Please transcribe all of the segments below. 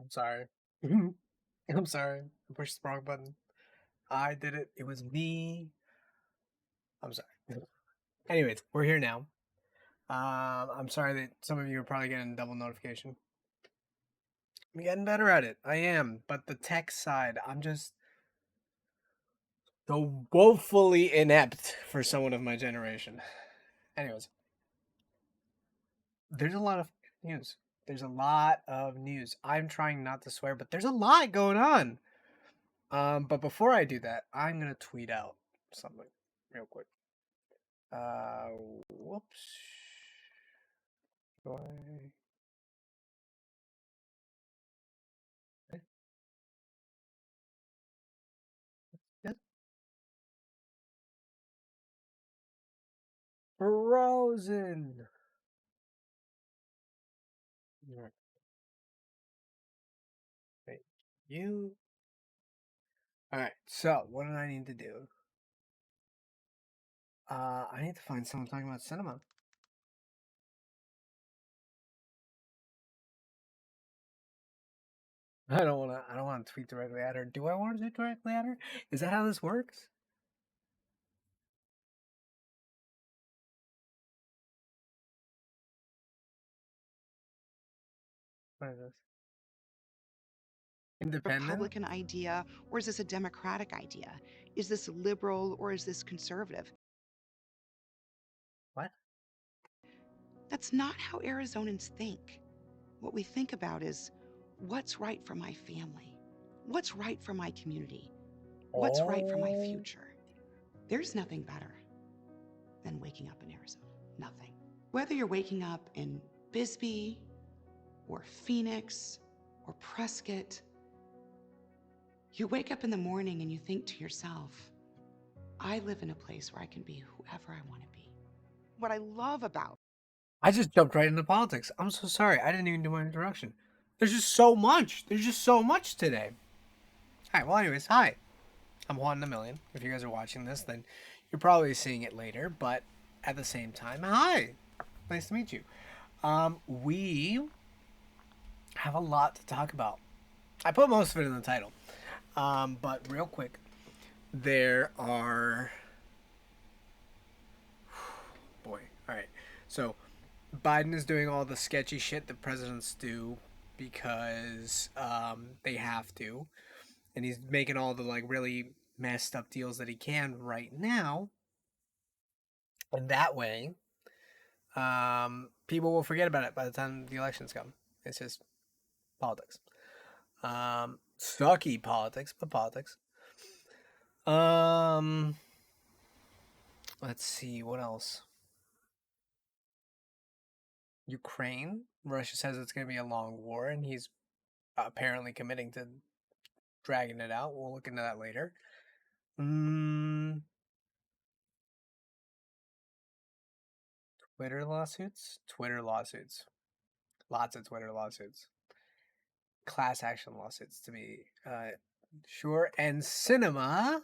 I'm sorry. I'm sorry. I pushed the wrong button. I did it. It was me. I'm sorry. Anyways, we're here now. I'm sorry that some of you are probably getting double notification. I'm getting better at it. I am. But the tech side, I'm just so woefully inept for someone of my generation. Anyways, there's a lot of news. There's a lot of news. I'm trying not to swear, but there's a lot going on. But before I do that, I'm gonna tweet out something real quick. Uh, Whoops. Do I? Yes. Frozen. Alright, thank you. All right. So what do I need to do? I need to find someone talking about cinema. I don't want to. I don't want to tweet directly at her. Do I want to tweet directly at her? Is that how this works? What is this? Independent? Republican idea or is this a Democratic idea? Is this liberal or is this conservative? What? That's not how Arizonans think. What we think about is what's right for my family, what's right for my community, what's right for my Oh. future. There's nothing better than waking up in Arizona. Nothing. Whether you're waking up in Bisbee or Phoenix or Prescott, you wake up in the morning and you think to yourself, I live in a place where I can be whoever I want to be. What I love about I just jumped right into politics. I'm so sorry. I didn't even do my introduction. There's just so much. There's just so much today. All right. Well, anyways, hi. I'm Juan in a Million. If you guys are watching this, then you're probably seeing it later. But at the same time, hi. Nice to meet you. We have a lot to talk about. I put most of it in the title. But real quick, there are. Boy. All right. So Biden is doing all the sketchy shit that presidents do because they have to, and he's making all the like really messed up deals that he can right now, and that way, people will forget about it by the time the elections come. It's just politics, sucky politics, but politics. Um, let's see what else. Ukraine. Russia says it's going to be a long war, and he's apparently committing to dragging it out. We'll look into that later. Mm, Twitter lawsuits? Twitter lawsuits. Lots of Twitter lawsuits. Class action lawsuits, to be sure. And Sinema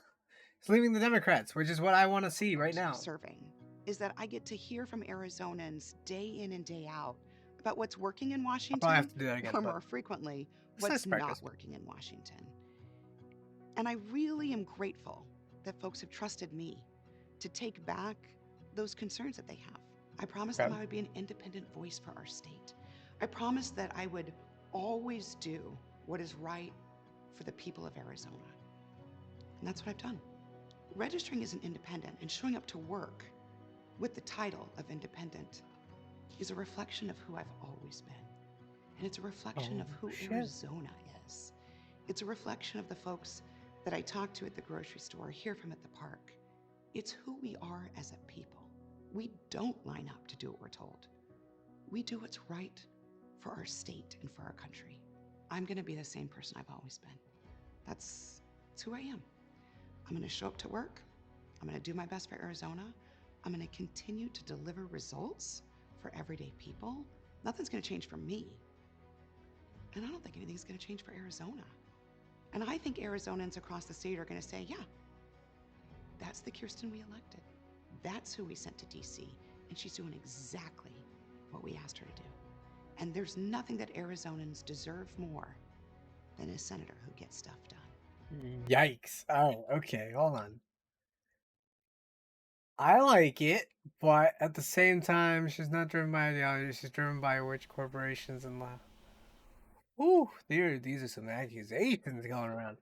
is leaving the Democrats, which is what I want to see right now. serving is that I get to hear from Arizonans day in and day out about what's working in I'll probably have Washington, to do that again, or but more frequently, it's nice what's practice. not working in Washington. And I really am grateful that folks have trusted me to take back those concerns that they have. I promised them Okay. I would be an independent voice for our state. I promised that I would always do what is right for the people of Arizona. And that's what I've done. Registering as an independent and showing up to work with the title of independent is a reflection of who I've always been. And it's a reflection of who shit. Arizona is. It's a reflection of the folks that I talk to at the grocery store, hear from at the park. It's who we are as a people. We don't line up to do what we're told. We do what's right for our state and for our country. I'm going to be the same person I've always been. That's who I am. I'm going to show up to work. I'm going to do my best for Arizona. I'm going to continue to deliver results for everyday people. Nothing's going to change for me. And I don't think anything's going to change for Arizona. And I think Arizonans across the state are going to say, yeah, that's the Kirsten we elected. That's who we sent to DC. And she's doing exactly what we asked her to do. And there's nothing that Arizonans deserve more than a senator who gets stuff done. Yikes. Oh, okay, hold on. I like it, but at the same time, she's not driven by ideology. She's driven by which corporations and law. Ooh, these are some accusations going around.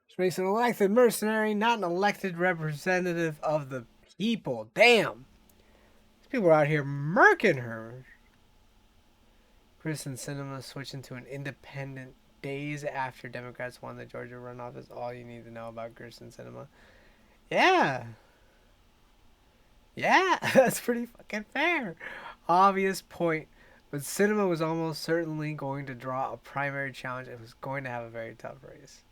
She makes an elected mercenary, not an elected representative of the people. Damn. These people are out here murking her. Kristen Sinema switching to an independent days after Democrats won the Georgia runoff is all you need to know about Kristen Sinema. Yeah. Yeah, that's pretty fucking fair. Obvious point. But Sinema was almost certainly going to draw a primary challenge and was going to have a very tough race.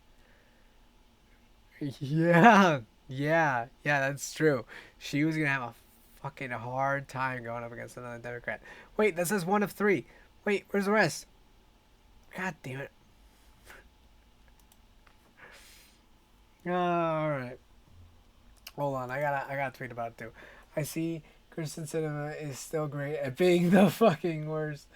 Yeah, yeah, that's true. She was gonna have a fucking hard time going up against another Democrat. Wait, that says one of three. Wait, where's the rest? God damn it. All right, hold on. I gotta tweet about it too. I see Kristen Cinema is still great at being the fucking worst.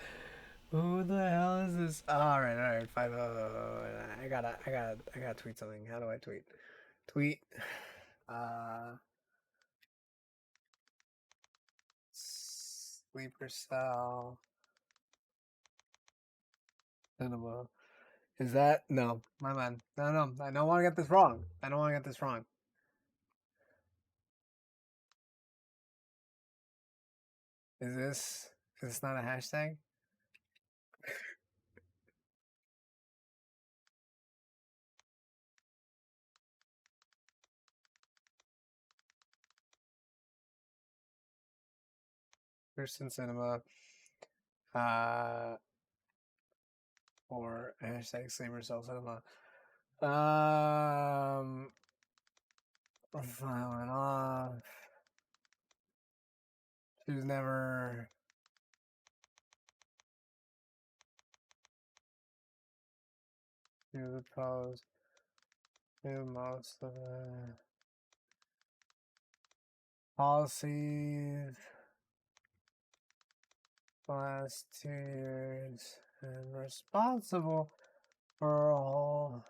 Who the hell is this? All right, fine. I gotta tweet something. How do I tweet? Tweet. Uh, sleeper cell. Cinema. Is that no? My man. No, no. I don't want to get this wrong. I don't want to get this wrong. Is this? Is this not a hashtag? Christian Cinema. Uh, or hashtag Sleeper Cell Cinema. Filing off. She was never. She was opposed to most of the policies the last 2 years and responsible for all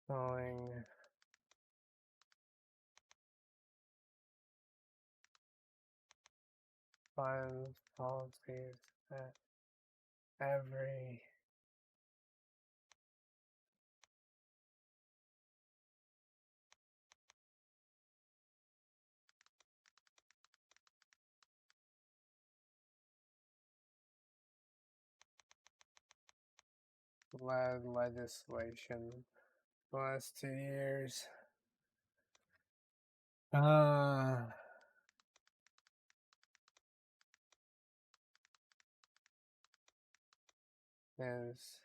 slowing funds policies at every legislation the last 2 years. Uh, is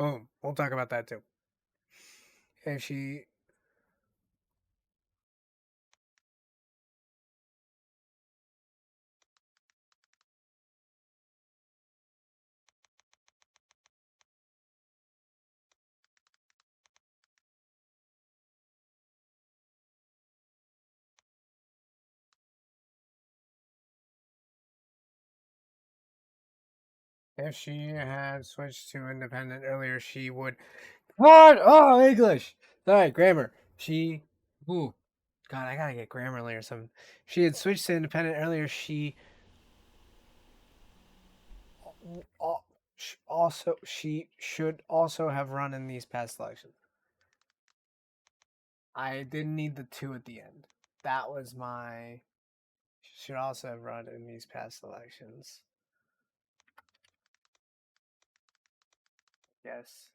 boom. We'll talk about that too. If she if she had switched to independent earlier, she would. What? Oh, English. Sorry, grammar. She. Ooh, God, I gotta get Grammarly or something. She had switched to independent earlier. She also she should also have run in these past elections. I didn't need the two at the end. That was my. She should also have run in these past elections. Yes.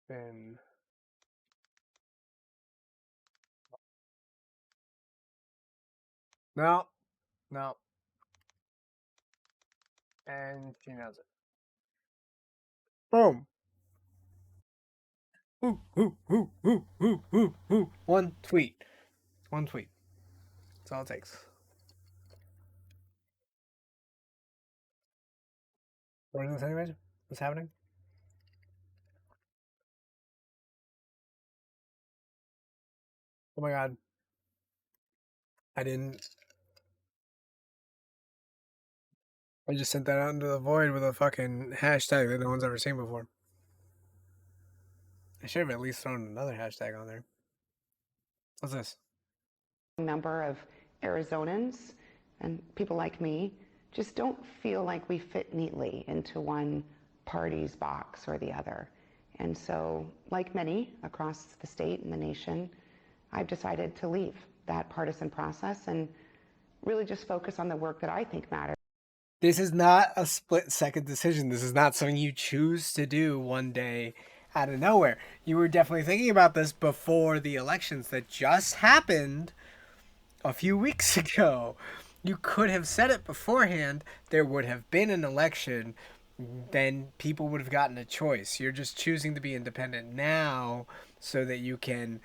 Been. No. No. And she knows it. Boom. Ooh, ooh, ooh, ooh, ooh, ooh, ooh. One tweet. One tweet. That's all it takes. What is this, anyways? What's happening? Oh my god. I didn't. I just sent that out into the void with a fucking hashtag that no one's ever seen before. I should have at least thrown another hashtag on there. What's this? Number of Arizonans and people like me just don't feel like we fit neatly into one party's box or the other. And so, like many across the state and the nation, I've decided to leave that partisan process and really just focus on the work that I think matters. This is not a split second decision. This is not something you choose to do one day out of nowhere. You were definitely thinking about this before the elections that just happened a few weeks ago. You could have said it beforehand. There would have been an election. Then people would have gotten a choice. You're just choosing to be independent now so that you can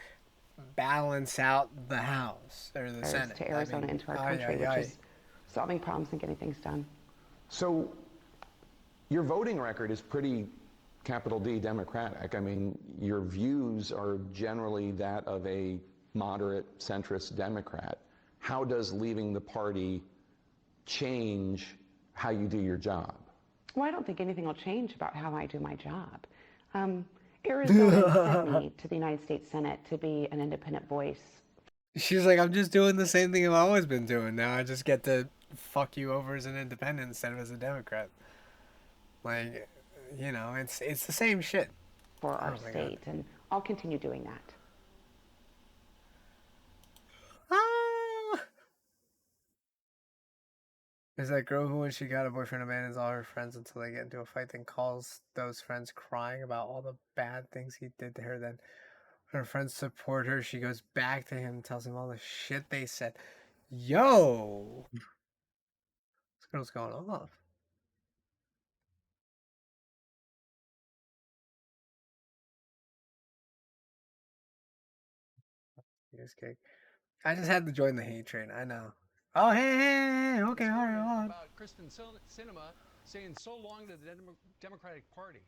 balance out the House or the Senate. To Arizona into our country, which is solving problems and getting things done. So your voting record is pretty capital D Democratic. I mean, your views are generally that of a moderate centrist Democrat. How does leaving the party change how you do your job? Well, I don't think anything will change about how I do my job. Arizona sent me to the United States Senate to be an independent voice. She's like, I'm just doing the same thing I've always been doing. Now I just get to fuck you over as an independent instead of as a Democrat. Like, you know, it's the same shit For our state, and I'll continue doing that. Ah! There's that girl who, when she got a boyfriend, abandons all her friends until they get into a fight, then calls those friends crying about all the bad things he did to her. Then her friends support her. She goes back to him and tells him all the shit they said. Yo! This girl's going off. Yes, cake. I just had to join the hate train. I know. Oh, hey, okay, all right. About Kristen Sinema saying so long to the Democratic Party.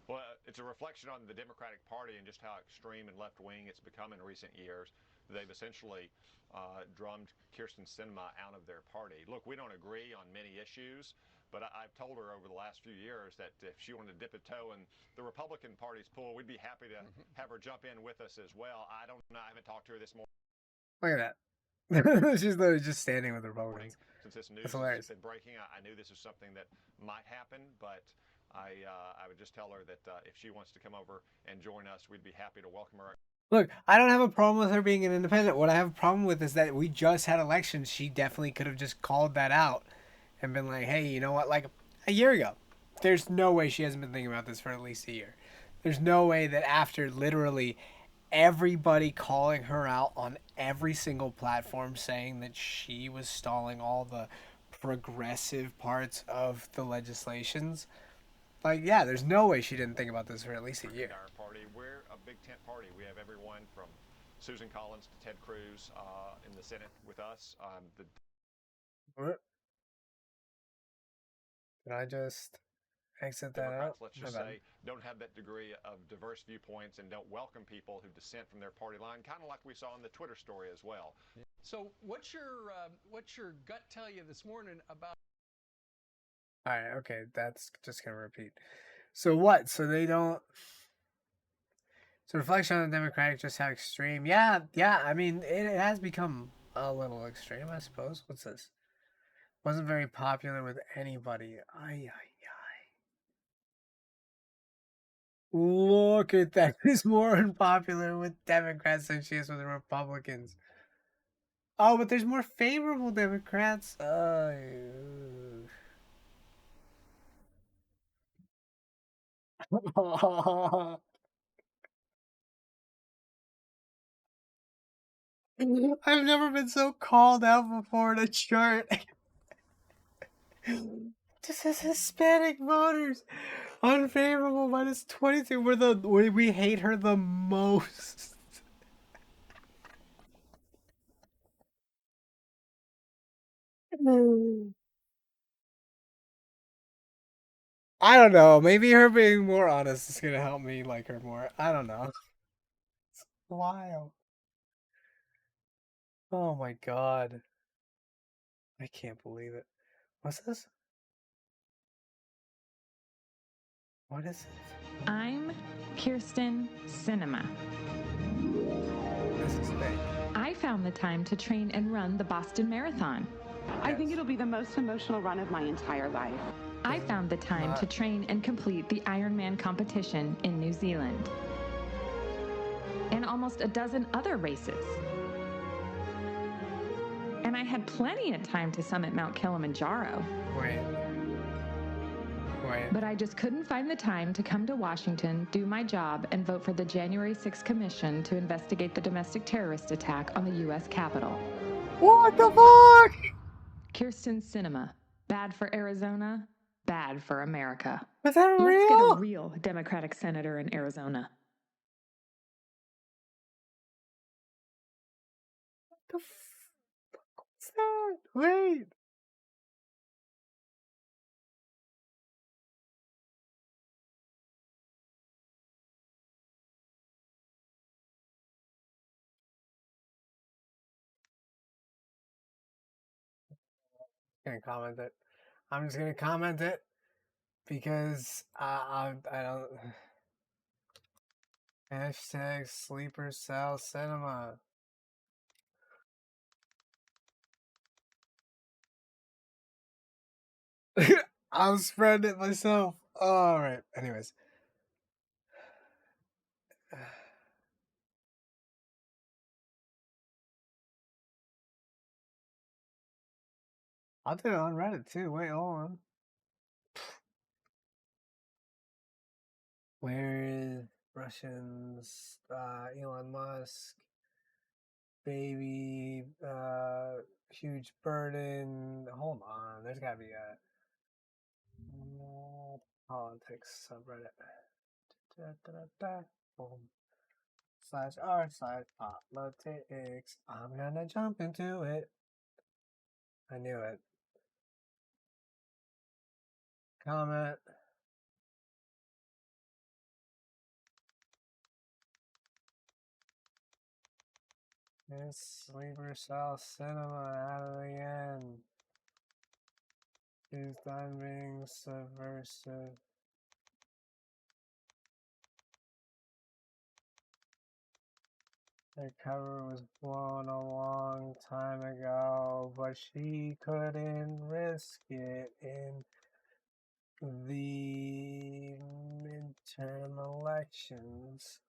Well, it's a reflection on the Democratic Party and just how extreme and left-wing it's become in recent years. They've essentially drummed Kirsten Sinema out of their party. Look, we don't agree on many issues, but I've told her over the last few years that if she wanted to dip a toe in the Republican Party's pool, we'd be happy to have her jump in with us as well. I don't know. I haven't talked to her this morning. Look at that. She's literally just standing with the Republicans. Since this news has been breaking, I knew this was something that might happen, but I would just tell her that if she wants to come over and join us, we'd be happy to welcome her. Look, I don't have a problem with her being an independent. What I have a problem with is that we just had elections. She definitely could have just called that out and been like, hey, you know what? Like a year ago, there's no way she hasn't been thinking about this for at least a year. There's no way that after literally everybody calling her out on every single platform saying that she was stalling all the progressive parts of the legislations. Like, yeah, there's no way she didn't think about this for at least a year. Our party, we're a big tent party. We have everyone from Susan Collins to Ted Cruz in the Senate with us. What? Did I just exit that out? Let's just say, don't have that degree of diverse viewpoints and don't welcome people who dissent from their party line, kind of like we saw in the Twitter story as well. So what's your gut tell you this morning about? All right, okay, that's just gonna repeat. So what? So they don't. So reflection on the Democratic, just how extreme. Yeah. I mean, it has become a little extreme, I suppose. What's this? Wasn't very popular with anybody. Ay. Look at that. She's more unpopular with Democrats than she is with Republicans. Oh, but there's more favorable Democrats. I've never been so called out before in a chart. Just says Hispanic voters unfavorable -22. We hate her the most. I don't know. Maybe her being more honest is gonna help me like her more. I don't know. It's wild. Oh my god. I can't believe it. What's this? What is it? I'm Kirsten Sinema. This is fake. I found the time to train and run the Boston Marathon. I think it'll be the most emotional run of my entire life. I found the time to train and complete the Ironman competition in New Zealand. And almost a dozen other races. And I had plenty of time to summit Mount Kilimanjaro. Wait. But I just couldn't find the time to come to Washington, do my job, and vote for the January 6th Commission to investigate the domestic terrorist attack on the U.S. Capitol. What the fuck? Kirsten Sinema. Bad for Arizona, bad for America. Was that real? Let's get a real Democratic senator in Arizona. What the fuck was that? Wait. Gonna comment it. I'm just gonna comment it because I don't. Hashtag sleeper cell cinema. I'll spread it myself. All right. Anyways. I'll do it on Reddit too. Wait, hold on. Where is Russians? Elon Musk, baby, huge burden. Hold on, there's gotta be a politics subreddit. Boom. /r/politics. I'm gonna jump into it. I knew it. Comment. It's Sleeper Cell Cinema out of the end. He's done being subversive. The cover was blown a long time ago, but she couldn't risk it in the midterm elections.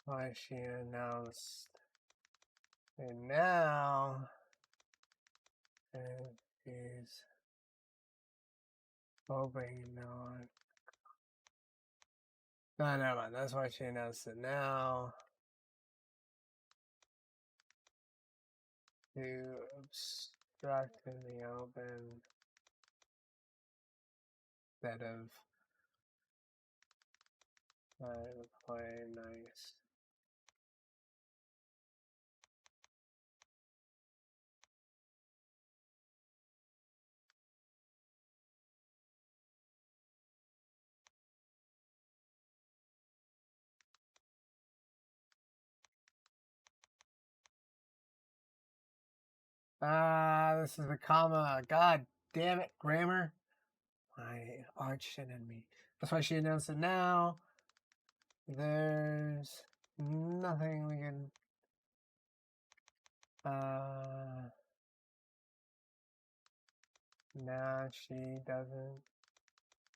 Why she announced it now, and she's hoping no. No, never mind. That's why she announced it now. To obstruct in the open instead of trying to play nice. This is the comma. God damn it, grammar. My arch enemy. That's why she announced it now. There's nothing we can. Now she doesn't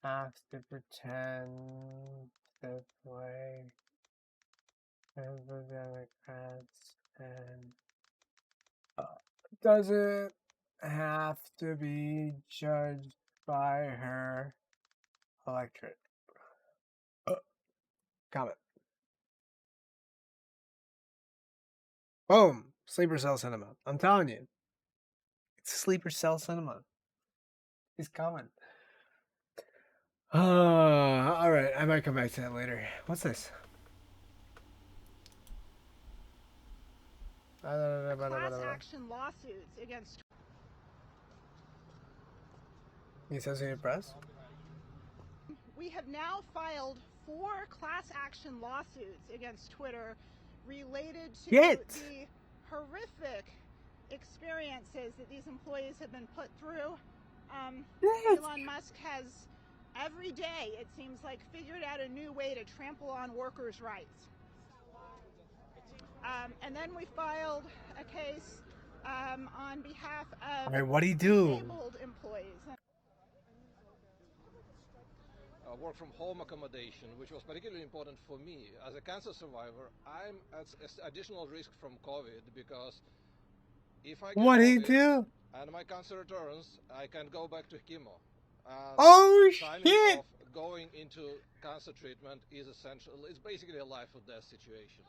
have to pretend this way as the Democrats and doesn't have to be judged by her electorate. Comment. Boom. Sleeper Cell Cinema. I'm telling you. It's Sleeper Cell Cinema. He's coming. All right. I might come back to that later. What's this? Class action lawsuits against. The Associated Press? We have now filed 4 class action lawsuits against Twitter related to the horrific experiences that these employees have been put through. Elon Musk has, every day, it seems like, figured out a new way to trample on workers' rights. And then we filed a case on behalf of What'd he do? disabled employees. Work from home accommodation, which was particularly important for me. As a cancer survivor, I'm at additional risk from COVID because if I get What'd he COVID do? and my cancer returns, I can go back to chemo. And Oh, signing shit! off going into cancer treatment is essential. It's basically a life or death situation.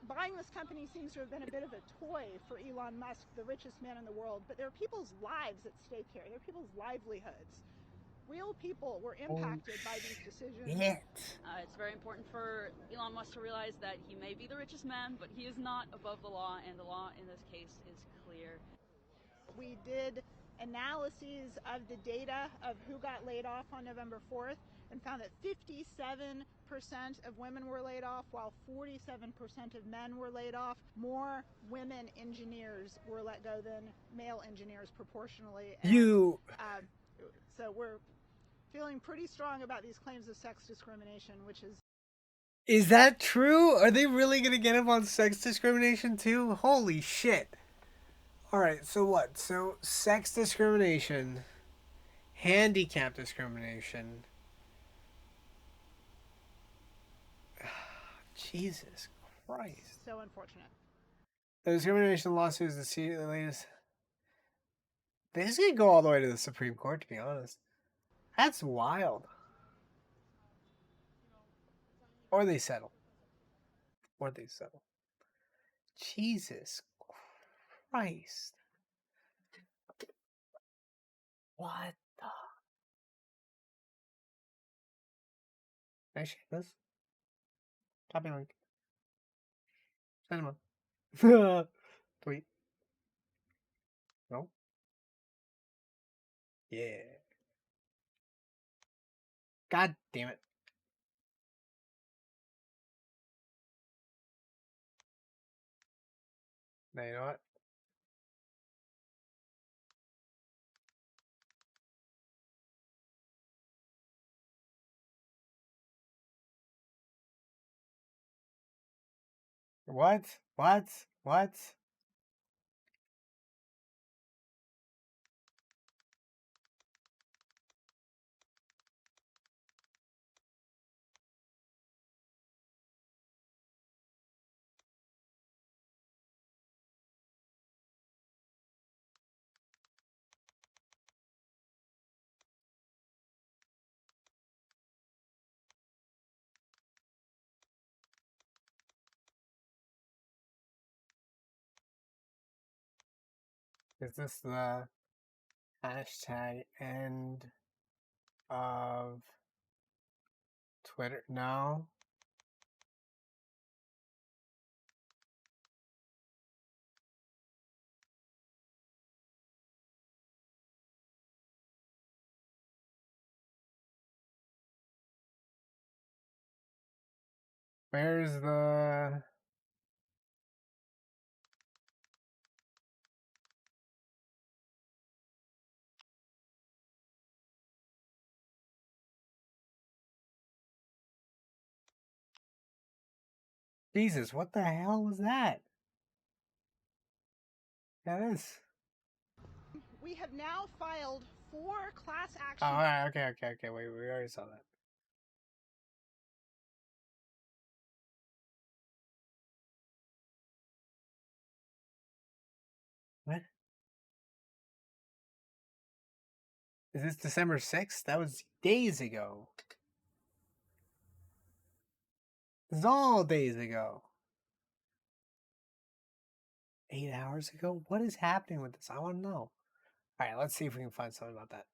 Buying this company seems to have been a bit of a toy for Elon Musk, the richest man in the world, but there are people's lives at stake here. There are people's livelihoods. Real people were impacted by these decisions. It's very important for Elon Musk to realize that he may be the richest man, but he is not above the law, and the law in this case is clear. We did analyses of the data of who got laid off on November 4th and found that 57% of women were laid off, while 47% of men were laid off. More women engineers were let go than male engineers proportionally. And, so we're feeling pretty strong about these claims of sex discrimination, which is... Is that true? Are they really going to get him on sex discrimination too? Holy shit. Alright, so what? So, sex discrimination, handicap discrimination. Jesus Christ. So unfortunate. The discrimination lawsuit is the latest. This could go all the way to the Supreme Court, to be honest. That's wild. Or they settle. Jesus Christ. What the? Can I share this? Copy link. Cinema. Tweet. No? Yeah. God damn it. Now you know what? What? Is this the hashtag end of Twitter? No. Where's the... Jesus, what the hell was that? That is... We have now filed 4 class action... Oh, alright, okay. Wait, we already saw that. What? Is this December 6th? That was days ago. This is all days ago. 8 hours ago? What is happening with this? I want to know. All right, let's see if we can find something about that.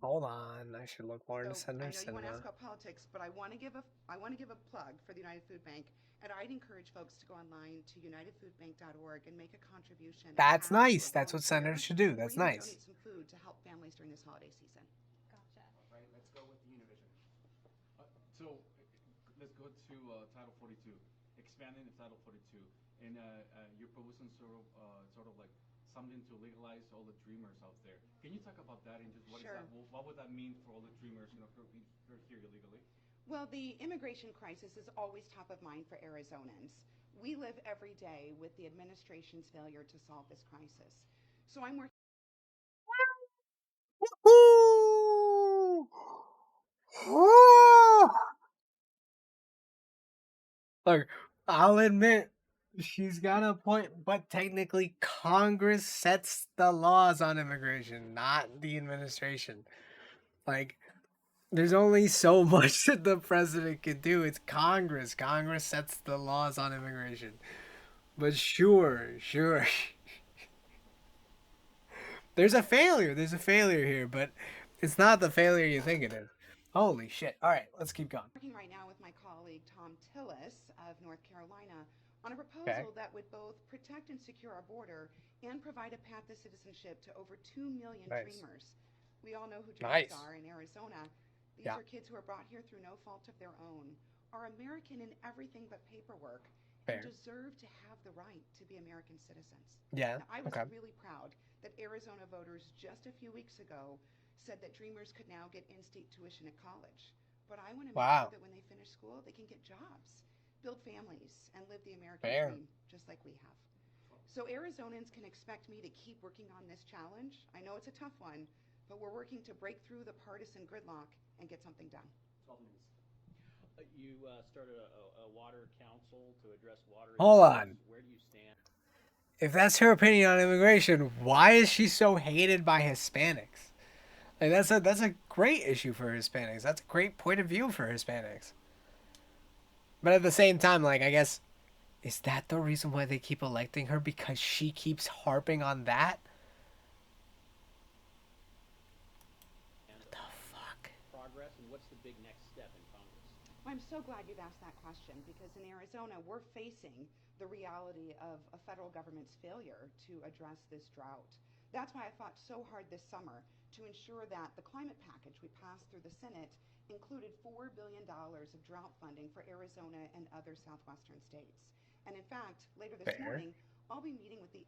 Hold on. I should look more into So I Senator know you want to ask Sinema. about politics, but I want to give a plug for the United Food Bank, and I'd encourage folks to go online to unitedfoodbank.org and make a contribution. That's Cash nice. or That's what volunteer, senators should do. or That's even nice. donate some food to help families during this holiday season. Gotcha. All right, let's go with the Univision. So let's go to Title 42, expanding the Title 42, and you're proposing sort of like something to legalize all the dreamers out there. Can you talk about that and just what is Sure. that? What would that mean for all the dreamers, who are here illegally? Well, the immigration crisis is always top of mind for Arizonans. We live every day with the administration's failure to solve this crisis. So I'm working. Woo! Woo! Look, I'll admit she's got a point, but technically Congress sets the laws on immigration, not the administration. Like, there's only so much that the president can do. It's Congress. Congress sets the laws on immigration. But sure. There's a failure here, but it's not the failure you think it is. Holy shit. All right, let's keep going. Working right now with my colleague Tom Tillis of North Carolina on a proposal that would both protect and secure our border and provide a path to citizenship to over 2 million dreamers. We all know who dreamers are in Arizona. These are kids who are brought here through no fault of their own, are American in everything but paperwork, and deserve to have the right to be American citizens. Yeah. Now, I was really proud that Arizona voters just a few weeks ago said that dreamers could now get in-state tuition at college. But I want to make sure that when they finish school, they can get jobs, build families, and live the American dream just like we have. So Arizonans can expect me to keep working on this challenge. I know it's a tough one, but we're working to break through the partisan gridlock and get something done. 12 minutes. You started a water council to address water. Hold on. Where do you stand? If that's her opinion on immigration, why is she so hated by Hispanics? Like that's a great issue for Hispanics. That's a great point of view for Hispanics. But at the same time, like, I guess, is that the reason why they keep electing her? Because she keeps harping on that? What the fuck? Progress, and what's the big next step in Congress? I'm so glad you've asked that question because in Arizona, we're facing the reality of a federal government's failure to address this drought. That's why I fought so hard this summer to ensure that the climate package we passed through the Senate included $4 billion of drought funding for Arizona and other southwestern states. And in fact, later this morning, I'll be meeting with the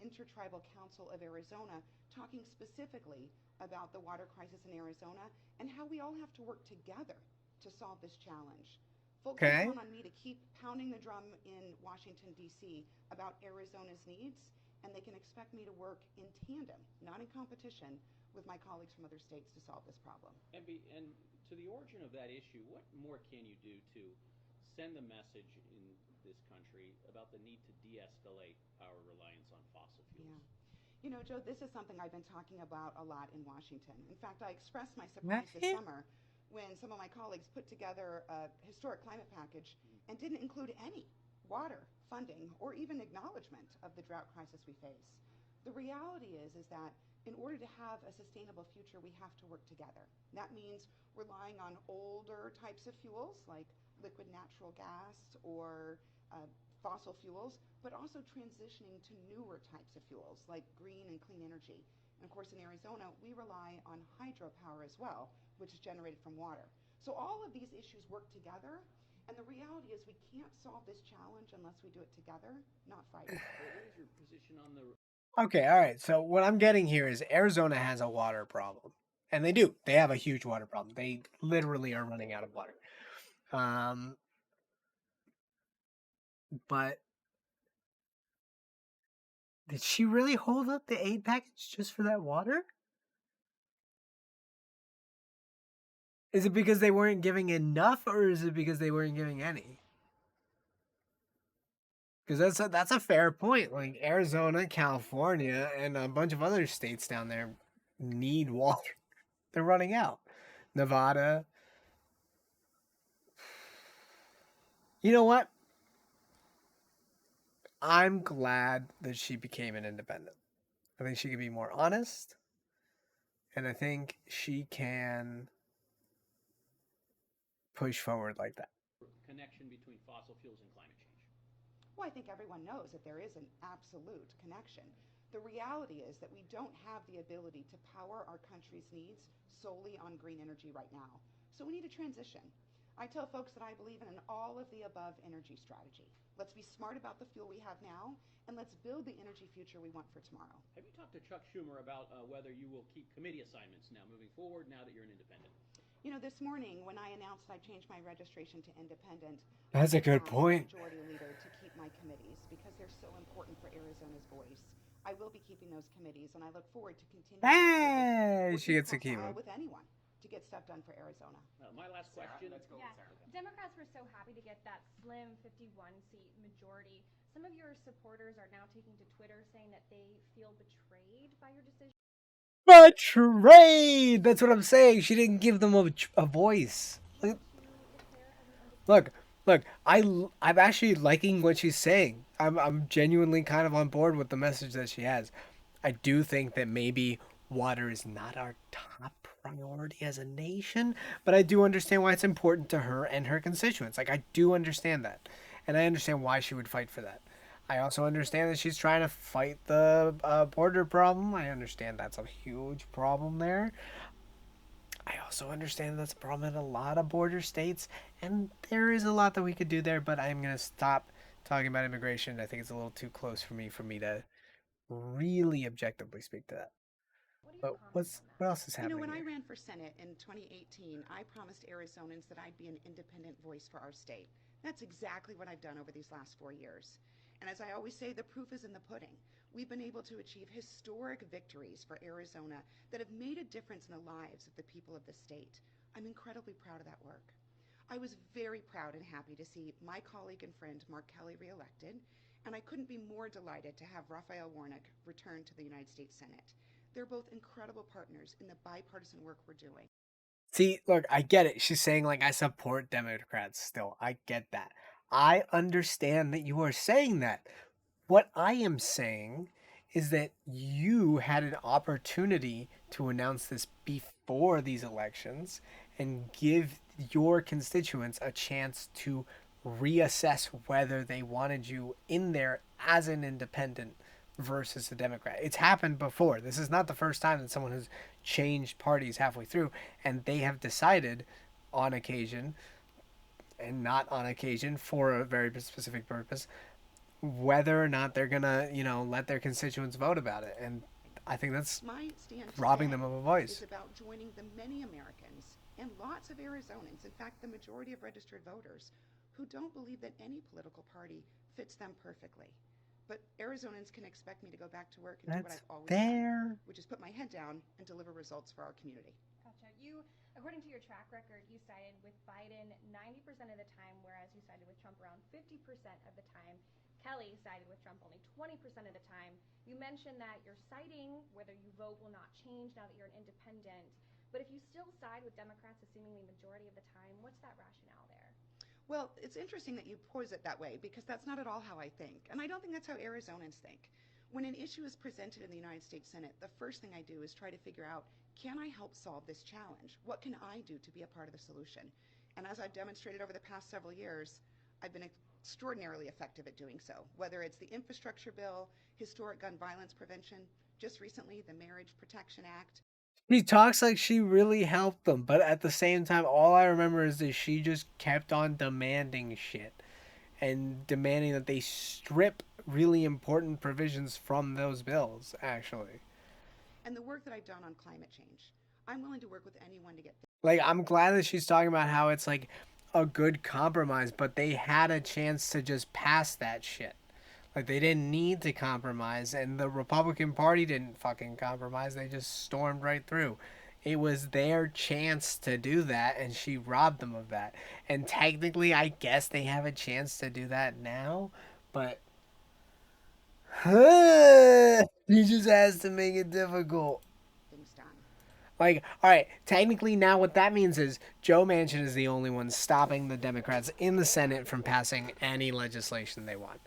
Intertribal Council of Arizona, talking specifically about the water crisis in Arizona and how we all have to work together to solve this challenge. Folks can count on me to keep pounding the drum in Washington, D.C. about Arizona's needs, and they can expect me to work in tandem, not in competition, with my colleagues from other states to solve this problem. And to the origin of that issue, what more can you do to send the message in this country about the need to de-escalate our reliance on fossil fuels? Yeah. You know, Joe, this is something I've been talking about a lot in Washington. In fact, I expressed my surprise this summer when some of my colleagues put together a historic climate package and didn't include any water funding or even acknowledgement of the drought crisis we face. The reality is that in order to have a sustainable future, we have to work together. That means relying on older types of fuels like liquid natural gas or fossil fuels, but also transitioning to newer types of fuels like green and clean energy. And of course, in Arizona, we rely on hydropower as well, which is generated from water. So all of these issues work together, and the reality is we can't solve this challenge unless we do it together, not fighting. What is your position on the... Okay, all right. So what I'm getting here is Arizona has a water problem. And they do. They have a huge water problem. They literally are running out of water. But did she really hold up the aid package just for that water? Is it because they weren't giving enough, or is it because they weren't giving any? Because that's a fair point. Like Arizona, California, and a bunch of other states down there need water. They're running out. Nevada. You know what? I'm glad that she became an independent. I think she can be more honest, and I think she can push forward like that. Connection between fossil fuels and climate change. Well, I think everyone knows that there is an absolute connection. The reality is that we don't have the ability to power our country's needs solely on green energy right now. So we need a transition. I tell folks that I believe in an all of the above energy strategy. Let's be smart about the fuel we have now, and let's build the energy future we want for tomorrow. Have you talked to Chuck Schumer about whether you will keep committee assignments now moving forward now that you're an independent? You know, this morning when I announced I changed my registration to independent, That's a good asked point. the majority leader to keep my committees because they're so important for Arizona's voice. I will be keeping those committees, and I look forward to continuing Hey, she gets to across the keep aisle them. with anyone to get stuff done for Arizona. My last question. Let's go Yeah, with Sarah. Democrats were so happy to get that slim 51-seat majority. Some of your supporters are now taking to Twitter saying that they feel betrayed by your decision. Betrayed! That's what I'm saying. She didn't give them a voice. Look, look. I'm actually liking what she's saying. I'm genuinely kind of on board with the message that she has. I do think that maybe water is not our top priority as a nation, but I do understand why it's important to her and her constituents. Like I do understand that, and I understand why she would fight for that. I also understand that she's trying to fight the border problem. I understand that's a huge problem there. I also understand that's a problem in a lot of border states, and there is a lot that we could do there, but I'm going to stop talking about immigration. I think it's a little too close for me to really objectively speak to that. But what else is You know, happening when I here? ran for Senate in 2018, I promised Arizonans that I'd be an independent voice for our state. That's exactly what I've done over these last 4 years. And as I always say, the proof is in the pudding. We've been able to achieve historic victories for Arizona that have made a difference in the lives of the people of the state. I'm incredibly proud of that work. I was very proud and happy to see my colleague and friend Mark Kelly reelected, and I couldn't be more delighted to have Raphael Warnock return to the United States Senate. They're both incredible partners in the bipartisan work we're doing. See, look, I get it. She's saying, like, I support Democrats still. I get that. I understand that you are saying that. What I am saying is that you had an opportunity to announce this before these elections and give your constituents a chance to reassess whether they wanted you in there as an independent versus a Democrat. It's happened before. This is not the first time that someone has changed parties halfway through, and they have decided on occasion and not on occasion for a very specific purpose whether or not they're gonna, let their constituents vote about it. And I think that's My stand robbing today them of a voice. is about joining the many Americans and lots of Arizonans, in fact, the majority of registered voters, who don't believe that any political party fits them perfectly. But Arizonans can expect me to go back to work and do what That's I've always fair. done, which is put my head down and deliver results for our community. Gotcha. According to your track record, you sided with Biden 90% of the time, whereas you sided with Trump around 50% of the time. Kelly sided with Trump only 20% of the time. You mentioned that your siding, whether you vote, will not change now that you're an independent. But if you still side with Democrats a seemingly majority of the time, what's that rationale there? Well, it's interesting that you pose it that way because that's not at all how I think. And I don't think that's how Arizonans think. When an issue is presented in the United States Senate, the first thing I do is try to figure out, can I help solve this challenge? What can I do to be a part of the solution? And as I've demonstrated over the past several years, I've been extraordinarily effective at doing so, whether it's the infrastructure bill, historic gun violence prevention, just recently the Marriage Protection Act. She talks like she really helped them, but at the same time, all I remember is that she just kept on demanding shit and demanding that they strip really important provisions from those bills, actually. And the work that I've done on climate change. I'm willing to work with anyone to get Like, I'm glad that she's talking about how it's like a good compromise, but they had a chance to just pass that shit. Like, they didn't need to compromise, and the Republican Party didn't fucking compromise. They just stormed right through. It was their chance to do that, and she robbed them of that. And technically, I guess they have a chance to do that now, but he just has to make it difficult. things done. Like, all right, technically now what that means is Joe Manchin is the only one stopping the Democrats in the Senate from passing any legislation they want.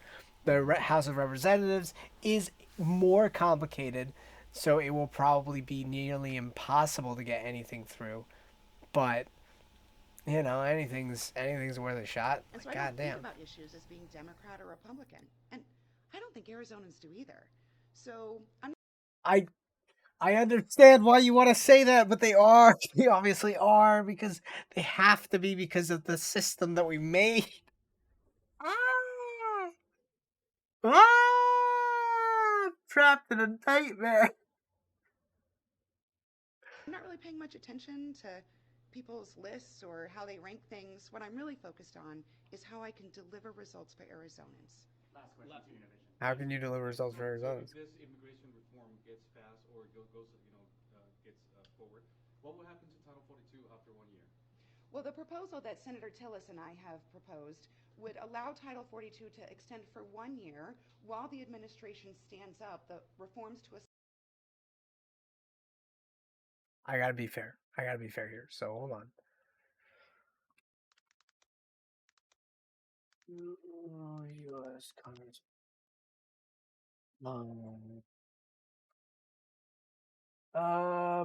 the House of Representatives is more complicated, so it will probably be nearly impossible to get anything through. But anything's worth a shot. And so Like, I don't think goddamn. about issues as being Democrat or Republican. And I don't think Arizonans do either. So I'm I I understand why you want to say that, but they are. They obviously are because they have to be because of the system that we made. Ah, trapped in a nightmare. not really paying much attention to people's lists or how they rank things. What I'm really focused on is how I can deliver results for Arizonans. Last question to Univision. How can you deliver results for Arizona? If this immigration reform gets passed or goes, gets forward, what will happen to Title 42 after 1 year? Well, the proposal that Senator Tillis and I have proposed would allow Title 42 to extend for 1 year while the administration stands up the reforms to a I gotta be fair. I gotta be fair here. So hold on. U.S. Congress.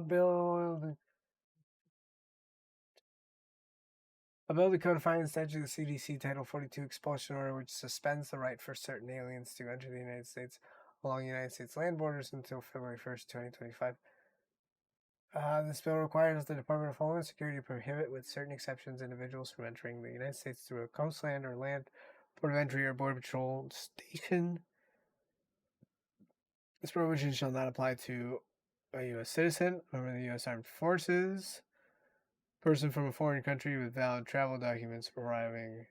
Bill. A bill to codify and statute the CDC Title 42 expulsion order, which suspends the right for certain aliens to enter the United States along United States land borders until February 1st, 2025. This bill requires the Department of Homeland Security to prohibit, with certain exceptions, individuals from entering the United States through a coastland or land port of entry or border patrol station. This prohibition shall not apply to a U.S. citizen, member of the U.S. Armed Forces, person from a foreign country with valid travel documents arriving.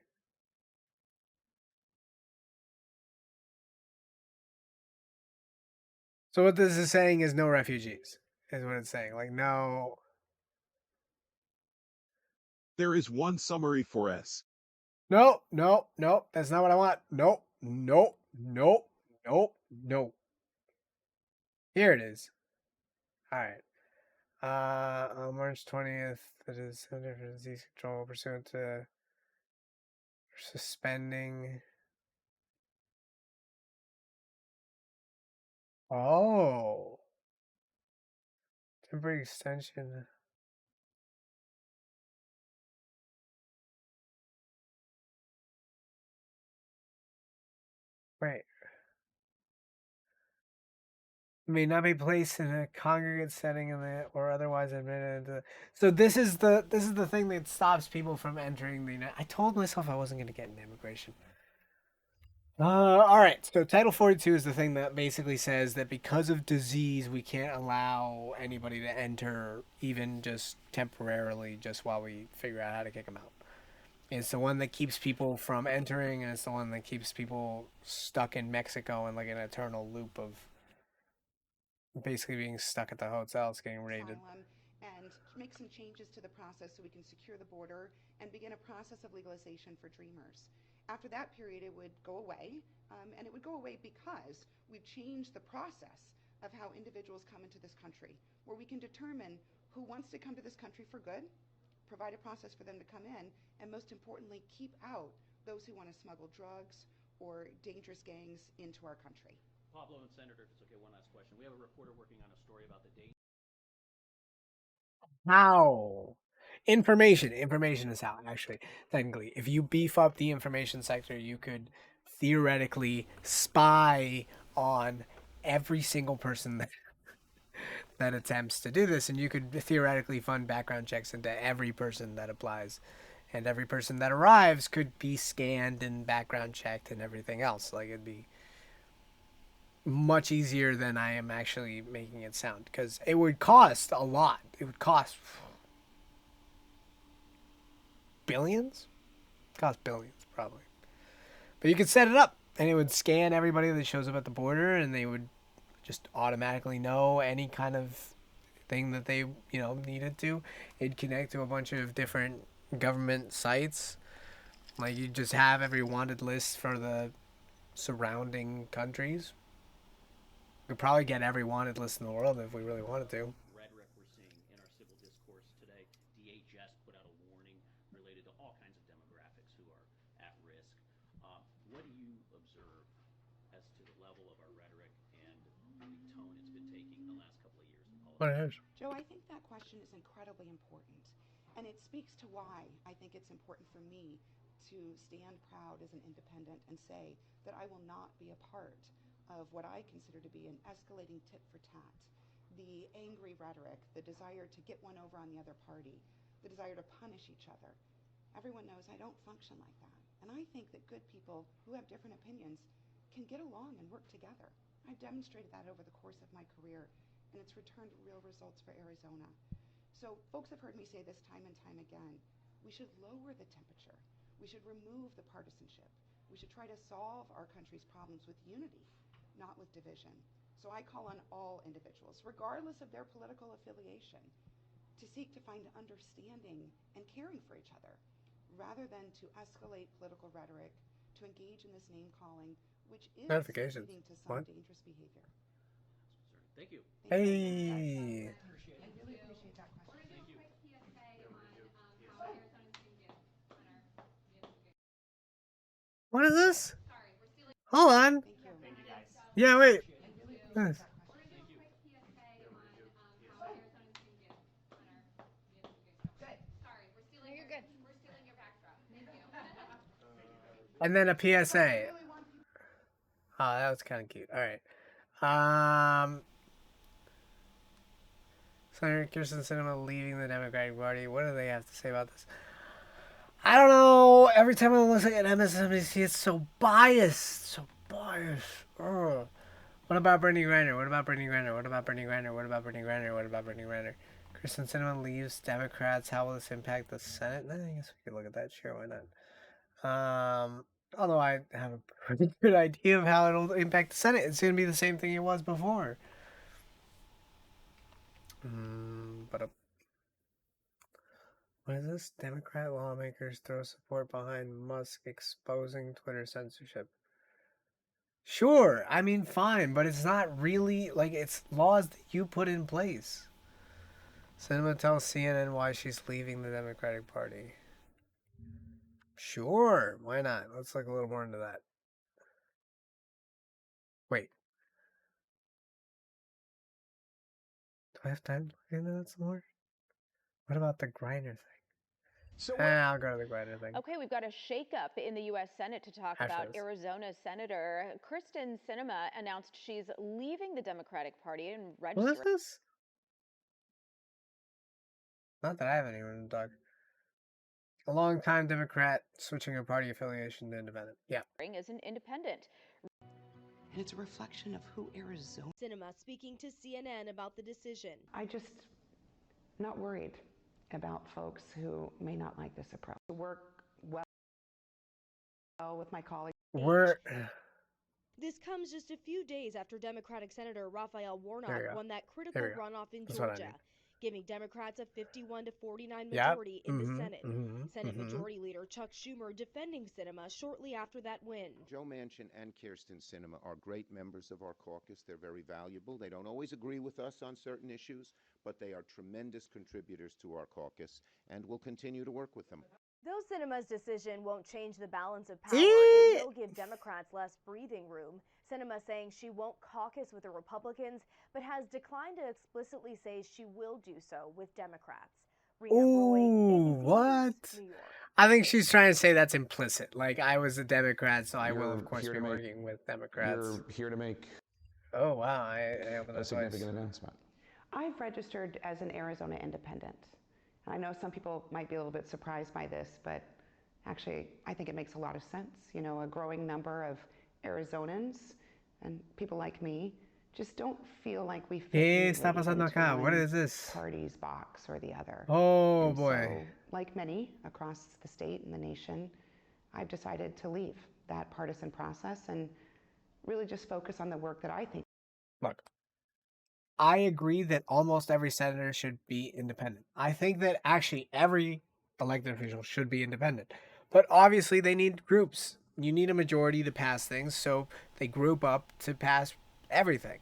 So what this is saying is no refugees, is what it's saying. Like, no. There is one summary for S. No, no, no. That's not what I want. Nope, nope, nope, nope, nope. Here it is. All right. On March 20th, it is Center for Disease Control pursuant to suspending. Oh. Temporary extension. Wait. May not be placed in a congregate setting or otherwise admitted into. So this is the thing that stops people from entering the United. I told myself I wasn't going to get into immigration. All right. So Title 42 is the thing that basically says that because of disease, we can't allow anybody to enter, even just temporarily, just while we figure out how to kick them out. It's the one that keeps people from entering, and it's the one that keeps people stuck in Mexico in like an eternal loop of basically being stuck at the hotels getting raided. and make some changes to the process so we can secure the border and begin a process of legalization for dreamers. After that period, it would go away, and it would go away because we've changed the process of how individuals come into this country, where we can determine who wants to come to this country for good, provide a process for them to come in, and most importantly, keep out those who want to smuggle drugs or dangerous gangs into our country. Pablo and Senator, if it's okay, one last question. We have a reporter working on a story about the danger. How? Information is how, actually, technically. If you beef up the information sector, you could theoretically spy on every single person that attempts to do this, and you could theoretically fund background checks into every person that applies, and every person that arrives could be scanned and background checked and everything else. Like, it'd be much easier than I am actually making it sound, because it would cost a lot. It would cost billions? Cost billions, probably. But you could set it up, and it would scan everybody that shows up at the border, and they would just automatically know any kind of thing that they, needed to. It'd connect to a bunch of different government sites. Like, you just have every wanted list for the surrounding countries. We could probably get every wanted list in the world if we really wanted to. Rhetoric we're seeing in our civil discourse today. DHS put out a warning related to all kinds of demographics who are at risk. What do you observe level of our rhetoric and the tone it's been taking in the last couple of years in What politics? is? Joe, I think that question is incredibly important. And it speaks to why I think it's important for me to stand proud as an independent and say that I will not be a part of what I consider to be an escalating tit for tat. The angry rhetoric, the desire to get one over on the other party, the desire to punish each other. Everyone knows I don't function like that. And I think that good people who have different opinions can get along and work together. I've demonstrated that over the course of my career, and it's returned real results for Arizona. So folks have heard me say this time and time again. We should lower the temperature. We should remove the partisanship. We should try to solve our country's problems with unity, not with division. So I call on all individuals, regardless of their political affiliation, to seek to find understanding and caring for each other, rather than to escalate political rhetoric, to engage in this name calling, which is Notifications. leading to some What? dangerous behavior. Thank you. Hey. I really appreciate that question. Thank you. What is this? Hold on. Thank you. Yeah, wait. Yes. And then a PSA. Oh, that was kind of cute. All right. Senator Kirsten Sinema leaving the Democratic Party. What do they have to say about this? I don't know. Every time I look at MSNBC, it's so biased. So biased. Ugh. What about Bernie Griner? What about Bernie Griner? What about Bernie Griner? What about Bernie Griner? What about Bernie Griner? Kristen Sinema leaves Democrats. How will this impact the Senate? I guess we could look at that. Sure, why not? Although I have a pretty good idea of how it'll impact the Senate. It's going to be the same thing it was before. But what is this? Democrat lawmakers throw support behind Musk exposing Twitter censorship. Sure, I mean, fine, but it's not really, like, it's laws that you put in place. Sinema tells CNN why she's leaving the Democratic Party. Sure, why not? Let's look a little more into that. Wait. Do I have time to look into that some more? What about the Griner thing? So I'll go to the Griner thing. Okay, we've got a shakeup in the U.S. Senate to talk about. Arizona Senator Kristen Sinema announced she's leaving the Democratic Party and registering. What is this? Not that I have anyone to talk. A long-time Democrat switching her party affiliation to independent. Yeah. As an independent. And it's a reflection of who Arizona. Sinema speaking to CNN about the decision. I just not worried about folks who may not like this approach. To work well with my colleagues. This comes just a few days after Democratic Senator Raphael Warnock won that critical runoff in Georgia, giving Democrats a 51 to 49 majority in the Senate. Senate Majority Leader Chuck Schumer defending Sinema shortly after that win. Joe Manchin and Kirsten Sinema are great members of our caucus. They're very valuable. They don't always agree with us on certain issues, but they are tremendous contributors to our caucus, and we'll continue to work with them. Though Sinema's decision won't change the balance of power, it will give Democrats less breathing room. Sinema saying she won't caucus with the Republicans, but has declined to explicitly say she will do so with Democrats. Ooh, what? I think she's trying to say that's implicit. Like, I was a Democrat, so I will, of course, be working with Democrats. You're here to make oh, wow. I a significant announcement. I've registered as an Arizona independent. I know some people might be a little bit surprised by this, but actually, I think it makes a lot of sense. You know, a growing number of Arizonans and people like me just don't feel like we fit into what is this? Party's box or the other. Oh, and boy. So, like many across the state and the nation, I've decided to leave that partisan process and really just focus on the work that I think. Look, I agree that almost every senator should be independent. I think that actually every elected official should be independent. But obviously they need groups. You need a majority to pass things, so they group up to pass everything.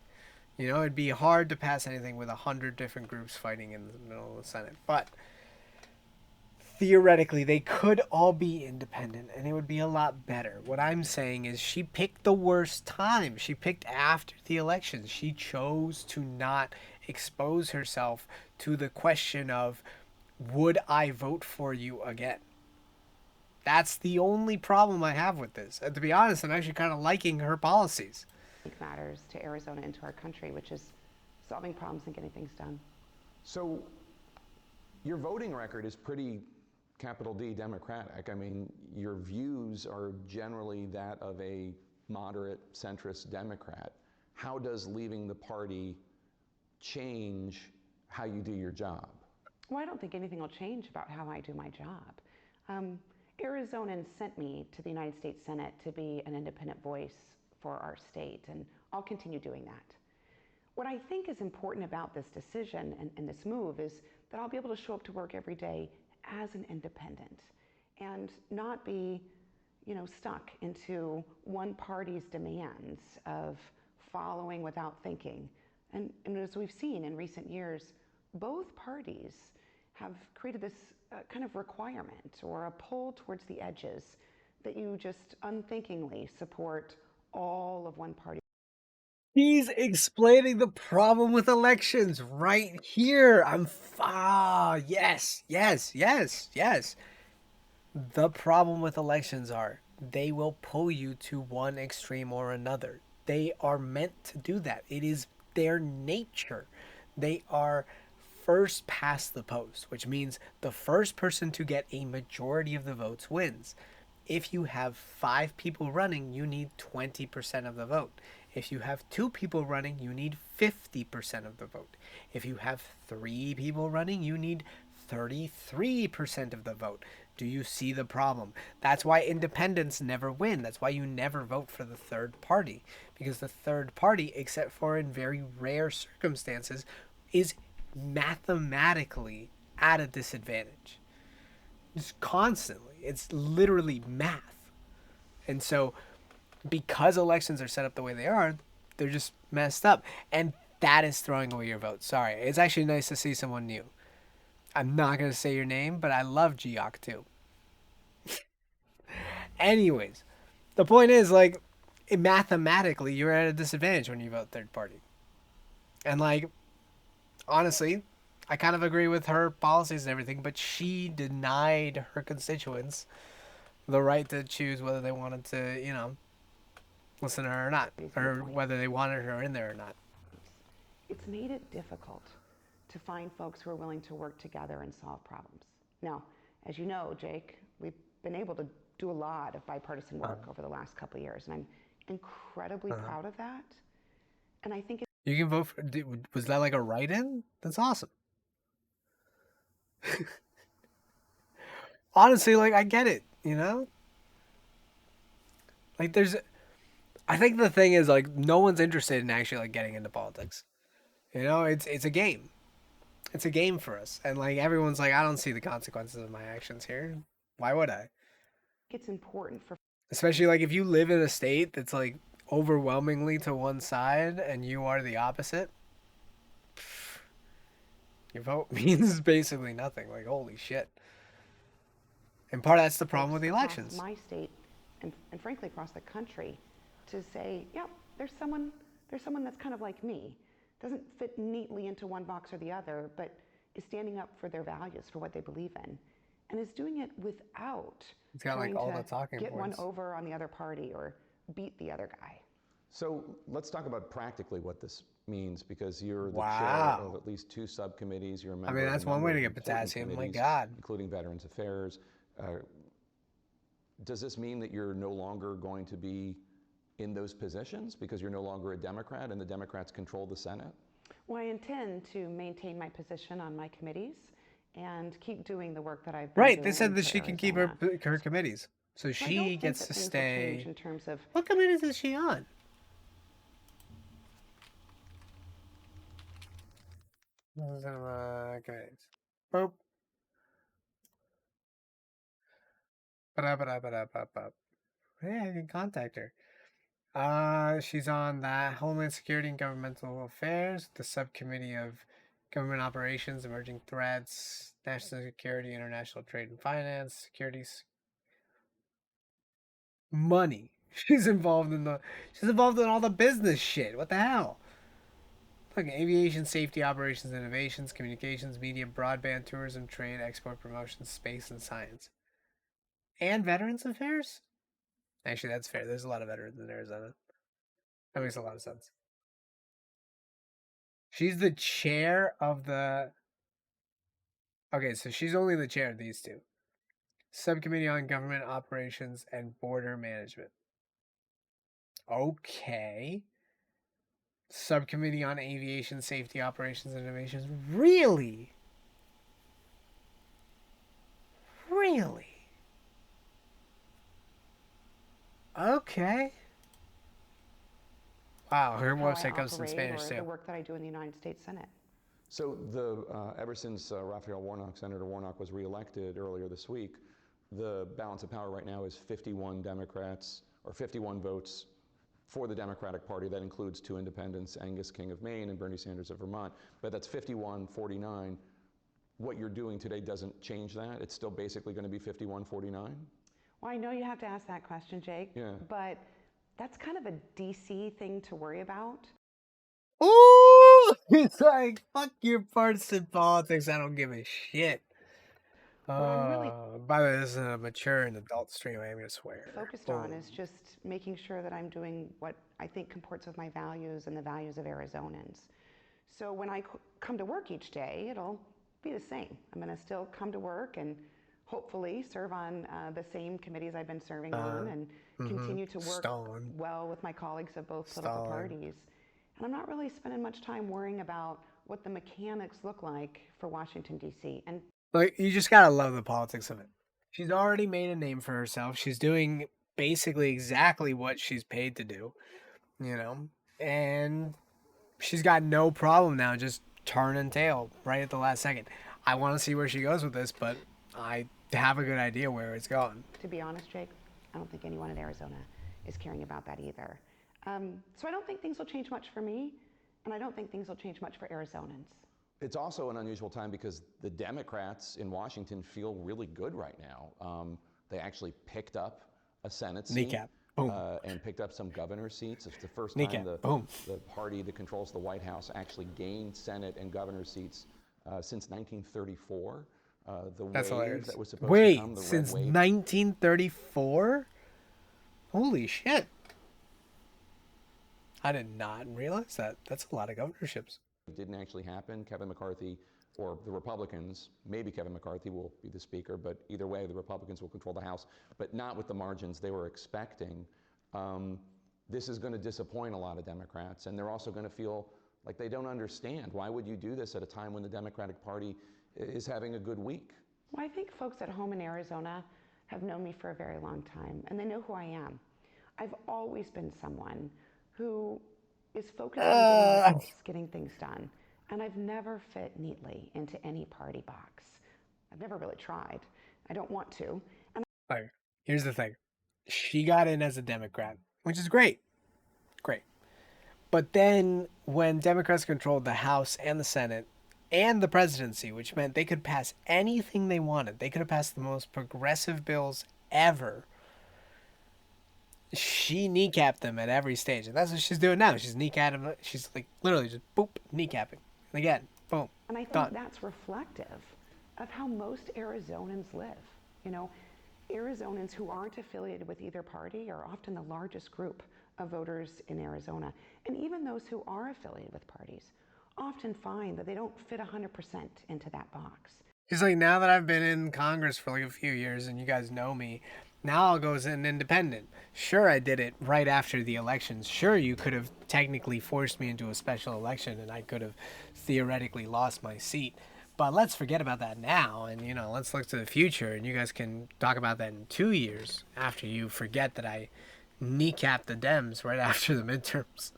You know, it'd be hard to pass anything with 100 different groups fighting in the middle of the Senate. But theoretically, they could all be independent and it would be a lot better. What I'm saying is she picked the worst time. She picked after the elections. She chose to not expose herself to the question of, would I vote for you again? That's the only problem I have with this. And to be honest, I'm actually kind of liking her policies. Matters to Arizona and to our country, which is solving problems and getting things done. So your voting record is pretty capital D Democratic. I mean, your views are generally that of a moderate centrist Democrat. How does leaving the party change how you do your job? Well, I don't think anything will change about how I do my job. Arizonans sent me to the United States Senate to be an independent voice for our state, and I'll continue doing that. What I think is important about this decision and this move is that I'll be able to show up to work every day as an independent and not be, stuck into one party's demands of following without thinking. And as we've seen in recent years, both parties have created this kind of requirement or a pull towards the edges that you just unthinkingly support all of one party. He's explaining the problem with elections right here. Yes. The problem with elections are they will pull you to one extreme or another. They are meant to do that. It is their nature. They are first past the post, which means the first person to get a majority of the votes wins. If you have 5 people running, you need 20% of the vote. If you have 2 people running, you need 50% of the vote. If you have 3 people running, you need 33% of the vote. Do you see the problem? That's why independents never win. That's why you never vote for the third party. Because the third party, except for in very rare circumstances, is mathematically at a disadvantage. Just constantly. It's literally math. And so, because elections are set up the way they are, they're just messed up. And that is throwing away your vote. Sorry. It's actually nice to see someone new. I'm not going to say your name, but I love Geok too. Anyways, the point is, like, mathematically, you're at a disadvantage when you vote third party. And, like, honestly, I kind of agree with her policies and everything, but she denied her constituents the right to choose whether they wanted to, listen to her or not, or whether they wanted her in there or not. It's made it difficult to find folks who are willing to work together and solve problems. Now, as you know, Jake, we've been able to do a lot of bipartisan work over the last couple of years, and I'm incredibly proud of that. And I think you can vote for. Was that like a write-in? That's awesome. Honestly, like, I get it. Like, I think the thing is, like, no one's interested in actually, like, getting into politics. It's a game. It's a game for us. And, like, everyone's like, I don't see the consequences of my actions here. Why would I? It's important for... Especially, like, if you live in a state that's, like, overwhelmingly to one side and you are the opposite, your vote means basically nothing. Like, holy shit. And part of that's the problem with the elections. My state, and frankly across the country, to say, yeah, there's someone that's kind of like me. Doesn't fit neatly into one box or the other, but is standing up for their values, for what they believe in, and is doing it without trying to get one over on the other party or beat the other guy. So let's talk about practically what this means, because you're the chair of at least 2 subcommittees. You're a member that's of one way to get potassium. My God. Including Veterans Affairs. Does this mean that you're no longer going to be in those positions because you're no longer a Democrat and the Democrats control the Senate? Well, I intend to maintain my position on my committees and keep doing the work that I've been doing. Right, they said that she can keep her committees. So she gets to stay. In terms of what committees is she on? Committees. Boop. Yeah, I can contact her. She's on that Homeland Security and Governmental Affairs, the subcommittee of government operations, emerging threats, national security, international trade and finance, securities, money. She's involved in all the business shit. What the hell? Like aviation, safety, operations, innovations, communications, media, broadband, tourism, trade, export, promotions, space, and science. And Veterans Affairs? Actually, that's fair. There's a lot of veterans in Arizona. That makes a lot of sense. She's the chair of the... Okay, so she's only the chair of these two. Subcommittee on Government Operations and Border Management. Okay. Subcommittee on Aviation, Safety, Operations, and Innovations. Really? Really? Okay. Wow, her website comes in Spanish too. The work that I do in the United States Senate. So ever since Raphael Warnock, Senator Warnock, was reelected earlier this week, the balance of power right now is 51 Democrats, or 51 votes for the Democratic Party. That includes 2 independents, Angus King of Maine and Bernie Sanders of Vermont. But that's 51-49. What you're doing today doesn't change that? It's still basically going to be 51-49? Well, I know you have to ask that question, Jake. Yeah. But that's kind of a DC thing to worry about. Ooh! It's like, fuck your partisan politics. I don't give a shit. By the way, this is a mature and adult stream. I'm going to swear. Focused on is just making sure that I'm doing what I think comports with my values and the values of Arizonans. So when I come to work each day, it'll be the same. I'm going to still come to work and hopefully serve on the same committees I've been serving on and continue to work well with my colleagues of both political parties. And I'm not really spending much time worrying about what the mechanics look like for Washington, D.C. And like, you just gotta love the politics of it. She's already made a name for herself. She's doing basically exactly what she's paid to do, you know? And she's got no problem now just turning tail right at the last second. I want to see where she goes with this, but I have a good idea where it's going. To be honest, Jake, I don't think anyone in Arizona is caring about that either. So I don't think things will change much for me, and I don't think things will change much for Arizonans. It's also an unusual time because the Democrats in Washington feel really good right now. They actually picked up a Senate seat. And picked up some governor seats. It's the first time the party that controls the White House actually gained Senate and governor seats since 1934. That's hilarious. That was supposed to come, since 1934? Holy shit. I did not realize that. That's a lot of governorships. It didn't actually happen. Kevin McCarthy, or the Republicans, maybe Kevin McCarthy will be the speaker, but either way, the Republicans will control the House, but not with the margins they were expecting. This is going to disappoint a lot of Democrats, and they're also going to feel like they don't understand. Why would you do this at a time when the Democratic Party is having a good week? Well, I think folks at home in Arizona have known me for a very long time, and they know who I am. I've always been someone who is focused on getting things done. And I've never fit neatly into any party box. I've never really tried. I don't want to. And here's the thing. She got in as a Democrat, which is great. Great. But then when Democrats controlled the House and the Senate and the presidency, which meant they could pass anything they wanted. They could have passed the most progressive bills ever. She kneecapped them at every stage. And that's what she's doing now. She's kneecapping them. She's like literally just boop, kneecapping. And again, boom. And I think that's reflective of how most Arizonans live. You know, Arizonans who aren't affiliated with either party are often the largest group of voters in Arizona. And even those who are affiliated with parties often find that they don't fit 100% into that box. He's like, now that I've been in Congress for like a few years and you guys know me, now I'll go as an independent. Sure, I did it right after the elections. Sure, you could have technically forced me into a special election and I could have theoretically lost my seat. But let's forget about that now and, you know, let's look to the future and you guys can talk about that in 2 years after you forget that I kneecapped the Dems right after the midterms.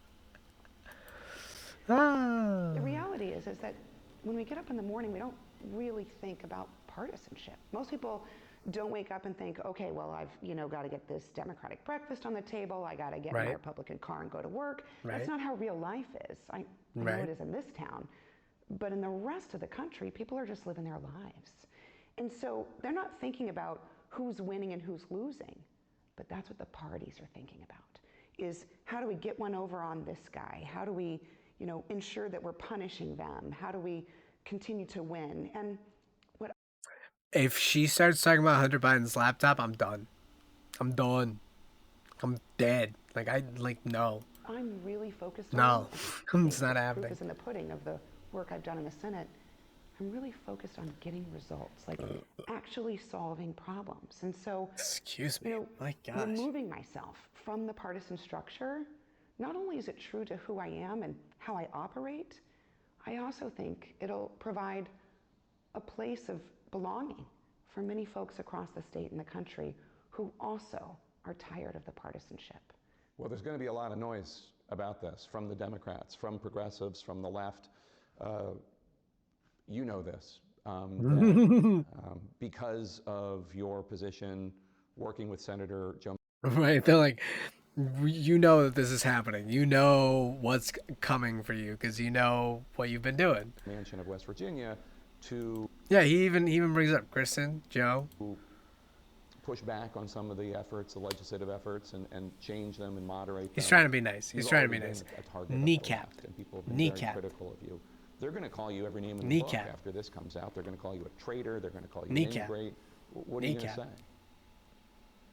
The reality is that when we get up in the morning, we don't really think about partisanship. Most people don't wake up and think, okay, well, I've, you know, got to get this Democratic breakfast on the table. I got to get my Republican car and go to work. That's not how real life is. I know it is in this town. But in the rest of the country, people are just living their lives. And so they're not thinking about who's winning and who's losing, but that's what the parties are thinking about, is how do we get one over on this guy? How do we, ensure that we're punishing them? How do we continue to win? And if she starts talking about Hunter Biden's laptop, I'm done. I'm done. I'm dead. No. I'm really focused on. No, it's not happening. Proof is in the pudding of the work I've done in the Senate. I'm really focused on getting results, actually solving problems. And so, excuse me, my gosh, removing myself from the partisan structure, not only is it true to who I am and how I operate, I also think it'll provide a place of belonging for many folks across the state and the country who also are tired of the partisanship. Well, there's going to be a lot of noise about this from the Democrats, from progressives, from the left. You know this, because of your position working with Senator Joe. Right, they're like, you know that this is happening. You know what's coming for you because you know what you've been doing. Manchin of West Virginia to... Yeah, he even brings up Kristen, Joe. Push back on some of the efforts, the legislative efforts, and change them and moderate them. He's trying to be nice. He's trying to be nice. Kneecapped. And people have been very critical of you. They're going to call you every name in the book after this comes out. They're going to call you a traitor. They're going to call you an ingrate. What are you going to say?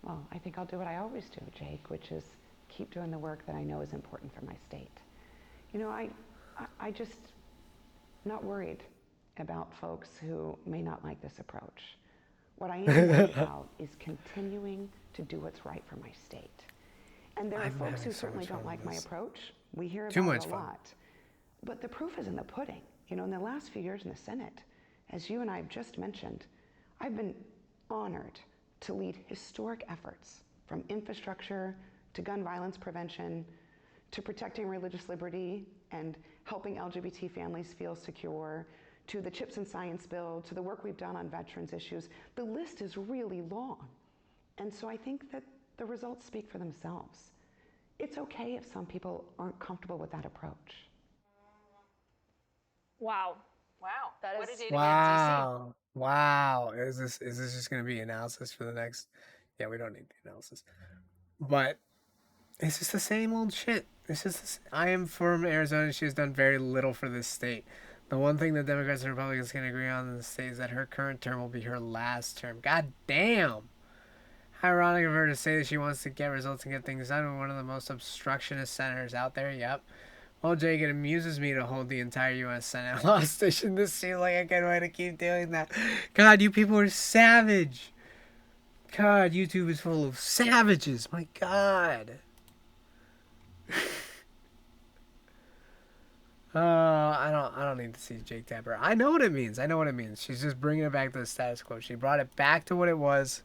Well, I think I'll do what I always do, Jake, which is keep doing the work that I know is important for my state. I just not worried about folks who may not like this approach. What I am worried about is continuing to do what's right for my state. And there are folks who certainly don't like my approach. We hear about it a lot. But the proof is in the pudding. In the last few years in the Senate, as you and I have just mentioned, I've been honored to lead historic efforts from infrastructure to gun violence prevention to protecting religious liberty and helping LGBT families feel secure, to the CHIPS and Science bill, to the work we've done on veterans issues. The list is really long. And so I think that the results speak for themselves. It's okay if some people aren't comfortable with that approach. Wow. That is Wow. Is this just going to be analysis for the next? Yeah, we don't need the analysis. But it's just the same old shit. It's just I am from Arizona. She has done very little for this state. The one thing that Democrats and Republicans can agree on in the state is that her current term will be her last term. God damn. Ironic of her to say that she wants to get results and get things done with one of the most obstructionist senators out there. Yep. Well, Jake, it amuses me to hold the entire U.S. Senate hostage, and this seems like a good way to keep doing that. God, you people are savage. God, YouTube is full of savages. My God. I don't need to see Jake Tapper. I know what it means. She's just bringing it back to the status quo. She brought it back to what it was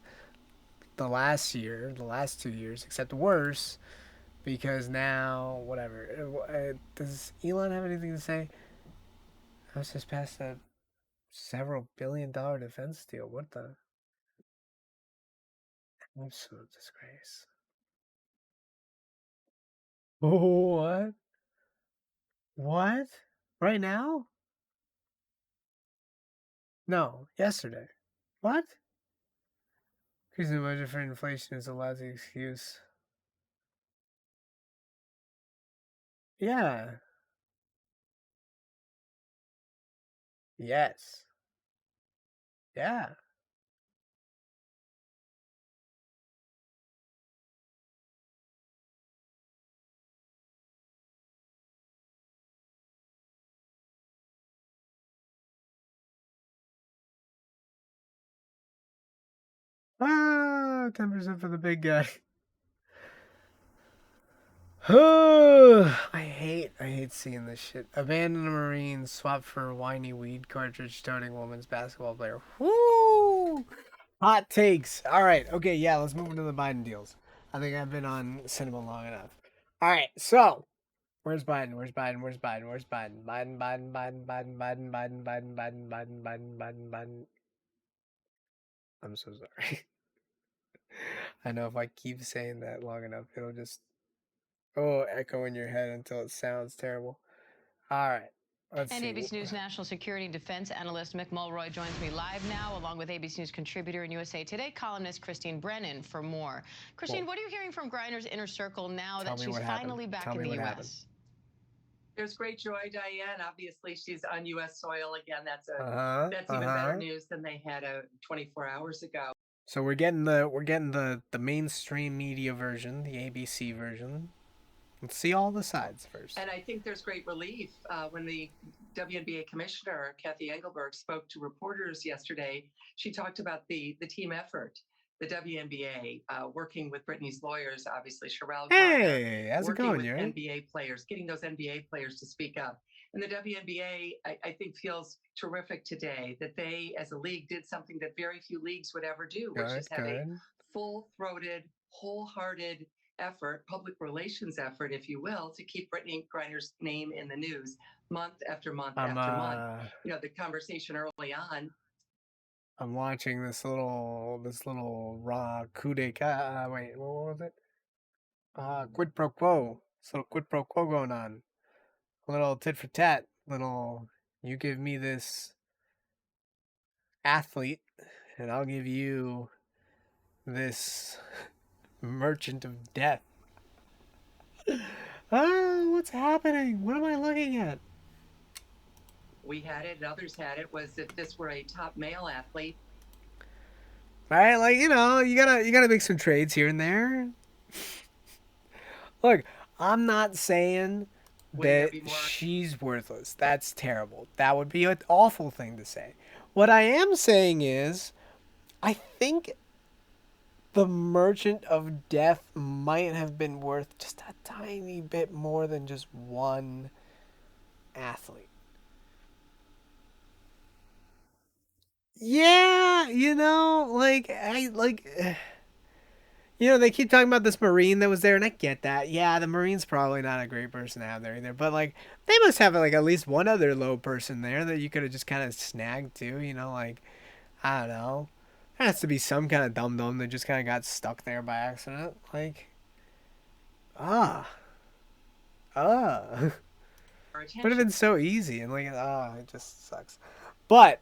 the last 2 years, except worse. Because now, whatever. Does Elon have anything to say? I was just past a several billion-dollar defense deal. What the? Absolute disgrace. What? What? Right now? No, yesterday. What? Increasing the budget for inflation is a lousy excuse. Yeah. Yes. Yeah. Ah, 10% for the big guy. I hate seeing this shit. Abandon a Marine, swap for a whiny weed cartridge toting woman's basketball player. Woo! Hot takes. All right. Okay, yeah, let's move into the Biden deals. I think I've been on Sinema long enough. All right, so where's Biden? Biden. I'm so sorry. I know if I keep saying that long enough, it'll just echo in your head until it sounds terrible. All right. Let's see. ABC News national security and defense analyst Mick Mulroy joins me live now, along with ABC News contributor and USA Today columnist Christine Brennan for more. Christine, what are you hearing from Griner's inner circle now that she's finally back in the U.S.? There's great joy, Diane. Obviously, she's on U.S. soil again. That's even better news than they had 24 hours ago. So we're getting the mainstream media version, the ABC version. Let's see all the sides first. And I think there's great relief when the WNBA commissioner, Kathy Engelberg, spoke to reporters yesterday. She talked about the team effort, the WNBA, working with Brittany's lawyers, obviously, Sherelle Hey, how's it working going, with Yuri? NBA players, getting those NBA players to speak up. And the WNBA, I think, feels terrific today that they, as a league, did something that very few leagues would ever do, which is have a full-throated, wholehearted effort, public relations effort, if you will, to keep Brittany Griner's name in the news month after month after month. You know, the conversation early on. I'm watching this little raw coup d'etat. Wait, what was it? Quid pro quo. This little quid pro quo going on. A little tit for tat. Little, you give me this athlete, and I'll give you this merchant of death. What's happening? What am I looking at? We had it, and others had it, was if this were a top male athlete. Right? Like, you know, you gotta make some trades here and there. Look, I'm not saying that she's worthless. That's terrible. That would be an awful thing to say. What I am saying is, I think the Merchant of Death might have been worth just a tiny bit more than just one athlete. Yeah, you know, you know, they keep talking about this Marine that was there, and I get that. Yeah, the Marine's probably not a great person to have there either, but like they must have like at least one other low person there that you could have just kind of snagged too. You know, like I don't know. There has to be some kind of dum-dum that just kind of got stuck there by accident. Like, would have been so easy, and like, it just sucks. But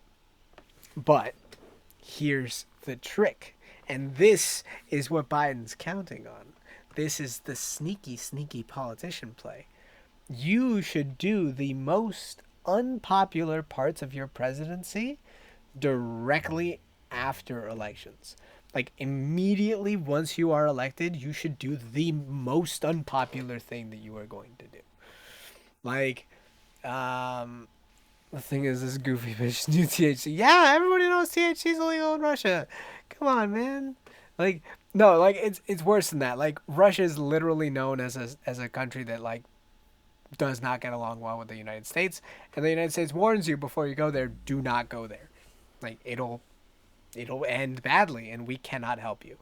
here's the trick, and this is what Biden's counting on. This is the sneaky, sneaky politician play. You should do the most unpopular parts of your presidency directly after elections. Like immediately once you are elected, you should do the most unpopular thing that you are going to do. Like, the thing is, this goofy bitch knew THC. Yeah, everybody knows THC is illegal in Russia. Come on, man. Like, no, like it's worse than that. Like, Russia is literally known as a country that like does not get along well with the United States, and the United States warns you before you go there, do not go there. Like, it'll end badly, and we cannot help you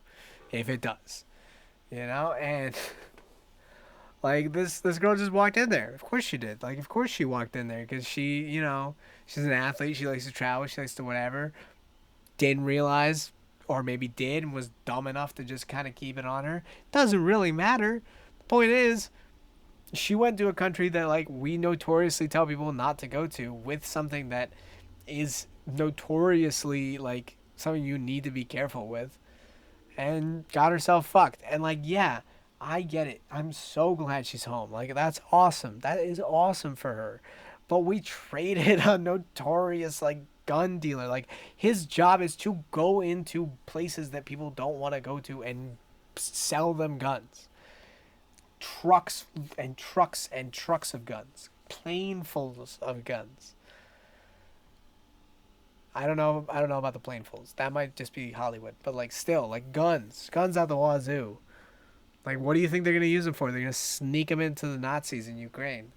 if it does. You know, and like this girl just walked in there. Of course she did. Like, of course she walked in there because she, you know, she's an athlete. She likes to travel. She likes to whatever. Didn't realize, or maybe did, and was dumb enough to just kind of keep it on her. Doesn't really matter. The point is, she went to a country that like we notoriously tell people not to go to with something that is notoriously like something you need to be careful with, and got herself fucked. And like, yeah, I get it. I'm so glad she's home. Like, that's awesome. That is awesome for her. But we traded a notorious like gun dealer. Like, his job is to go into places that people don't want to go to and sell them guns. Trucks and trucks and trucks of guns. Planefuls of guns. I don't know about the planefuls. That might just be Hollywood. But like, still, like, guns out the wazoo. Like, what do you think they're gonna use them for? They're gonna sneak them into the Nazis in Ukraine.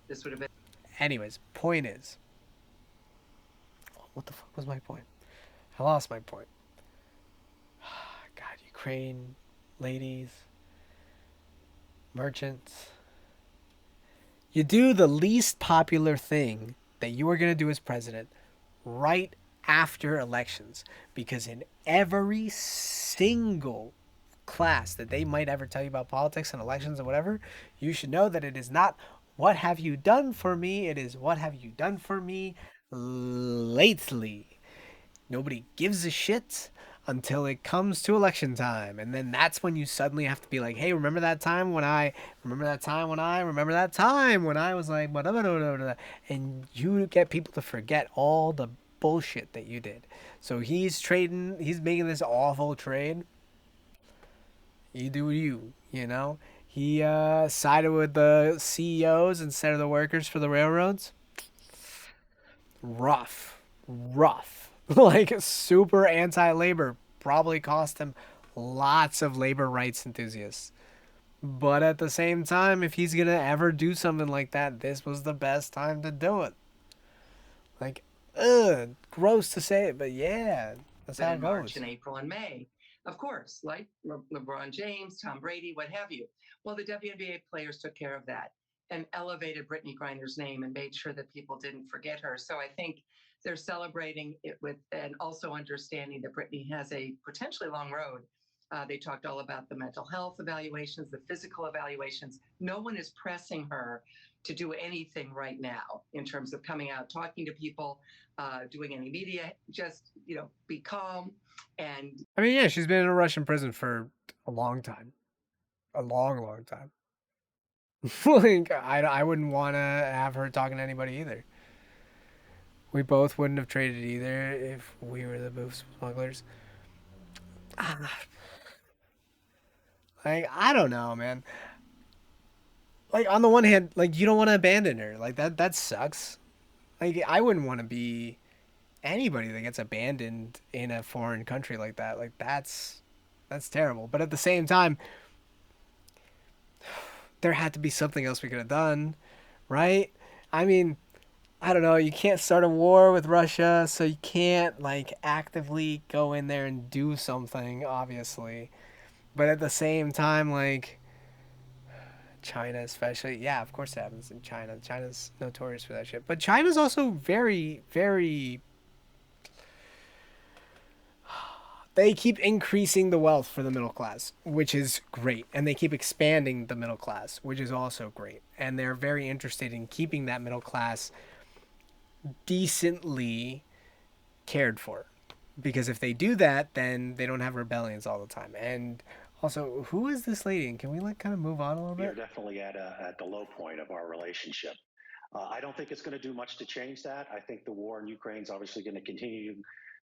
This would have been. Anyways, point is, what the fuck was my point? I lost my point. God, Ukraine, ladies, merchants. You do the least popular thing that you are gonna do as president right after elections, because in every single class that they might ever tell you about politics and elections and whatever, you should know that it is not what have you done for me? It is what have you done for me lately? Nobody gives a shit until it comes to election time. And then that's when you suddenly have to be like, hey, remember that time when I was like, blah, blah, blah, blah, blah. And you get people to forget all the bullshit that you did. So he's making this awful trade. You do you know? He sided with the CEOs instead of the workers for the railroads. Rough. Like super anti-labor. Probably cost him lots of labor rights enthusiasts. But at the same time, if he's gonna ever do something like that, this was the best time to do it. Like, gross to say it, but yeah, that's how it goes. March and April and May. Of course, like LeBron James, Tom Brady, what have you. Well, the WNBA players took care of that and elevated Brittany Griner's name and made sure that people didn't forget her. So I think they're celebrating it with, and also understanding that Brittany has a potentially long road. They talked all about the mental health evaluations, the physical evaluations. No one is pressing her to do anything right now in terms of coming out, talking to people, doing any media. Just, be calm. And I mean, yeah, she's been in a Russian prison for a long time. A long time. Like, I wouldn't want to have her talking to anybody either. We both wouldn't have traded either if we were the booth smugglers. Like, I don't know, man. Like, on the one hand, like, you don't want to abandon her. Like, that sucks. Like, I wouldn't want to be anybody that gets abandoned in a foreign country like that. Like, that's terrible. But at the same time, there had to be something else we could have done, right? I mean, I don't know. You can't start a war with Russia, so you can't, like, actively go in there and do something, obviously. But at the same time, like, China especially, yeah, of course it happens in China. China's notorious for that shit. But China's also very, very... They keep increasing the wealth for the middle class, which is great. And they keep expanding the middle class, which is also great. And they're very interested in keeping that middle class decently cared for. Because if they do that, then they don't have rebellions all the time. And also, who is this lady? And can we kind of move on a little bit? We're definitely at the low point of our relationship. I don't think it's going to do much to change that. I think the war in Ukraine is obviously going to continue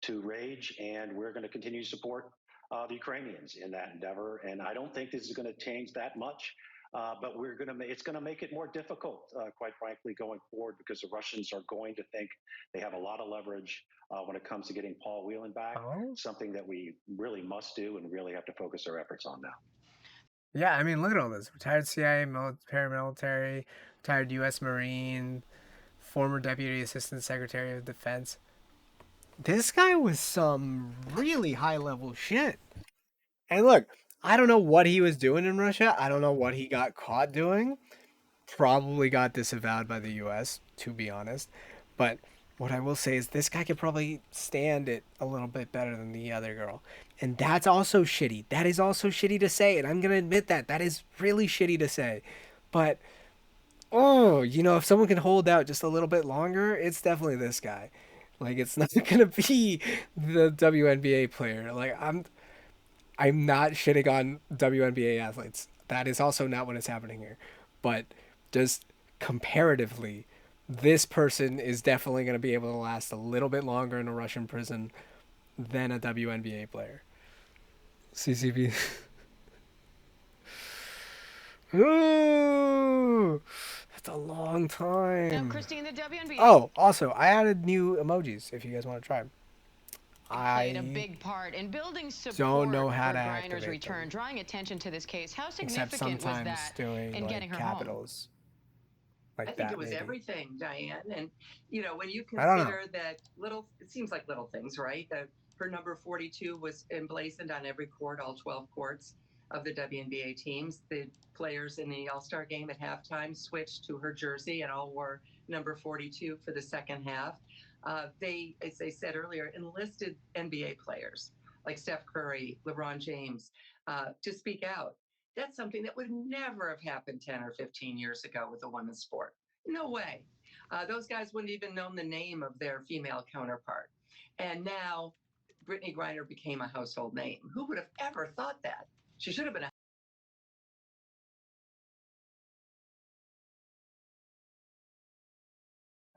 to rage, and we're going to continue to support the Ukrainians in that endeavor. And I don't think this is going to change that much. But it's going to make it more difficult, quite frankly, going forward, because the Russians are going to think they have a lot of leverage when it comes to getting Paul Whelan back, something that we really must do and really have to focus our efforts on now. Yeah, I mean, look at all this. Retired CIA paramilitary, retired U.S. Marine, former Deputy Assistant Secretary of Defense. This guy was some really high-level shit. And look, I don't know what he was doing in Russia. I don't know what he got caught doing. Probably got disavowed by the U.S., to be honest. But what I will say is this guy could probably stand it a little bit better than the other girl. And that's also shitty. That is also shitty to say. And I'm going to admit that. That is really shitty to say. But, if someone can hold out just a little bit longer, it's definitely this guy. Like, it's not going to be the WNBA player. Like, I'm not shitting on WNBA athletes. That is also not what is happening here. But just comparatively, this person is definitely going to be able to last a little bit longer in a Russian prison than a WNBA player. CCB. Ooh, that's a long time. Now, Christine, the WNBA. Oh, also, I added new emojis if you guys want to try them. Played a big part in building support don't know how for to Griner's return, them. drawing attention to this case. How Except significant was that doing, in getting her capitals? Home? I think it was everything, Diane. And, when you I don't know. consider that it seems like little things, right? That her number 42 was emblazoned on every court, all 12 courts of the WNBA teams. The players in the All-Star game at halftime switched to her jersey and all wore number 42 for the second half. They, as I said earlier, enlisted NBA players like Steph Curry, LeBron James, to speak out. That's something that would never have happened 10 or 15 years ago with a women's sport. No way. Those guys wouldn't even known the name of their female counterpart. And now Brittany Griner became a household name. Who would have ever thought that? She should have been a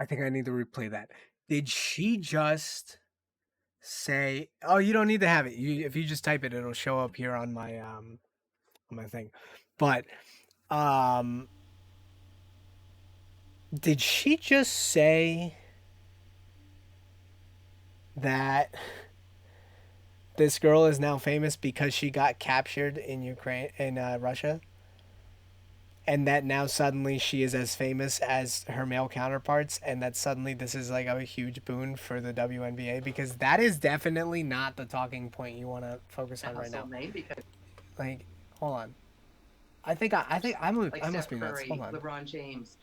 I think I need to replay that. Did she just say, oh, you don't need to have it. If you just type it, it'll show up here on my thing. But did she just say that this girl is now famous because she got captured in Russia? And that now suddenly she is as famous as her male counterparts, and that suddenly this is like a huge boon for the WNBA, because that is definitely not the talking point you want to focus on right now. Like, hold on. I think I must be nuts. Hold on. LeBron James.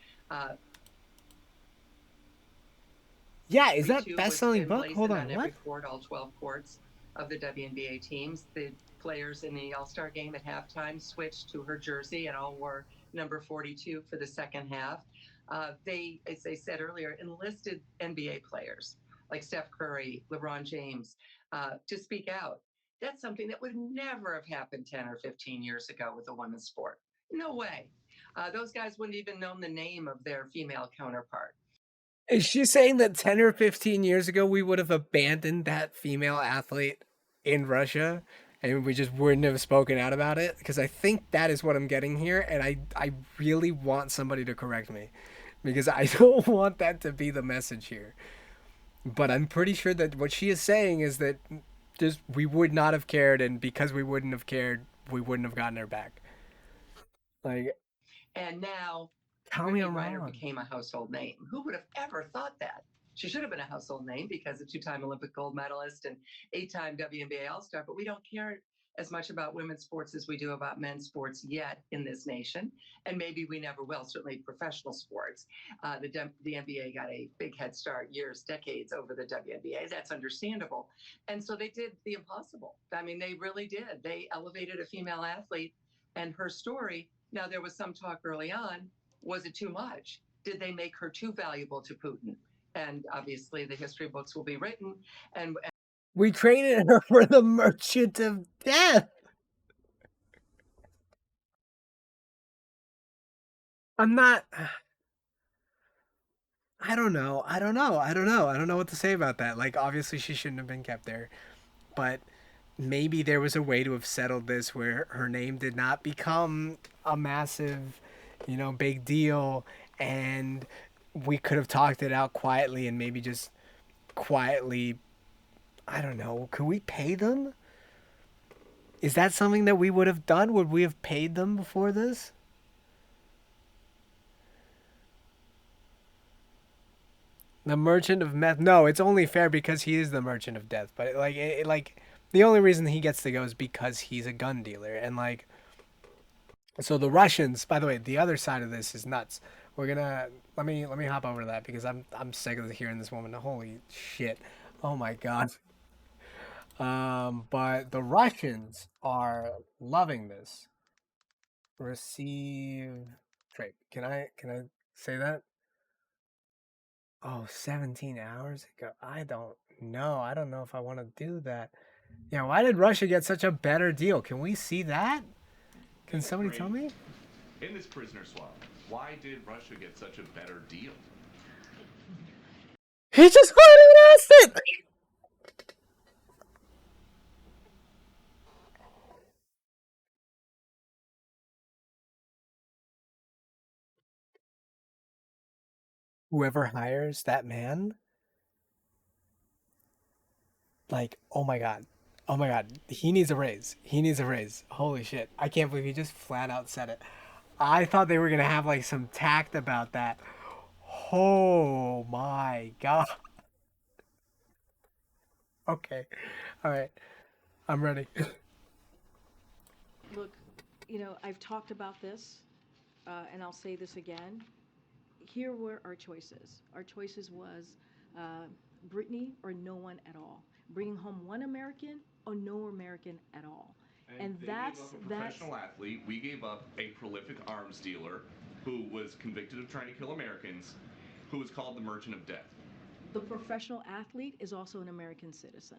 Yeah, is that best-selling book? Hold on, on what? every court, all 12 courts of the WNBA teams. The players in the All-Star game at halftime switched to her jersey and all wore number 42 for the second half. They, as I said earlier, enlisted NBA players like Steph Curry, LeBron James, to speak out. That's something that would never have happened 10 or 15 years ago with a women's sport. No way. Those guys wouldn't even known the name of their female counterpart. Is she saying that 10 or 15 years ago we would have abandoned that female athlete in Russia and we just wouldn't have spoken out about it? Because I think that is what I'm getting here, and I really want somebody to correct me, because I don't want that to be the message here. But I'm pretty sure that what she is saying is that just we would not have cared, and because we wouldn't have cared, we wouldn't have gotten her back. Like, and now Brittany Griner became a household name. Who would have ever thought that? She should have been a household name because a two-time Olympic gold medalist and eight-time WNBA All-Star, but we don't care as much about women's sports as we do about men's sports yet in this nation, and maybe we never will, certainly professional sports. The NBA got a big head start decades over the WNBA. That's understandable. And so they did the impossible. I mean, they really did. They elevated a female athlete and her story. Now, there was some talk early on, was it too much? Did they make her too valuable to Putin? And obviously the history books will be written. And we traded her for the Merchant of Death. I'm not... I don't know what to say about that. Like, obviously she shouldn't have been kept there, but maybe there was a way to have settled this where her name did not become a massive, big deal, and we could have talked it out quietly and maybe just quietly, I don't know, could we pay them? Is that something that we would have done? Would we have paid them before this? The Merchant of Meth. No, it's only fair because he is the Merchant of Death. But the only reason he gets to go is because he's a gun dealer. And so the Russians. By the way, the other side of this is nuts. We're gonna let me hop over to that because I'm sick of hearing this woman. Holy shit! Oh my god. But the Russians are loving this. Receive trade. Can I say that? Oh, 17 hours ago. I don't know. I don't know if I want to do that. Yeah, why did Russia get such a better deal? Can we see that? Can somebody tell me? In this prisoner swap, why did Russia get such a better deal? He just asked it! Whoever hires that man, like, oh my god, he needs a raise. Holy shit, I can't believe he just flat out said it. I thought they were gonna have like some tact about that. Oh my god. Okay, all right, I'm ready. Look, I've talked about this, and I'll say this again. Here were our choices. Our choices was Brittany or no one at all. Bringing home one American or no American at all. And that's gave up a professional athlete. We gave up a prolific arms dealer who was convicted of trying to kill Americans, who was called the Merchant of Death. The professional athlete is also an American citizen.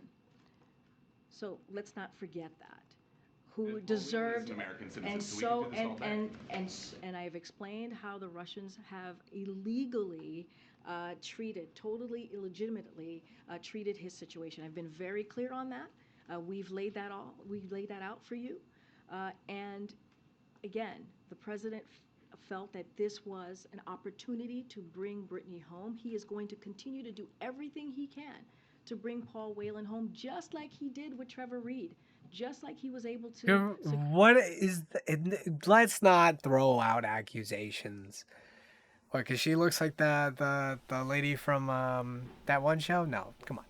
So let's not forget that. Who deserved an American citizen, and so and I've explained how the Russians have illegally treated, totally illegitimately treated his situation. I've been very clear on that. We've laid that out for you. And again, the president felt that this was an opportunity to bring Brittany home. He is going to continue to do everything he can to bring Paul Whelan home, just like he did with Trevor Reed, just like he was able to. What is? Let's not throw out accusations. What? Because she looks like the lady from that one show. No, come on.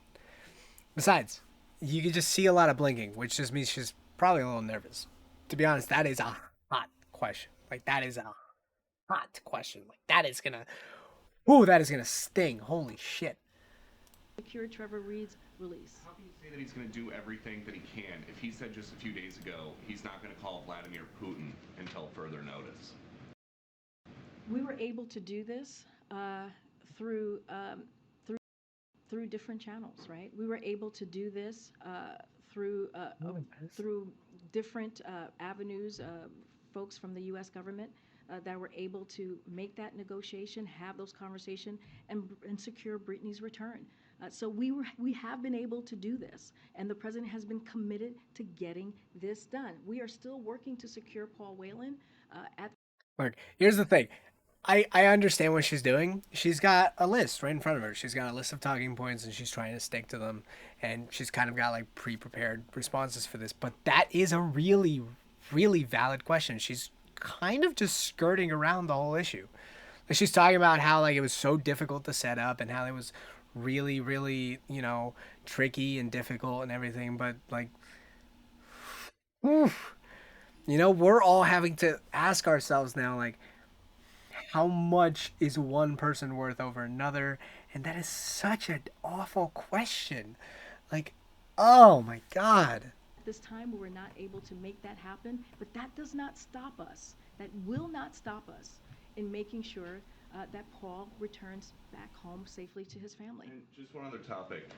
Besides, you can just see a lot of blinking, which just means she's probably a little nervous. To be honest, that is a hot question. Like that is a hot question. Like that is gonna, that is gonna sting. Holy shit. Secure Trevor Reed's release. How can you say that he's going to do everything that he can if he said just a few days ago he's not going to call Vladimir Putin until further notice? We were able to do this through different channels, right? We were able to do this through different avenues, folks from the U.S. government that were able to make that negotiation, have those conversations, and secure Brittany's return. So we have been able to do this, and the president has been committed to getting this done. We are still working to secure Paul Whelan Look, here's the thing. I understand what she's doing. She's got a list right in front of her. She's got a list of talking points, and she's trying to stick to them. And she's kind of got like pre-prepared responses for this. But that is a really, really valid question. She's kind of just skirting around the whole issue. Like she's talking about how like it was so difficult to set up and how it was really, really, tricky and difficult and everything. But like, we're all having to ask ourselves now, like, how much is one person worth over another? And that is such an awful question. Like, oh my God. This time we were not able to make that happen, but that does not stop us. That will not stop us in making sure that Paul returns back home safely to his family. And just one other topic.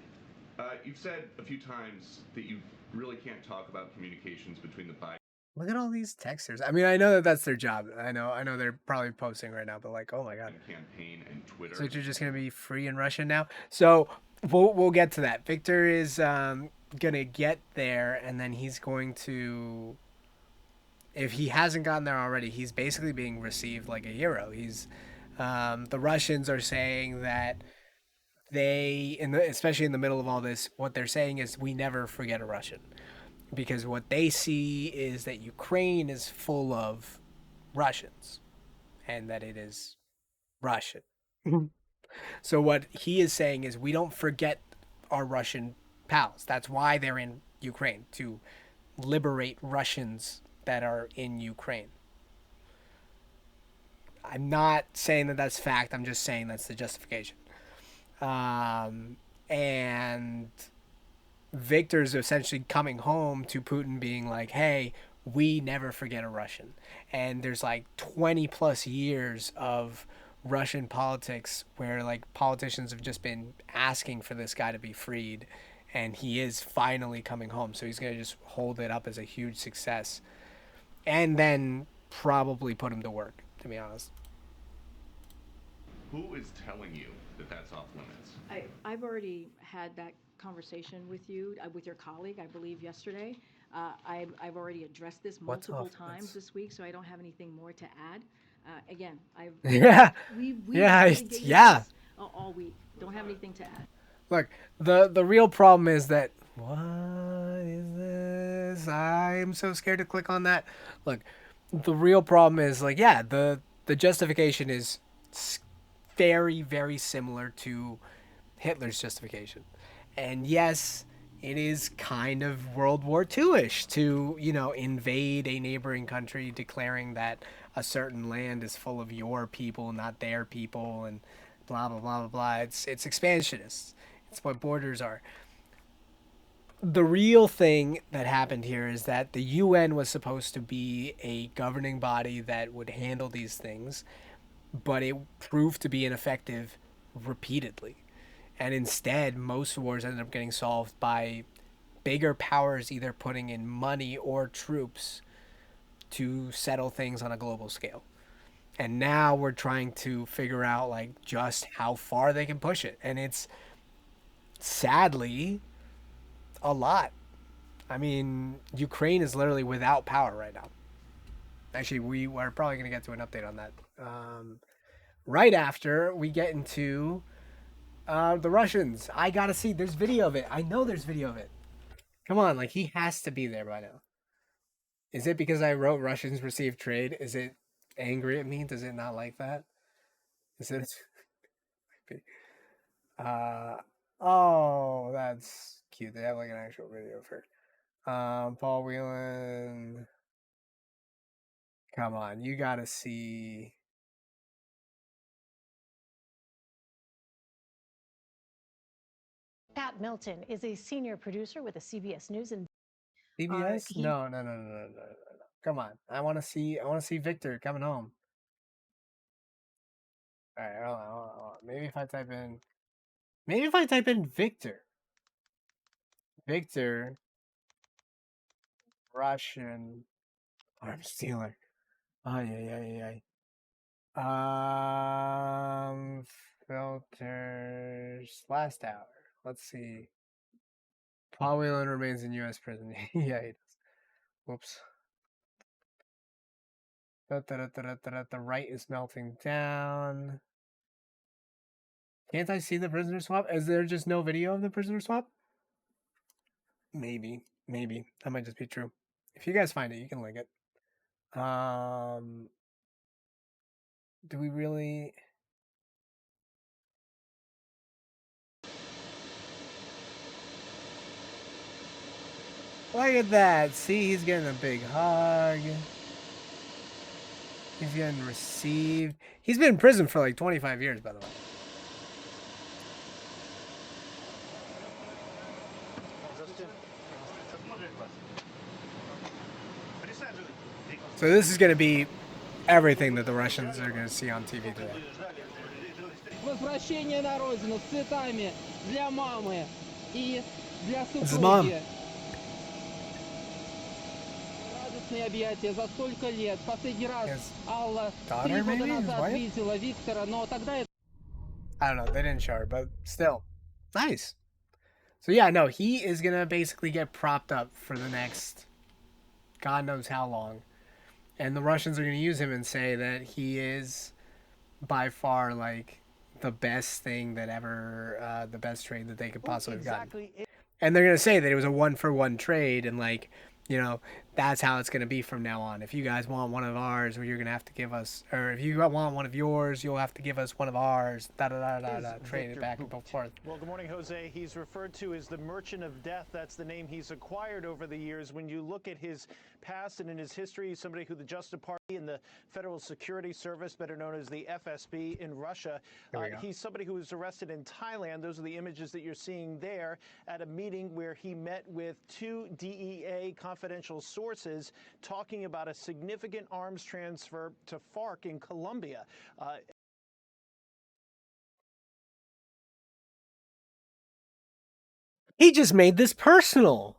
You've said a few times that you really can't talk about communications between the Biden. Look at all these texters. I mean, I know that that's their job. I know they're probably posting right now, but like, oh my God. Campaign and Twitter. So you're just gonna be free in Russian now. So we'll get to that. Victor is gonna get there, and then he's going to. If he hasn't gotten there already, he's basically being received like a hero. He's the Russians are saying that they, especially in the middle of all this, what they're saying is we never forget a Russian. Because what they see is that Ukraine is full of Russians and that it is Russian. So what he is saying is we don't forget our Russian pals. That's why they're in Ukraine, to liberate Russians that are in Ukraine. I'm not saying that that's fact. I'm just saying that's the justification. And Victor's essentially coming home to Putin being like, hey, we never forget a Russian. And there's like 20 plus years of Russian politics where like politicians have just been asking for this guy to be freed. And he is finally coming home. So he's going to just hold it up as a huge success. And then probably put him to work, to be honest. Who is telling you that that's off limits? I've already had that conversation with you, with your colleague, I believe yesterday. I've already addressed this multiple times this week, so I don't have anything more to add. Again, all week. Don't have anything to add. Look, the real problem is that what is this? I'm so scared to click on that. Look, the real problem is like, yeah, the justification is very, very similar to Hitler's justification. And yes, it is kind of World War II-ish to, invade a neighboring country, declaring that a certain land is full of your people, not their people, and blah, blah, blah, blah, blah. It's expansionist. It's what borders are. the real thing that happened here is that the UN was supposed to be a governing body that would handle these things, but it proved to be ineffective repeatedly. And instead, most wars ended up getting solved by bigger powers either putting in money or troops to settle things on a global scale. And now we're trying to figure out like just how far they can push it. And it's sadly a lot. I mean, Ukraine is literally without power right now. Actually, we are probably going to get to an update on that. Right after we get into the Russians. I got to see. There's video of it. I know there's video of it. Come on, like he has to be there by now. Is it because I wrote Russians receive trade? Is it angry at me? Does it not like that? Is it? Oh, that's cute. They have like an actual video of her. Paul Whelan. Come on, you gotta see. Pat Milton is a senior producer with the CBS News and CBS? No. Come on, I want to see Victor coming home. All right, hold on. Maybe if I type in Victor, Russian arms dealer. Oh yeah. Filters last hour. Let's see. Paul Whelan remains in U.S. prison. Yeah, he does. Whoops. The right is melting down. Can't I see the prisoner swap? Is there just no video of the prisoner swap? Maybe. That might just be true. If you guys find it, you can link it. Do we really? Look at that. See, he's getting a big hug. He's getting received. He's been in prison for like 25 years, by the way. So this is going to be everything that the Russians are going to see on TV today. This is Mom. His daughter, maybe? His wife? I don't know. They didn't show her, but still. Nice. So yeah, no, he is going to basically get propped up for the next God knows how long. And the Russians are going to use him and say that he is by far like the best thing that ever, the best trade that they could possibly have gotten. And they're going to say that it was a 1-for-1 trade and like, you know, that's how it's going to be from now on. If you guys want one of ours, you're going to have to give us, or if you want one of yours, you'll have to give us one of ours. Trade it back and forth. Well, good morning, Jose. He's referred to as the Merchant of Death. That's the name he's acquired over the years. When you look at his past and in his history, he's somebody who the Justice Party and the Federal Security Service, better known as the FSB in Russia. He's somebody who was arrested in Thailand. Those are the images that you're seeing there at a meeting where he met with 2 DEA confidential sources talking about a significant arms transfer to FARC in Colombia. He just made this personal.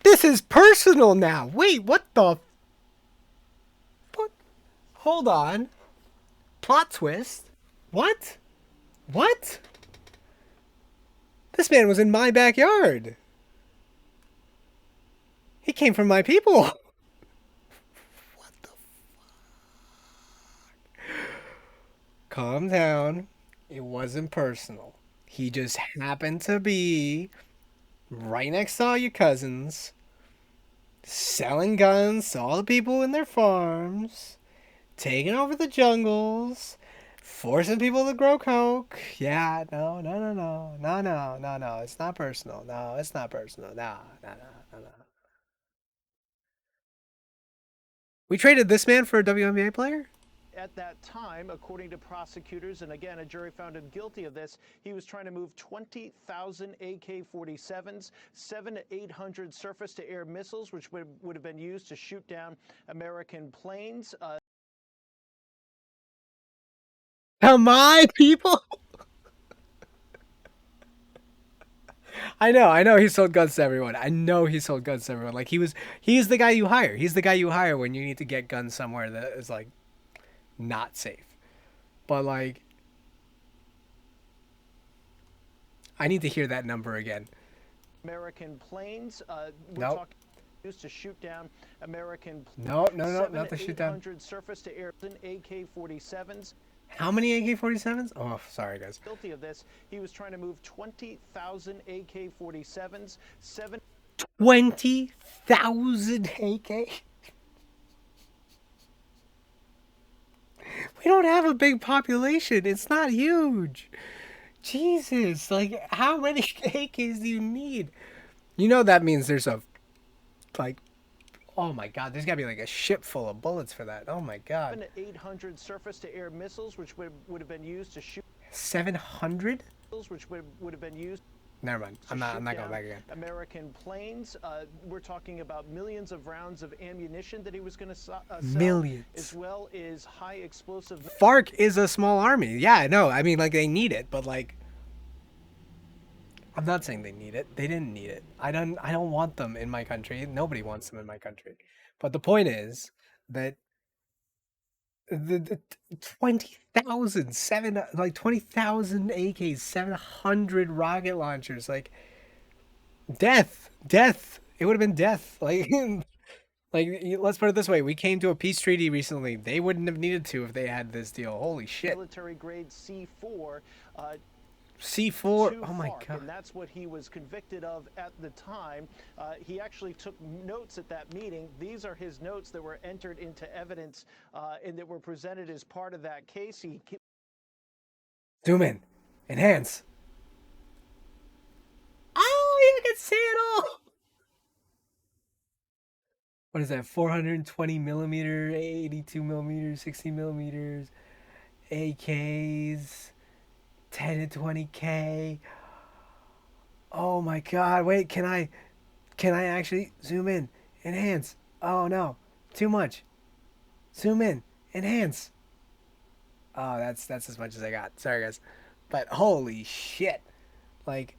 This is personal now. Wait, what the? What? Hold on. Plot twist. What? What? This man was in my backyard. He came from my people. What the fuck? Calm down. It wasn't personal. He just happened to be right next to all your cousins, selling guns to all the people in their farms, taking over the jungles, forcing people to grow coke. Yeah, no. It's not personal. No, it's not personal. No. We traded this man for a WNBA player? At that time, according to prosecutors, and again, a jury found him guilty of this, he was trying to move 20,000 AK-47s, 700 to 800 surface-to-air missiles, which would have been used to shoot down American planes. Am I, people? I know he sold guns to everyone. I know he sold guns to everyone. Like he's the guy you hire. He's the guy you hire when you need to get guns somewhere that is like not safe. But like I need to hear that number again. American planes. We're nope. talking used to shoot down American planes. No, not to shoot down. 700 surface-to-air AK-47s. How many AK-47s? Oh, sorry, guys. Guilty of this. He was trying to move 20,000 AK-47s. 20,000 AK? We don't have a big population. It's not huge. Jesus, like, how many AKs do you need? You know that means there's a, like, oh my God, there's got to be like a ship full of bullets for that. Oh my God. 700 to 800 surface-to-air missiles, which would have been used to shoot. 700? Which would have been used. Never mind. I'm not going back again. American planes. We're talking about millions of rounds of ammunition that he was going to sell. Millions. As well as high explosive. FARC is a small army. Yeah, no, I mean, like, they need it, but like, I'm not saying they need it. They didn't need it. I don't want them in my country. Nobody wants them in my country. But the point is that the 20,000 20,000 AKs, 700 rocket launchers, like death. It would have been death. Like let's put it this way: we came to a peace treaty recently. They wouldn't have needed to if they had this deal. Holy shit! Military grade C4. C4. Oh my God! And that's what he was convicted of at the time. He actually took notes at that meeting. These are his notes that were entered into evidence and that were presented as part of that case. Zoom in, enhance. Oh, you can see it all. What is that? 420 millimeter, 82 millimeters, 60 millimeters, AKs. 10 to 20K. Oh my God. Wait, can I actually zoom in? Enhance. Oh no. Too much. Zoom in. Enhance. Oh, that's as much as I got. Sorry guys. But holy shit. Like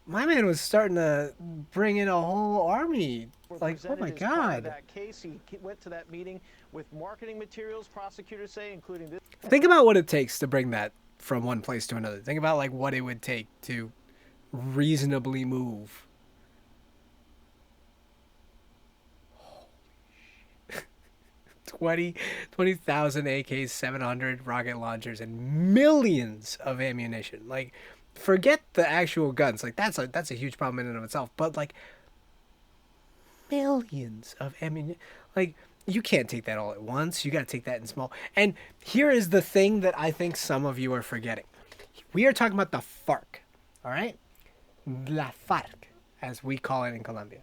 my man was starting to bring in a whole army. Like, oh my God. That case, he went to that meeting with marketing materials, prosecutors say, including this. Think about what it takes to bring that from one place to another. Think about like what it would take to reasonably move. 20,000 AKs, 700 rocket launchers, and millions of ammunition. Like, forget the actual guns. Like that's a huge problem in and of itself. But like millions of ammunition. Like you can't take that all at once. You got to take that in small. And here is the thing that I think some of you are forgetting. We are talking about the FARC, all right? La FARC, as we call it in Colombia.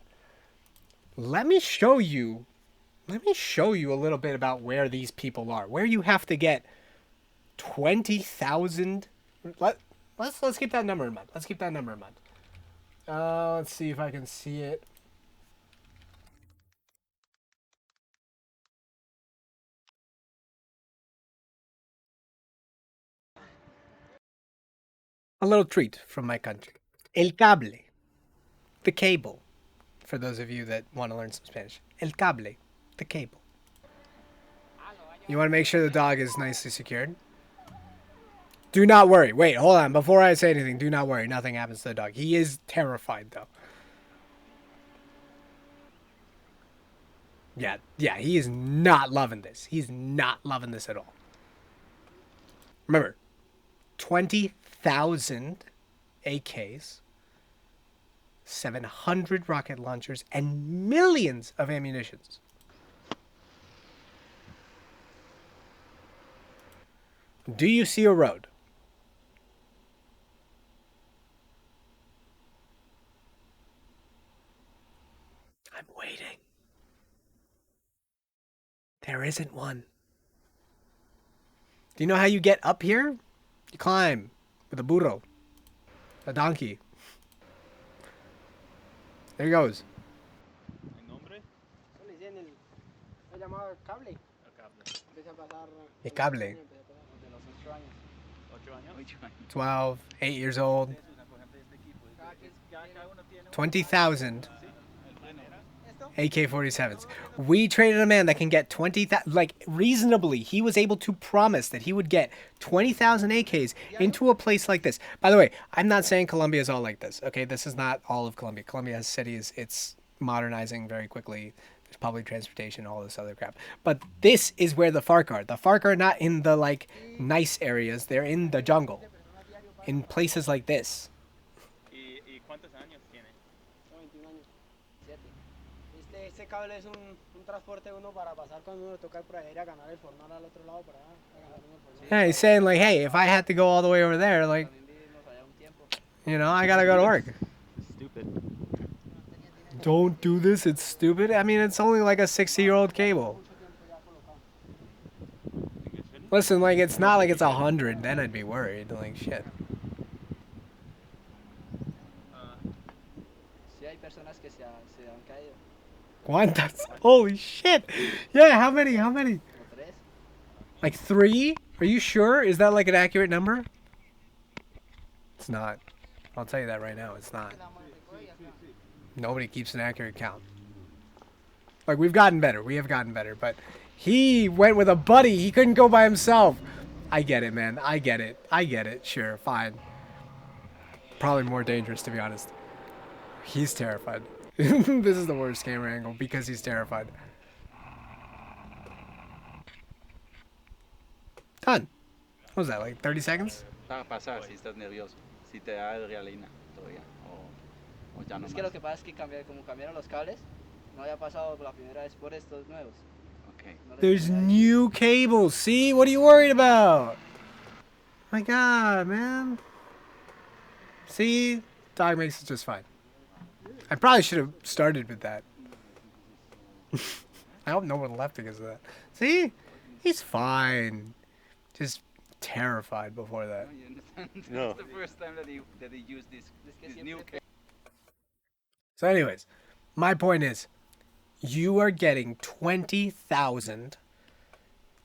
Let me show you a little bit about where these people are. Where you have to get 20,000. Let's keep that number in mind. Let's see if I can see it. A little treat from my country. El cable. The cable. For those of you that want to learn some Spanish. El cable. The cable. You want to make sure the dog is nicely secured. Do not worry. Wait, hold on. Before I say anything, do not worry. Nothing happens to the dog. He is terrified, though. Yeah, he is not loving this. He's not loving this at all. Remember, 20,000 AKs, 700 rocket launchers, and millions of ammunitions. Do you see a road? I'm waiting. There isn't one. Do you know how you get up here? You climb with a burro. A donkey. There he goes. El cable. 12, 8 years old. 20,000 AK-47s. We traded a man that can get 20,000, like reasonably, he was able to promise that he would get 20,000 AKs into a place like this. By the way, I'm not saying Colombia is all like this, okay? This is not all of Colombia. Colombia has cities, it's modernizing very quickly. There's public transportation, all this other crap. But this is where the FARC are. The FARC are not in the, like, nice areas. They're in the jungle. In places like this. Yeah, he's saying, like, hey, if I had to go all the way over there, like, you know, I gotta go to work. Stupid. Don't do this, it's stupid. I mean, it's only like a 60-year-old cable. Listen, like, it's not like it's 100, then I'd be worried. Like, shit. ¿Cuántas? Holy shit! Yeah, how many? How many? Like 3? Are you sure? Is that like an accurate number? It's not. I'll tell you that right now. It's not. Nobody keeps an accurate count. Like, we've gotten better. We have gotten better. But he went with a buddy. He couldn't go by himself. I get it, man. I get it. I get it. Sure, fine. Probably more dangerous, to be honest. He's terrified. This is the worst camera angle because he's terrified. Done. What was that, like 30 seconds? Va a pasar si estás nervioso. Si te da adrenalina todavía. O ya no Es que lo que pasa es que como cambiaron los cables, no había pasado por la primera vez por estos nuevos. Okay. There's new cables. See? What are you worried about? My God, man. See? Dog makes it just fine. I probably should have started with that. I hope no one left because of that. See? He's fine. Just terrified before that. No. It's the first time that he used this new cable. So anyways, my point is, you are getting 20,000.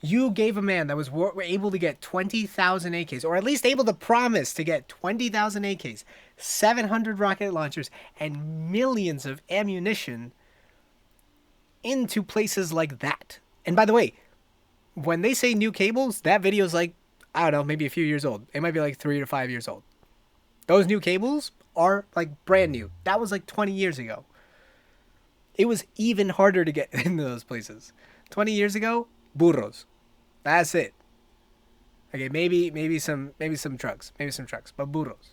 You gave a man that was able to get 20,000 AKs, or at least able to promise to get 20,000 AKs, 700 rocket launchers, and millions of ammunition into places like that. And by the way, when they say new cables, that video is like, I don't know, maybe a few years old. It might be like 3 to 5 years old. Those new cables are like brand new. That was like 20 years ago. It was even harder to get into those places. 20 years ago, burros. That's it. Okay, maybe some trucks, but burros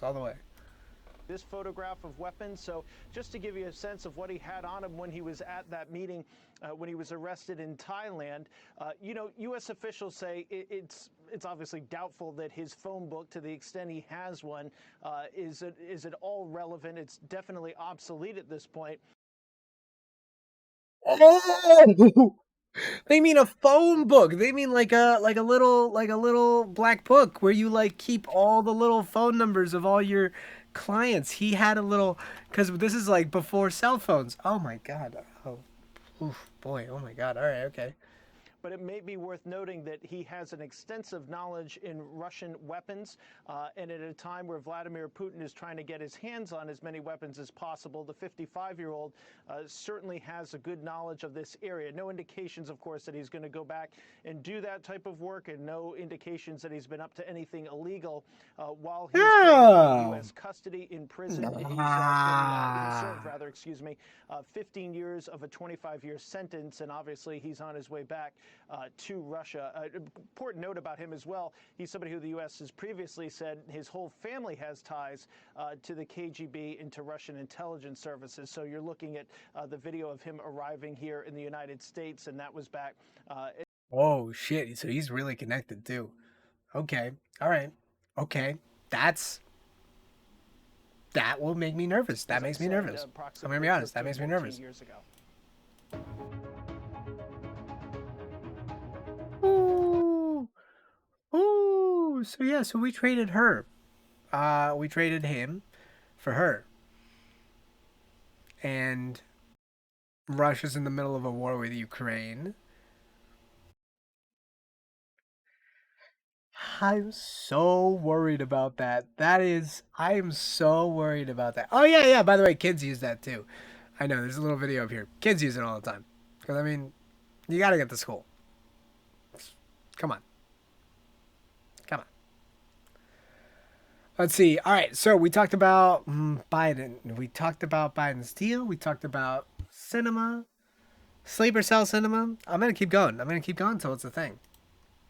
all the way. This photograph of weapons. So just to give you a sense of what he had on him when he was at that meeting, when he was arrested in Thailand, you know, U.S. officials say it's obviously doubtful that his phone book, to the extent he has one, is it all relevant? It's definitely obsolete at this point. Oh! They mean a phone book. They mean like a little black book where you like keep all the little phone numbers of all your clients. He had a little, because this is like before cell phones. Oh my God. Oh, oof, boy. Oh my God. All right. Okay. But it may be worth noting that he has an extensive knowledge in Russian weapons, and at a time where Vladimir Putin is trying to get his hands on as many weapons as possible, the 55-year-old certainly has a good knowledge of this area. No indications, of course, that he's going to go back and do that type of work, and no indications that he's been up to anything illegal while he's in U.S. custody in prison. He's served, rather, 15 years of a 25-year sentence, and obviously he's on his way back to Russia. Important note about him as well, he's somebody who the U.S. has previously said his whole family has ties to the KGB and to Russian intelligence services. So you're looking at the video of him arriving here in the United States, and that was back. Oh, shit. So he's really connected, too. Okay. All right. Okay. That will make me nervous. That makes me nervous. I'm going to be honest. That makes me nervous. Ooh. So we traded her. We traded him for her. And Russia's in the middle of a war with Ukraine. I'm so worried about that. I am so worried about that. Oh, yeah. By the way, kids use that too. I know, there's a little video up here. Kids use it all the time. Because, I mean, you got to get to school. Come on. Let's see. All right, so we talked about Biden. We talked about Biden's deal. We talked about Sinema. Sleeper cell Sinema. I'm going to keep going. Until it's a thing.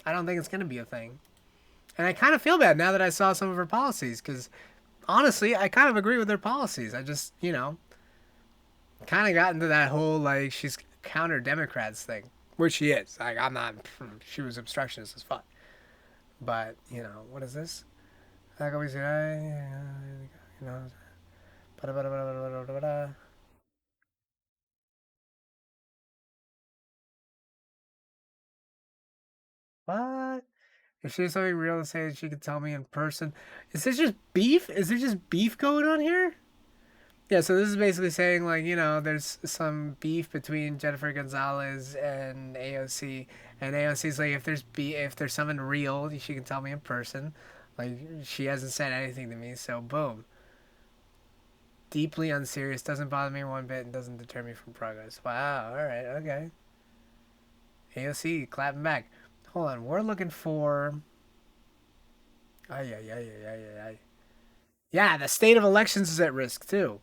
I don't think it's going to be a thing. And I kind of feel bad now that I saw some of her policies, because honestly, I kind of agree with her policies. I just, kind of got into that whole, like, she's counter Democrats thing, which she is. Like, I'm not, she was obstructionist as fuck. But, what is this? How can we say, what? If she has something real to say, she could tell me in person. Is this just beef? Is there just beef going on here? Yeah, so this is basically saying, like, there's some beef between Jennifer Gonzalez and AOC. And AOC's like, if there's something real, she can tell me in person. Like, she hasn't said anything to me, so boom. Deeply unserious, doesn't bother me one bit, and doesn't deter me from progress. Wow, alright, okay. AOC, clapping back. Hold on, we're looking for... Yeah, the state of elections is at risk, too.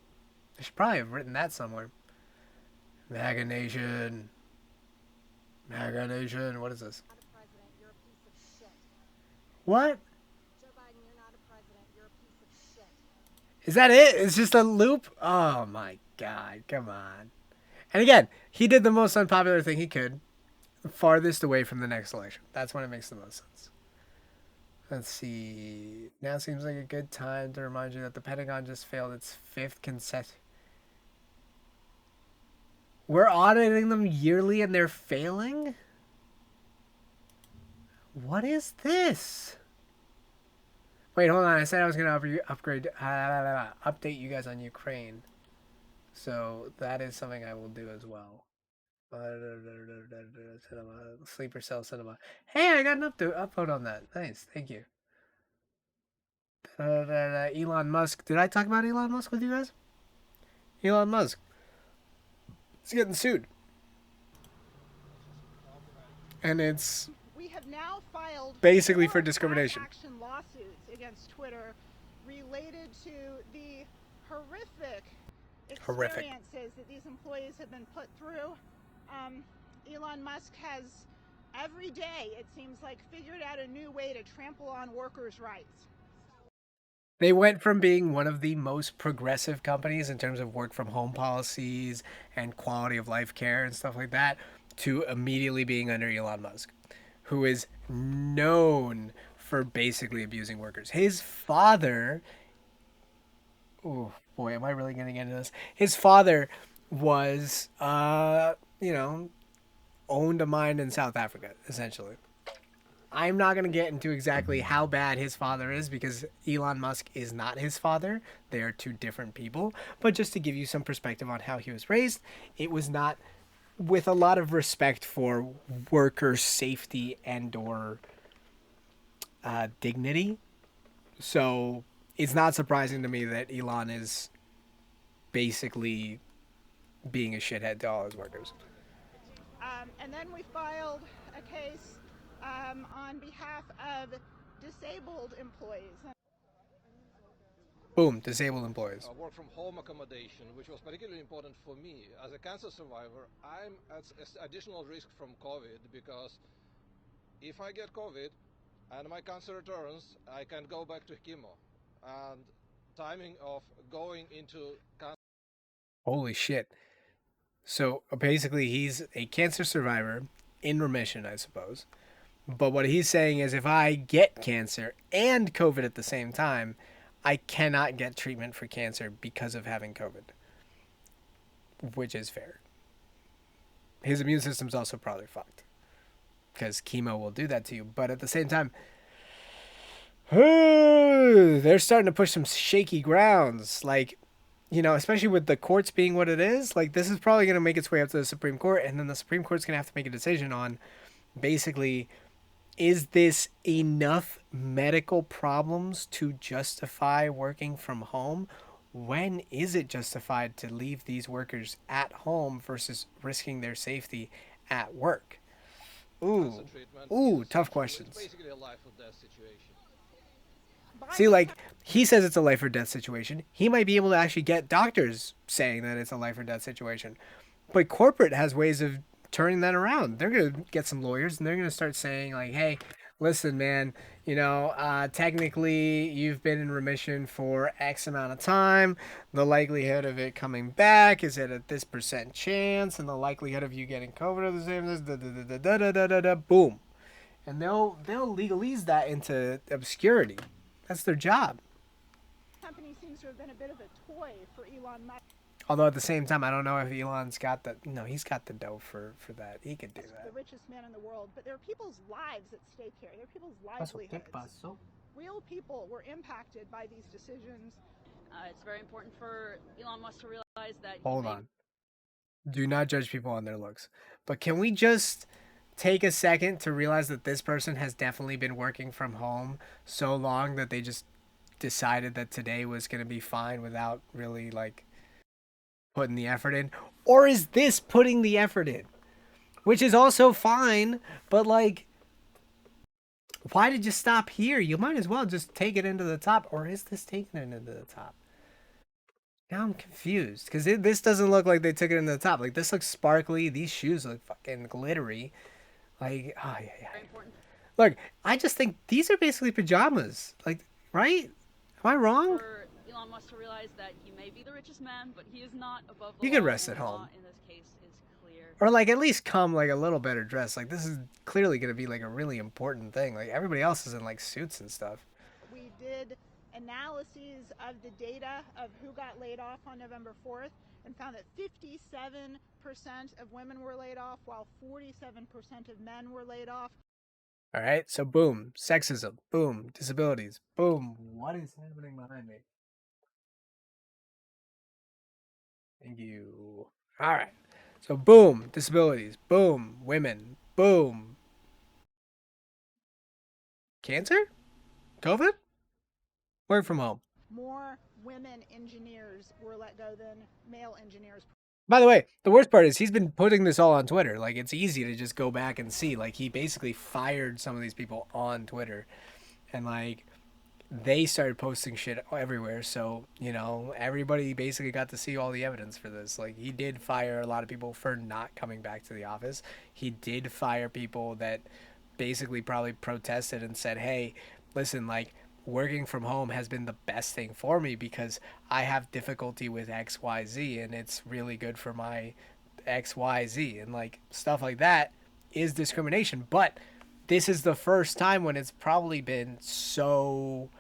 I should probably have written that somewhere. MAGA Nation. MAGA Nation. What is this? What? Is that it? It's just a loop? Oh my god, come on. And again, he did the most unpopular thing he could. Farthest away from the next election. That's when it makes the most sense. Let's see. Now seems like a good time to remind you that the Pentagon just failed its 5th consecutive. We're auditing them yearly and they're failing? What is this? Wait, hold on. I said I was going to update you guys on Ukraine. So that is something I will do as well. Sleeper cell Sinema. Hey, I got an upload on that. Nice. Thank you. Elon Musk. Did I talk about Elon Musk with you guys? Elon Musk. He's getting sued. And it's we have now filed basically for discrimination. Action lawsuits against Twitter related to the horrific experiences that these employees have been put through. Elon Musk has every day, it seems like, figured out a new way to trample on workers' rights. They went from being one of the most progressive companies in terms of work from home policies and quality of life care and stuff like that to immediately being under Elon Musk, who is known for basically abusing workers. His father, oh boy, am I really going to get into this? His father was, owned a mine in South Africa, essentially. I'm not going to get into exactly how bad his father is because Elon Musk is not his father. They are two different people. But just to give you some perspective on how he was raised, it was not with a lot of respect for worker safety and or dignity. So it's not surprising to me that Elon is basically being a shithead to all his workers. And then we filed a case on behalf of disabled employees. Boom, disabled employees. Work from home accommodation, which was particularly important for me. As a cancer survivor, I'm at additional risk from COVID because if I get COVID and my cancer returns, I can go back to chemo. And timing of going into cancer. Holy shit. So basically he's a cancer survivor in remission, I suppose. But what he's saying is if I get cancer and COVID at the same time, I cannot get treatment for cancer because of having COVID. Which is fair. His immune system's also probably fucked. Because chemo will do that to you. But at the same time, they're starting to push some shaky grounds. Like, you know, especially with the courts being what it is, like this is probably going to make its way up to the Supreme Court, and then the Supreme Court's going to have to make a decision on basically, is this enough medical problems to justify working from home? When is it justified to leave these workers at home versus risking their safety at work? Ooh, tough questions. It's basically a life or death situation. See, like, he says it's a life or death situation. He might be able to actually get doctors saying that it's a life or death situation. But corporate has ways of turning that around. They're going to get some lawyers and they're going to start saying, like, hey, listen, man, you know, technically you've been in remission for X amount of time. The likelihood of it coming back is at this % chance, and the likelihood of you getting COVID are the same as boom. And they'll legalize that into obscurity. That's their job. Company seems to have been a bit of a toy for Elon Musk. Although at the same time, I don't know if Elon's got the... No, he's got the dough for that. He could do that. The richest man in the world, but there are people's lives at stake here. There are people's livelihoods. Real people were impacted by these decisions. It's very important for Elon Musk to realize that... Hold on. Do not judge people on their looks. But can we just take a second to realize that this person has definitely been working from home so long that they just decided that today was going to be fine without really, like, putting the effort in? Or is this putting the effort in? Which is also fine, but, like, why did you stop here? You might as well just take it into the top. Or is this taking it into the top? Now I'm confused, because this doesn't look like they took it into the top. Like, this looks sparkly. These shoes look fucking glittery. Like, oh, yeah. Look, I just think these are basically pajamas. Like, right? Am I wrong? For Elon Musk to realize that he may be the richest man, but he is not above the You law. can rest at home. In this case is clear. Or, like, at least come, like, a little better dressed. Like, this is clearly going to be, like, a really important thing. Like, everybody else is in, like, suits and stuff. We did analyses of the data of who got laid off on November 4th and found that 57% of women were laid off while 47% of men were laid off. All right, so boom, sexism, boom, disabilities, boom. What is happening behind me? Thank you. All right, so boom, disabilities, boom, women, boom. Cancer? COVID? Work from home. More women engineers were let go than male engineers. By the way, the worst part is he's been putting this all on Twitter. Like, it's easy to just go back and see. Like, he basically fired some of these people on Twitter. And, like, they started posting shit everywhere. So, you know, everybody basically got to see all the evidence for this. Like, he did fire a lot of people for not coming back to the office. He did fire people that basically probably protested and said, hey, listen, like, working from home has been the best thing for me because I have difficulty with XYZ and it's really good for my XYZ, and like stuff like that is discrimination. But this is the first time when it's probably been so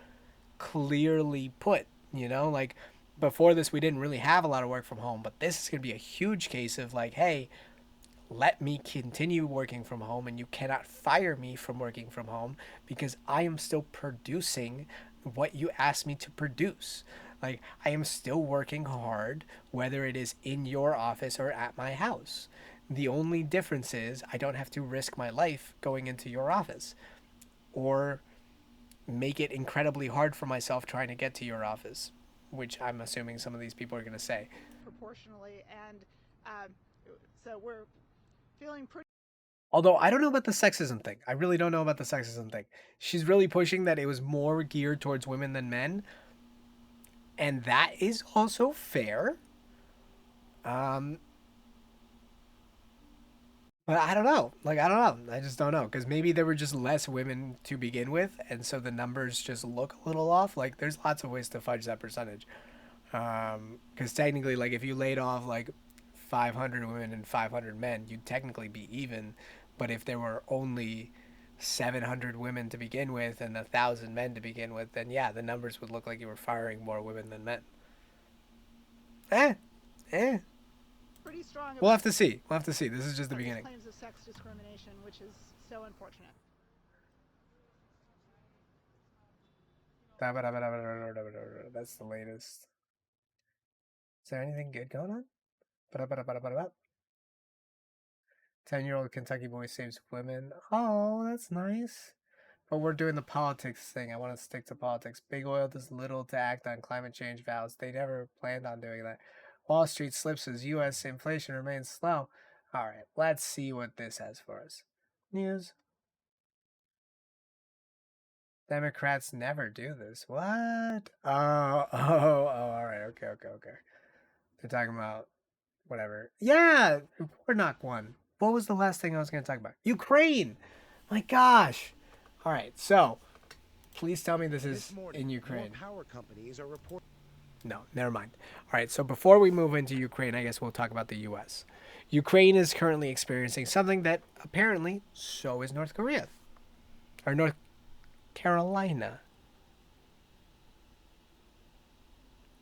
clearly put, you know, like before this we didn't really have a lot of work from home, but this is going to be a huge case of like, hey, let me continue working from home and you cannot fire me from working from home because I am still producing what you asked me to produce. Like, I am still working hard, whether it is in your office or at my house. The only difference is I don't have to risk my life going into your office or make it incredibly hard for myself trying to get to your office, which I'm assuming some of these people are going to say. Proportionally, and so we're feeling pretty. Although I don't know about the sexism thing. I really don't know about the sexism thing. She's really pushing that it was more geared towards women than men. And that is also fair. But I don't know. Like, I don't know. I just don't know. Because maybe there were just less women to begin with. And so the numbers just look a little off. Like, there's lots of ways to fudge that percentage. Because technically, like, if you laid off, like, 500 women and 500 men, you'd technically be even. But if there were only 700 women to begin with and 1,000 men to begin with, then yeah, the numbers would look like you were firing more women than men. Pretty strong. We'll have to see. We'll have to see. This is just the beginning. Claims of sex discrimination, which is so unfortunate. That's the latest. Is there anything good going on? 10-year-old Kentucky boy saves women. Oh, that's nice. But we're doing the politics thing. I want to stick to politics. Big oil does little to act on climate change vows. They never planned on doing that. Wall Street slips as U.S. inflation remains slow. All right, let's see what this has for us. News. Democrats never do this. What? Oh, all right. Okay. They're talking about whatever. Yeah, we're not one. What was the last thing I was going to talk about? Ukraine. My gosh. All right, so please tell me this is in Ukraine. Power companies are reporting. No, never mind. All right, so before we move into Ukraine, I guess we'll talk about the U.S. Ukraine is currently experiencing something that apparently so is North Korea. Or North Carolina.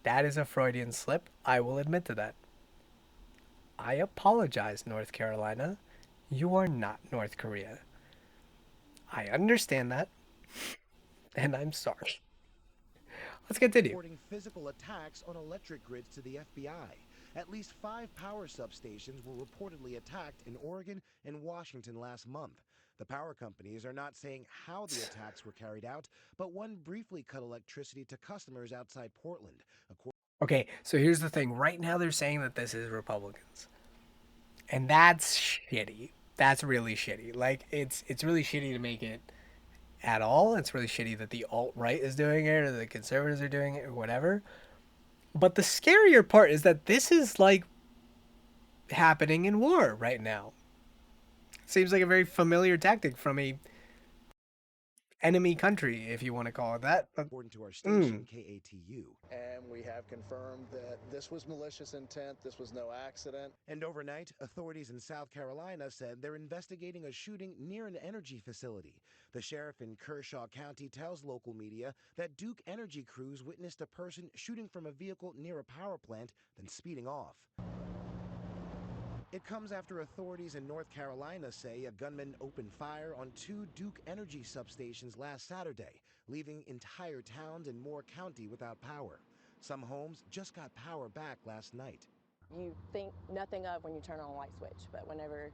That is a Freudian slip. I will admit to that. I apologize, North Carolina. You are not North Korea. I understand that. And I'm sorry. Let's continue. Reporting physical attacks on electric grids to the FBI. At least 5 power substations were reportedly attacked in Oregon and Washington last month. The power companies are not saying how the attacks were carried out, but one briefly cut electricity to customers outside Portland. Okay, so here's the thing. Right now they're saying that this is Republicans. And that's shitty. That's really shitty. Like, it's really shitty to make it at all. It's really shitty that the alt-right is doing it or the conservatives are doing it or whatever. But the scarier part is that this is, like, happening in war right now. Seems like a very familiar tactic from a enemy country, if you want to call it that. But, according to our station, KATU. And we have confirmed that this was malicious intent, this was no accident. And overnight, authorities in South Carolina said they're investigating a shooting near an energy facility. The sheriff in Kershaw County tells local media that Duke Energy crews witnessed a person shooting from a vehicle near a power plant, then speeding off. It comes after authorities in North Carolina say a gunman opened fire on 2 Duke Energy substations last Saturday, leaving entire towns in Moore County without power. Some homes just got power back last night. You think nothing of when you turn on a light switch, but whenever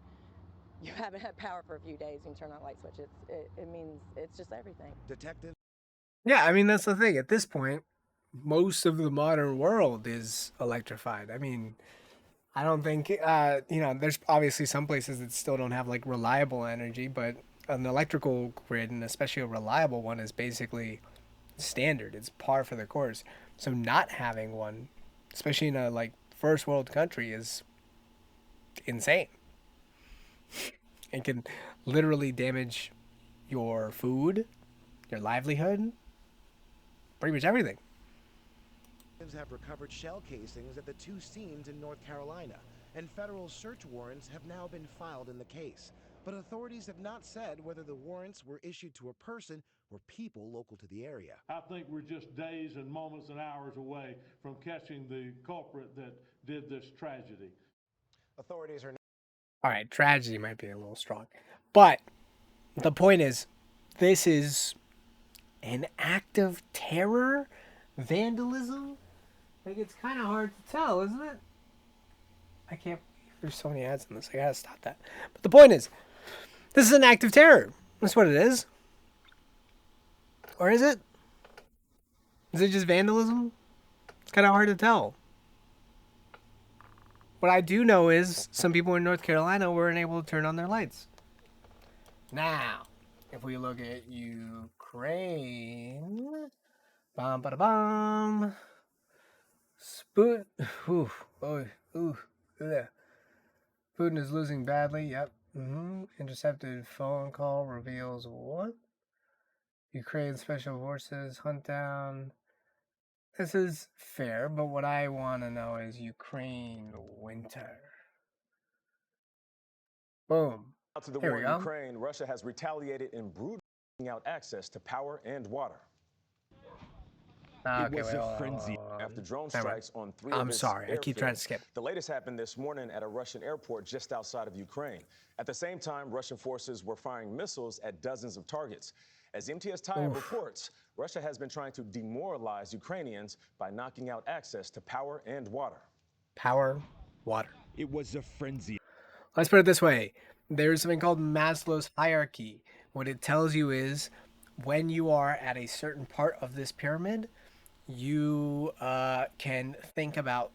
you haven't had power for a few days and you turn on a light switch, it means it's just everything. Detective. Yeah, I mean, that's the thing. At this point, most of the modern world is electrified. I mean, I don't think, there's obviously some places that still don't have, like, reliable energy, but an electrical grid, and especially a reliable one, is basically standard. It's par for the course. So not having one, especially in a, like, first world country, is insane. It can literally damage your food, your livelihood, pretty much everything. Have recovered shell casings at the 2 scenes in North Carolina, and federal search warrants have now been filed in the case. But authorities have not said whether the warrants were issued to a person or people local to the area. I think we're just days and moments and hours away from catching the culprit that did this tragedy. Authorities are... All right, tragedy might be a little strong. But the point is, this is an act of terror, vandalism. Like, it's kind of hard to tell, isn't it? I can't believe there's so many ads in this. I gotta stop that. But the point is, this is an act of terror. That's what it is. Or is it? Is it just vandalism? It's kind of hard to tell. What I do know is some people in North Carolina weren't able to turn on their lights. Now, if we look at Ukraine... Bum-ba-da-bum... Putin is losing badly. Yep. Intercepted phone call reveals what? Ukraine special forces hunt down. This is fair, but what I want to know is Ukraine winter. Boom. Out to the war in Ukraine, Russia has retaliated in brutally out access to power and water. Okay, it was a frenzy after drone strikes on 3 of its I keep trying to skip. The latest happened this morning at a Russian airport just outside of Ukraine. At the same time, Russian forces were firing missiles at dozens of targets. As MTS Tyab reports, Russia has been trying to demoralize Ukrainians by knocking out access to power and water. Power, water. It was a frenzy. Let's put it this way. There's something called Maslow's hierarchy. What it tells you is when you are at a certain part of this pyramid, you can think about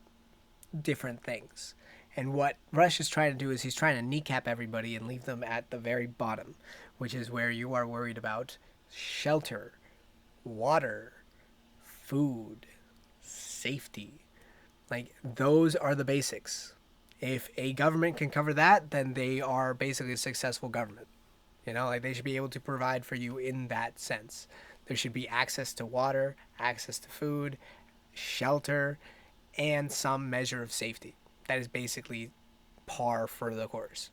different things. And what Russia's trying to do is he's trying to kneecap everybody and leave them at the very bottom, which is where you are worried about shelter, water, food, safety. Like, those are the basics. If a government can cover that, then they are basically a successful government. You know, like, they should be able to provide for you in that sense. There should be access to water, access to food, shelter, and some measure of safety. That is basically par for the course.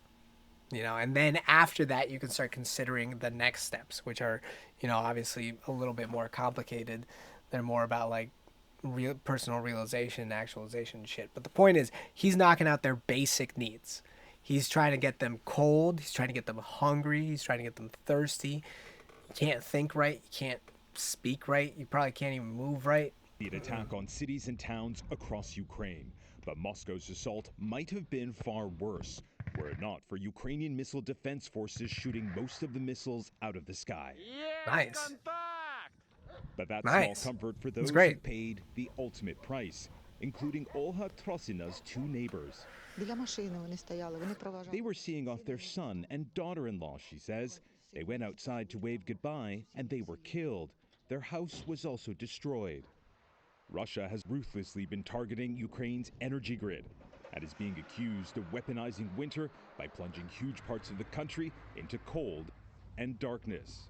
You know, and then after that, you can start considering the next steps, which are, you know, obviously a little bit more complicated. They're more about, like, real personal realization, actualization shit. But the point is, he's knocking out their basic needs. He's trying to get them cold. He's trying to get them hungry. He's trying to get them thirsty. You can't think right. You can't speak right. You probably can't even move right. An attack on cities and towns across Ukraine. But Moscow's assault might have been far worse, were it not for Ukrainian missile defense forces shooting most of the missiles out of the sky. Nice. But that's Nice. small comfort for those who great. paid the ultimate price, including Olha Trosina's two neighbors. They were seeing off their son and daughter-in-law, she says. They went outside to wave goodbye, and they were killed. Their house was also destroyed. Russia has ruthlessly been targeting Ukraine's energy grid and is being accused of weaponizing winter by plunging huge parts of the country into cold and darkness.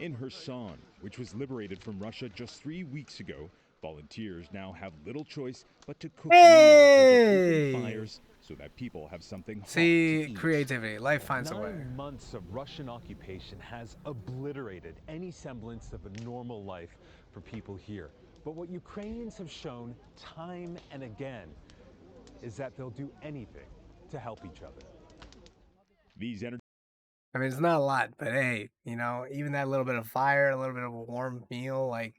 In Kherson, which was liberated from Russia just 3 weeks ago, volunteers now have little choice but to cook meals over open fires so that people have something hot to eat. Creativity. Life finds a way. 9 months of Russian occupation has obliterated any semblance of a normal life for people here. But what Ukrainians have shown time and again is that they'll do anything to help each other. I mean, it's not a lot, but hey, you know, even that little bit of fire, a little bit of a warm meal, like,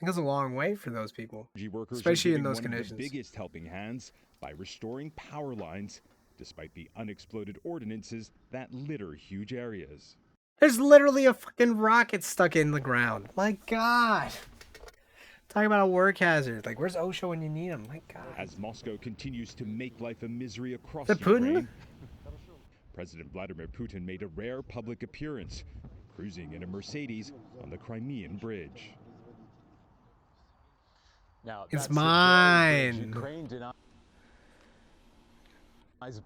it goes a long way for those people, especially in those conditions. One of the biggest helping hands by restoring power lines, despite the unexploded ordinances that litter huge areas. There's literally a fucking rocket stuck in the ground. My God. Talking about a work hazard. Like, where's OSHA when you need him? My God. As Moscow continues to make life a misery across Putin? Ukraine, President Vladimir Putin made a rare public appearance, cruising in a Mercedes on the Crimean Bridge. Now, it's mine. Ukraine denies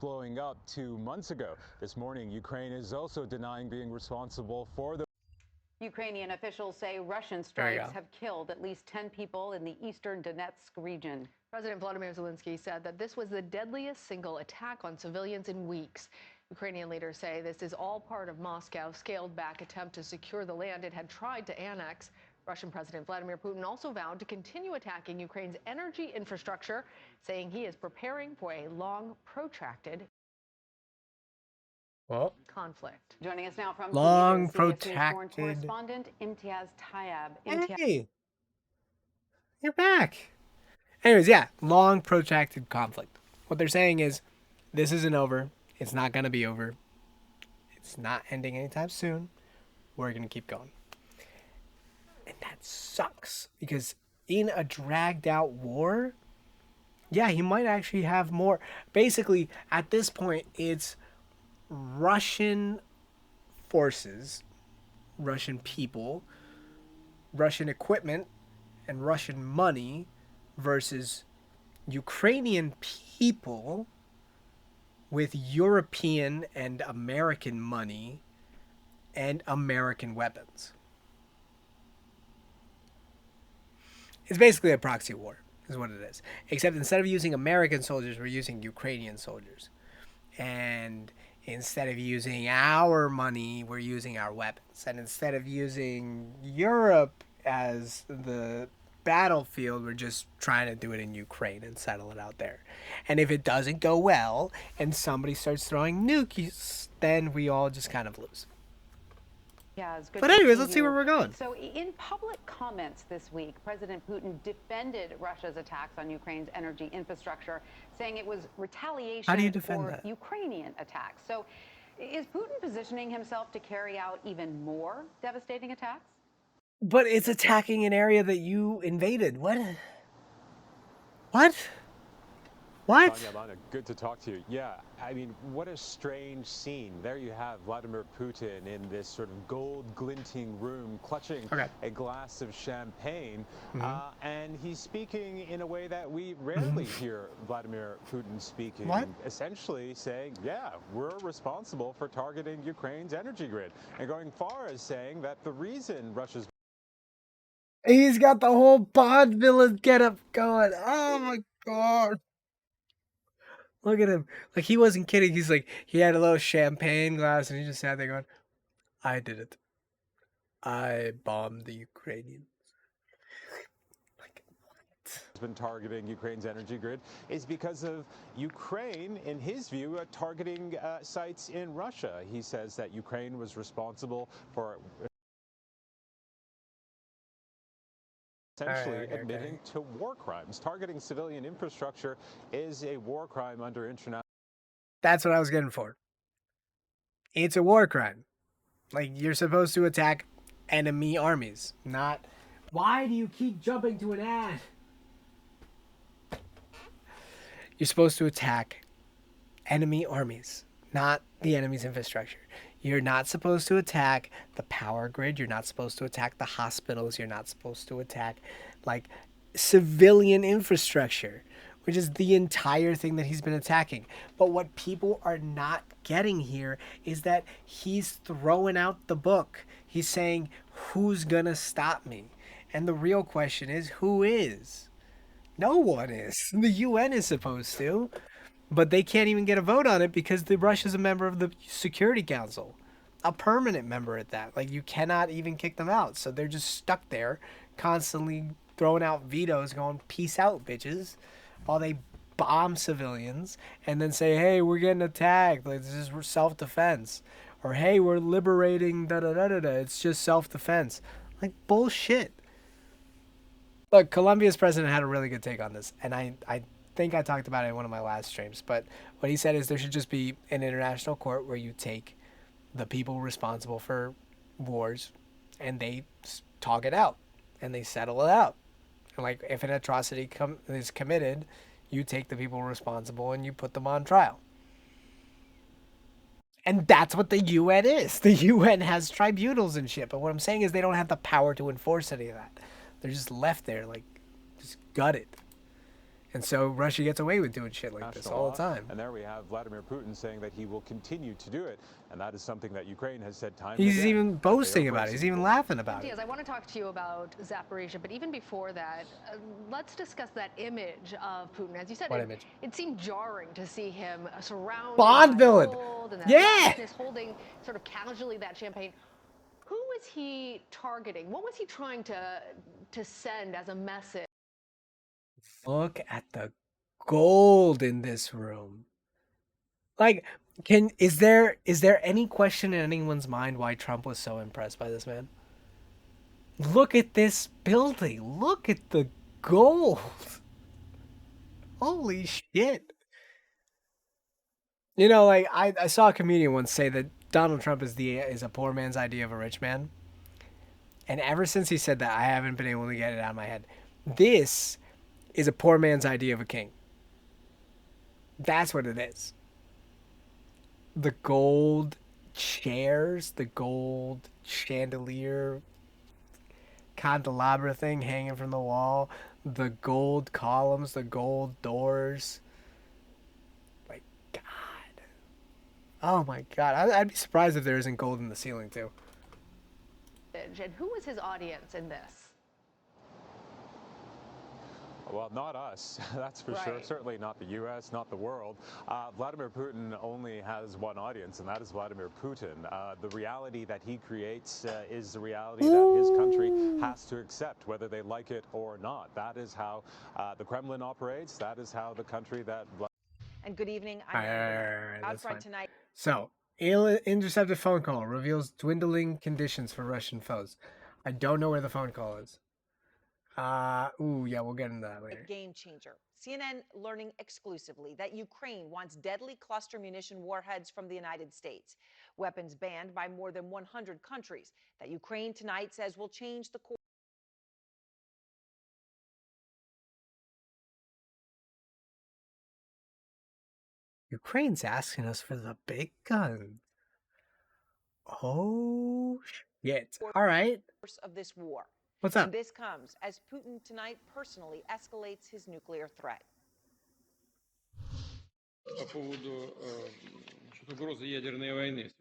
blowing up 2 months ago. This morning, Ukraine is also denying being responsible for the. Ukrainian officials say Russian strikes have killed at least 10 people in the eastern Donetsk region. President Vladimir Zelensky said that this was the deadliest single attack on civilians in weeks. Ukrainian leaders say this is all part of Moscow's scaled-back attempt to secure the land it had tried to annex. Russian President Vladimir Putin also vowed to continue attacking Ukraine's energy infrastructure, saying he is preparing for a long, protracted conflict. Joining us now from long, CBS protracted foreign correspondent Imtiaz Tyab. Hey, you're back. Anyways, yeah, long, protracted conflict. What they're saying is, this isn't over. It's not going to be over. It's not ending anytime soon. We're going to keep going. And that sucks, because in a dragged out war, yeah, he might actually have more. Basically, at this point, it's Russian forces, Russian people, Russian equipment, and Russian money versus Ukrainian people with European and American money and American weapons. It's basically a proxy war, is what it is. Except instead of using American soldiers, we're using Ukrainian soldiers. And instead of using our money, we're using our weapons. And instead of using Europe as the battlefield, we're just trying to do it in Ukraine and settle it out there. And if it doesn't go well and somebody starts throwing nukes, then we all just kind of lose. Yeah, it's good. But anyways, let's see where we're going. So in public comments this week, President Putin defended Russia's attacks on Ukraine's energy infrastructure, saying it was retaliation How do you defend for that? Ukrainian attacks. So is Putin positioning himself to carry out even more devastating attacks? But it's attacking an area that you invaded. What? What? What? Tanya, Lana, good to talk to you. Yeah, I mean, what a strange scene. There you have Vladimir Putin in this sort of gold glinting room, clutching a glass of champagne. And he's speaking in a way that we rarely hear Vladimir Putin speaking. What? Essentially saying, yeah, we're responsible for targeting Ukraine's energy grid. And going far as saying that the reason Russia's He's got the whole Bond villain getup going. Oh my god. Look at him. Like, he wasn't kidding. He's like, he had a little champagne glass and he just sat there going, I did it. I bombed the Ukrainians. Like, what? Has been targeting Ukraine's energy grid is because of Ukraine, in his view, targeting sites in Russia. He says that Ukraine was responsible for essentially admitting to war crimes. Targeting civilian infrastructure is a war crime under international. That's what I was getting for. It's a war crime. Like, you're supposed to attack enemy armies, not... Why do you keep jumping to an ad? You're supposed to attack enemy armies, not the enemy's infrastructure. You're not supposed to attack the power grid. You're not supposed to attack the hospitals. You're not supposed to attack, like, civilian infrastructure, which is the entire thing that he's been attacking. But what people are not getting here is that he's throwing out the book. He's saying, who's gonna stop me? And the real question is, who is? No one is. The UN is supposed to. But they can't even get a vote on it because Russia's a member of the Security Council. A permanent member at that. Like, you cannot even kick them out. So they're just stuck there, constantly throwing out vetoes, going, peace out, bitches, while they bomb civilians and then say, hey, we're getting attacked. Like, this is self-defense. Or, hey, we're liberating, da-da-da-da-da. It's just self-defense. Like, bullshit. Look, Colombia's president had a really good take on this. And I think I talked about it in one of my last streams, but what he said is there should just be an international court where you take the people responsible for wars and they talk it out and they settle it out. And like, if an atrocity is committed, you take the people responsible and you put them on trial. And that's what the UN is. The UN has tribunals and shit, but what I'm saying is they don't have the power to enforce any of that. They're just left there, like, just gutted. And so Russia gets away with doing shit like this all the time. And there we have Vladimir Putin saying that he will continue to do it. And that is something that Ukraine has said time and again. He's even boasting about it. He's even laughing about it. I want to talk to you about Zaporizhia, but even before that, let's discuss that image of Putin. As you said, it seemed jarring to see him surrounded Bond villain. And holding sort of casually that champagne. Who was he targeting? What was he trying to send as a message? Look at the gold in this room. Like, is there any question in anyone's mind why Trump was so impressed by this man? Look at this building. Look at the gold. Holy shit. You know, like, I saw a comedian once say that Donald Trump is a poor man's idea of a rich man. And ever since he said that, I haven't been able to get it out of my head. This is a poor man's idea of a king. That's what it is. The gold chairs, the gold chandelier candelabra thing hanging from the wall, the gold columns, the gold doors. My God. Oh my God. I'd be surprised if there isn't gold in the ceiling too. And who was his audience in this? Well, not us, that's for sure. Certainly not the U.S., not the world. Vladimir Putin only has one audience, and that is Vladimir Putin. The reality that he creates is the reality that his country has to accept, whether they like it or not. That is how the Kremlin operates. That is how the country that... And good evening. I'm out front tonight. So, Intercepted phone call reveals dwindling conditions for Russian foes. I don't know where the phone call is. Ooh, yeah, we'll get into that later. Game changer. CNN learning exclusively that Ukraine wants deadly cluster munition warheads from the United States. Weapons banned by more than 100 countries that Ukraine tonight says will change the course. Ukraine's asking us for the big gun. Oh, shit. All right. Of this war. What's up? And this comes as Putin tonight personally escalates his nuclear threat.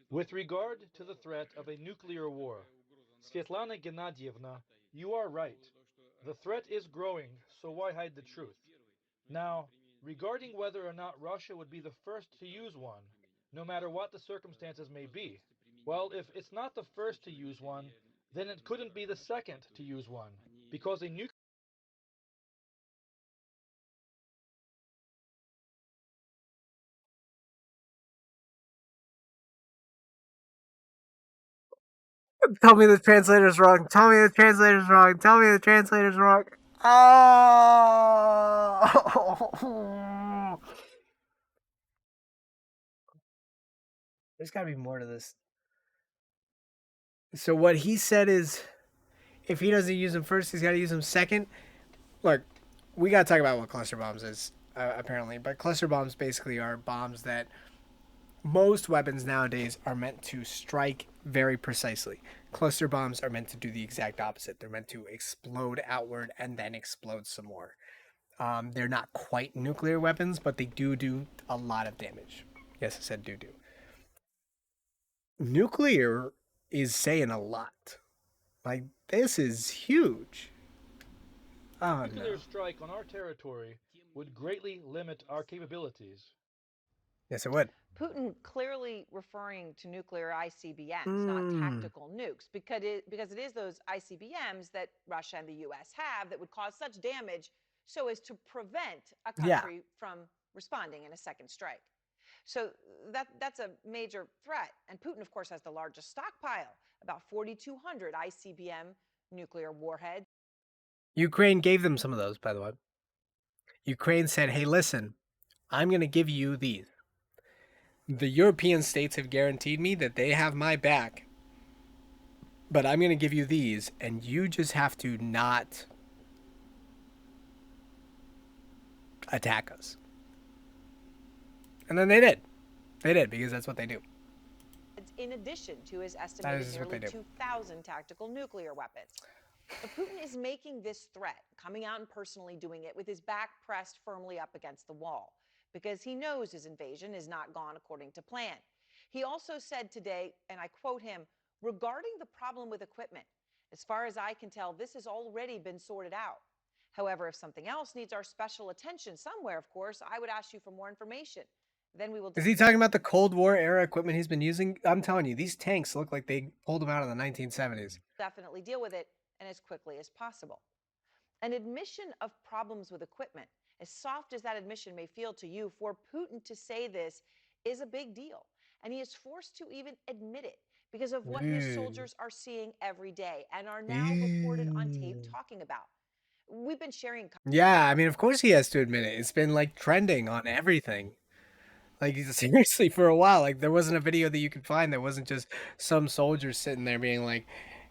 With regard to the threat of a nuclear war, Svetlana Gennadievna, you are right. The threat is growing, so why hide the truth? Now, regarding whether or not Russia would be the first to use one, no matter what the circumstances may be, well, if it's not the first to use one, then it couldn't be the second to use one, because a nuclear Tell me the translator's wrong. Tell me the translator's wrong. Tell me the translator's wrong. Oh! There's got to be more to this. So what he said is, if he doesn't use them first, he's got to use them second. Look, we got to talk about what cluster bombs is, apparently. But cluster bombs basically are bombs that most weapons nowadays are meant to strike very precisely. Cluster bombs are meant to do the exact opposite. They're meant to explode outward and then explode some more. They're not quite nuclear weapons, but they do a lot of damage. Yes, I said do. Nuclear is saying a lot. Like, this is huge. Oh, nuclear strike on our territory would greatly limit our capabilities. Yes, it would. Putin clearly referring to nuclear ICBMs, not tactical nukes, because it is those ICBMs that Russia and the U.S. have that would cause such damage so as to prevent a country from responding in a second strike. So that's a major threat. And Putin, of course, has the largest stockpile, about 4,200 ICBM nuclear warheads. Ukraine gave them some of those, by the way. Ukraine said, hey, listen, I'm going to give you these. The European states have guaranteed me that they have my back, but I'm going to give you these, and you just have to not attack us. And then they did. They did, because that's what they do. In addition to his estimated nearly 2,000 tactical nuclear weapons. But Putin is making this threat, coming out and personally doing it with his back pressed firmly up against the wall, because he knows his invasion is not gone according to plan. He also said today, and I quote him, regarding the problem with equipment, as far as I can tell, this has already been sorted out. However, if something else needs our special attention somewhere, of course, I would ask you for more information. Then we will. Is he talking about the Cold War era equipment he's been using? I'm telling you, these tanks look like they pulled them out of the 1970s. Definitely deal with it, and as quickly as possible. An admission of problems with equipment, as soft as that admission may feel to you, for Putin to say this is a big deal. And he is forced to even admit it because of what his soldiers are seeing every day and are now reported on tape talking about. We've been sharing. Yeah, I mean, of course he has to admit it. It's been like trending on everything. Like, seriously, for a while, like, there wasn't a video that you could find that wasn't just some soldier sitting there being like,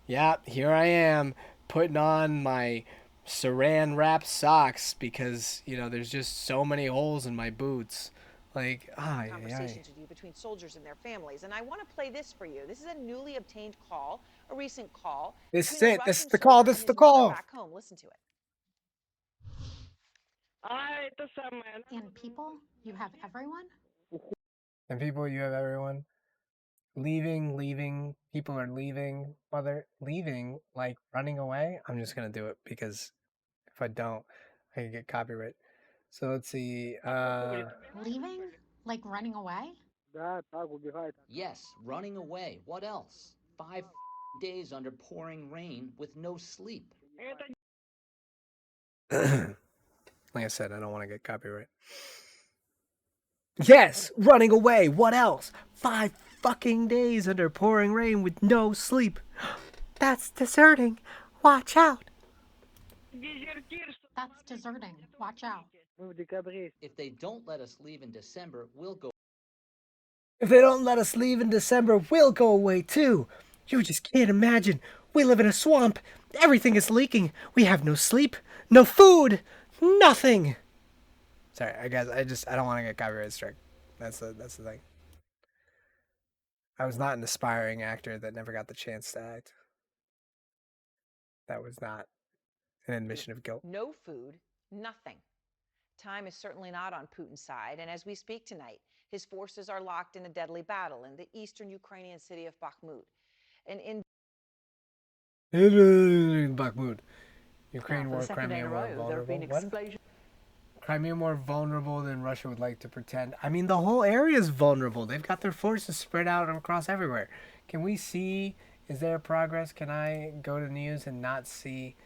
yeah, here I am putting on my saran wrap socks because, you know, there's just so many holes in my boots. Like, conversations with you between soldiers and their families. And I want to play this for you. This is a newly obtained call, a recent call. This is it. This is the call. This is the call. Back home. Listen to it. And people, you have everyone? And people, you have everyone. Leaving. People are leaving. Mother, leaving, like running away. I'm just going to do it because if I don't, I can get copyright. So let's see. Leaving? Like running away? Yes, running away. What else? 5 days under pouring rain with no sleep. Like I said, I don't want to get copyright. Yes, running away. What else? 5 fucking days under pouring rain with no sleep. That's deserting. Watch out. That's deserting. Watch out. If they don't let us leave in December, we'll go. If they don't let us leave in December, we'll go away too. You just can't imagine. We live in a swamp. Everything is leaking. We have no sleep, no food, nothing. Sorry, I guess I don't want to get copyright strike. That's the thing. I was not an aspiring actor that never got the chance to act. That was not an admission of guilt. No food, nothing. Time is certainly not on Putin's side, and as we speak tonight, his forces are locked in a deadly battle in the eastern Ukrainian city of Bakhmut. And in Bakhmut. Ukraine war, Crimea more vulnerable. What? Crimea more vulnerable than Russia would like to pretend. I mean, the whole area is vulnerable. They've got their forces spread out across everywhere. Can we see? Is there progress? Can I go to news and not see?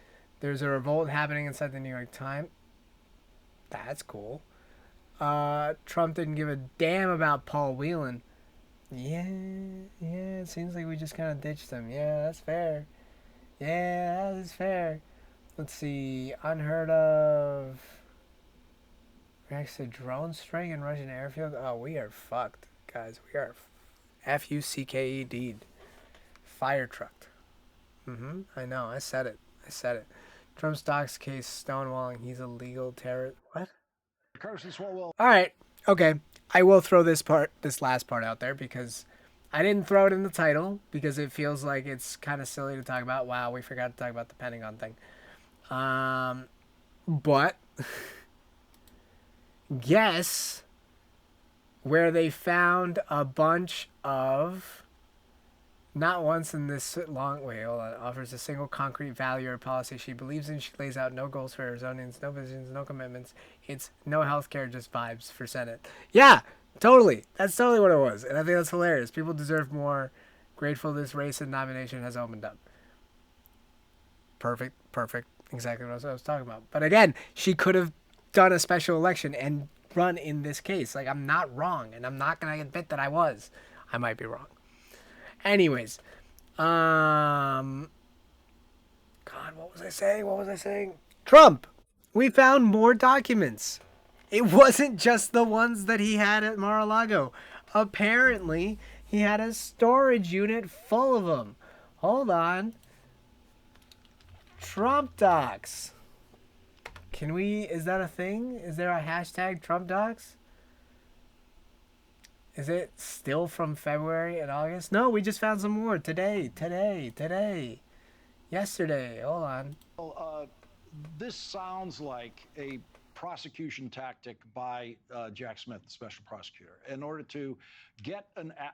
There's a revolt happening inside the New York Times. That's cool. Trump didn't give a damn about Paul Whelan. Yeah, it seems like we just kind of ditched him. Yeah, that's fair. Yeah, that is fair. Let's see. Unheard of. Reacts to drone strike in Russian airfield. Oh, we are fucked, guys. We are F-U-C-K-E-D. Fire trucked. I know. I said it. Trump stocks case stonewalling. He's a legal terrorist. What? All right. Okay. I will throw this last part out there because I didn't throw it in the title because it feels like it's kind of silly to talk about. Wow, we forgot to talk about the Pentagon thing. But guess where they found a bunch of, not once in this long, wait, hold on, offers a single concrete value or policy she believes in. She lays out no goals for Arizonians, no visions, no commitments. It's no healthcare, just vibes for Senate. Yeah, totally. That's totally what it was. And I think that's hilarious. People deserve more. Grateful this race and nomination has opened up. Perfect. Exactly what I was talking about. But again, she could have done a special election and run in this case. Like, I'm not wrong, and I'm not going to admit that I was. I might be wrong. Anyways, God, what was I saying? Trump! We found more documents. It wasn't just the ones that he had at Mar-a-Lago. Apparently, he had a storage unit full of them. Hold on. Trump docs. Is that a thing? Is there a hashtag Trump docs? Is it still from February and August? No, we just found some more today. Yesterday. Hold on. Well, this sounds like a prosecution tactic by Jack Smith, the special prosecutor, in order to get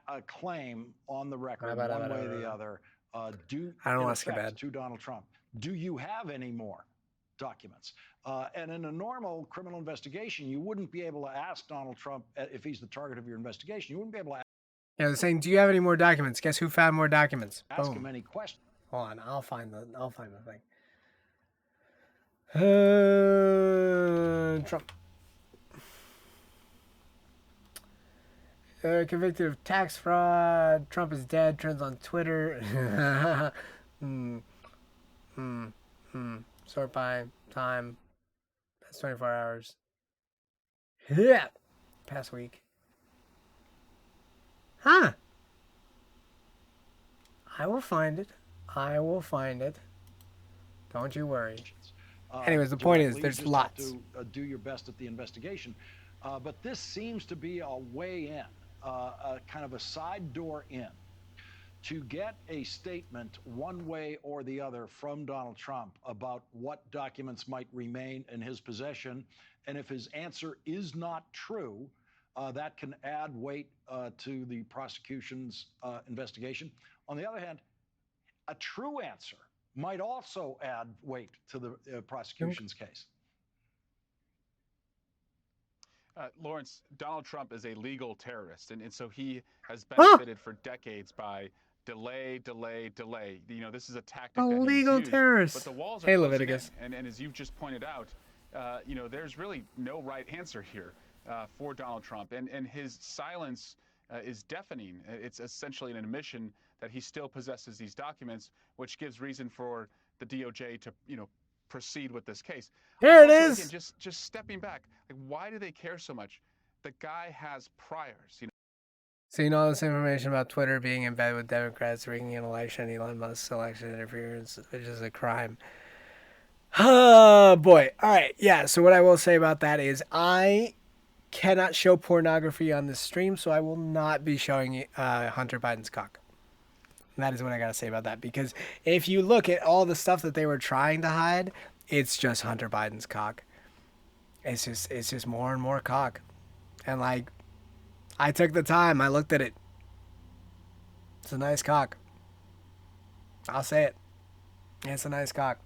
a claim on the record one way or the other, to Donald Trump. Do you have any more documents? And in a normal criminal investigation, you wouldn't be able to ask Donald Trump, if he's the target of your investigation, you wouldn't be able to ask. Yeah, they're saying, do you have any more documents? Guess who found more documents? Ask him any questions. Hold on, I'll find the thing. Trump. Convicted of tax fraud. Trump is dead. Trends on Twitter. Sort by time. Past 24 hours. Yeah. Past week. Huh. I will find it. Don't you worry. Anyways, the point is, there's lots. Do your best at the investigation. But this seems to be a way in, a kind of a side door in, to get a statement one way or the other from Donald Trump about what documents might remain in his possession. And if his answer is not true, that can add weight to the prosecution's investigation. On the other hand, a true answer might also add weight to the prosecution's case. Lawrence, Donald Trump is a legal terrorist, and so he has benefited for decades by delay. You know, this is a tactic that he's legal used, terrorist. But the walls are hey, closing Leviticus. in, and as you've just pointed out, you know, there's really no right answer here for Donald Trump, and his silence is deafening. It's essentially an admission that he still possesses these documents, which gives reason for the DOJ to, proceed with this case. Here it Also, is. again, just stepping back, like, why do they care so much? The guy has priors. Seeing all this information about Twitter being in bed with Democrats rigging an election, Elon Musk's election interference, which is a crime. Oh, boy. All right. Yeah. So what I will say about that is I cannot show pornography on this stream, so I will not be showing Hunter Biden's cock. And that is what I got to say about that. Because if you look at all the stuff that they were trying to hide, it's just Hunter Biden's cock. It's just more and more cock. And like, I took the time. I looked at it. It's a nice cock. I'll say it. It's a nice cock.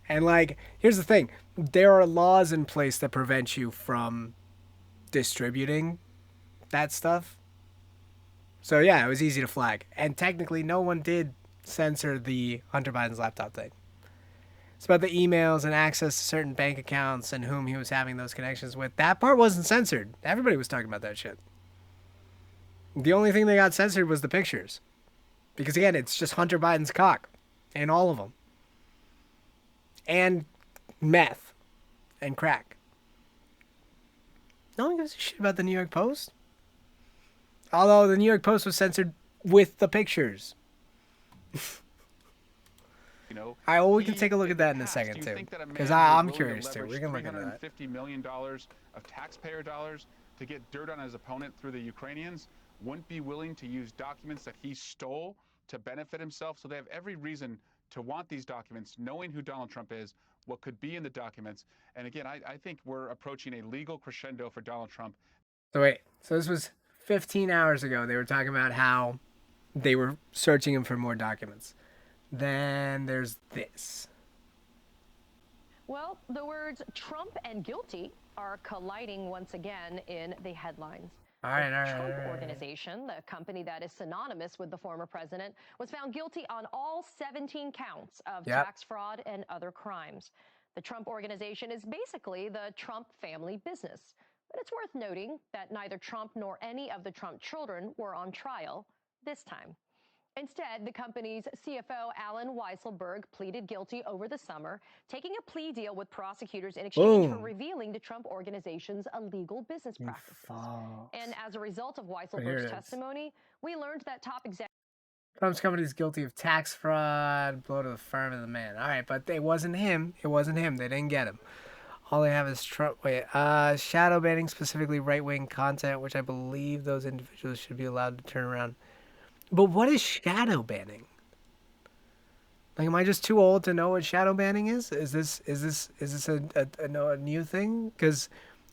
And like, here's the thing. There are laws in place that prevent you from distributing that stuff. So yeah, it was easy to flag. And technically, no one did censor the Hunter Biden's laptop thing. It's about the emails and access to certain bank accounts and whom he was having those connections with. That part wasn't censored. Everybody was talking about that shit. The only thing they got censored was the pictures. Because again, it's just Hunter Biden's cock. And all of them. And meth. And crack. No one gives a shit about the New York Post. Although the New York Post was censored with the pictures. All right, well, we can take a look at that in a second, too. Because I'm curious, too. We're going to look at that. $350 million of taxpayer dollars to get dirt on his opponent through the Ukrainians wouldn't be willing to use documents that he stole to benefit himself. So they have every reason to want these documents, knowing who Donald Trump is, what could be in the documents. And again, I think we're approaching a legal crescendo for Donald Trump. So wait, so this was 15 hours ago. They were talking about how they were searching him for more documents. Then there's this. Well, the words Trump and guilty are colliding once again in the headlines. All right. The Trump Organization, the company that is synonymous with the former president, was found guilty on all 17 counts of tax fraud and other crimes. The Trump Organization is basically the Trump family business. But it's worth noting that neither Trump nor any of the Trump children were on trial this time. Instead, the company's CFO, Alan Weisselberg, pleaded guilty over the summer, taking a plea deal with prosecutors in exchange for revealing the Trump Organization's illegal business practices. And as a result of Weisselberg's testimony, we learned that top executives... Trump's company is guilty of tax fraud, blow to the firm of the man. All right, but it wasn't him. It wasn't him. They didn't get him. All they have is Trump. Wait, shadow banning, specifically right-wing content, which I believe those individuals should be allowed to turn around. But what is shadow banning? Like, am I just too old to know what shadow banning is? Is this a new thing? Because,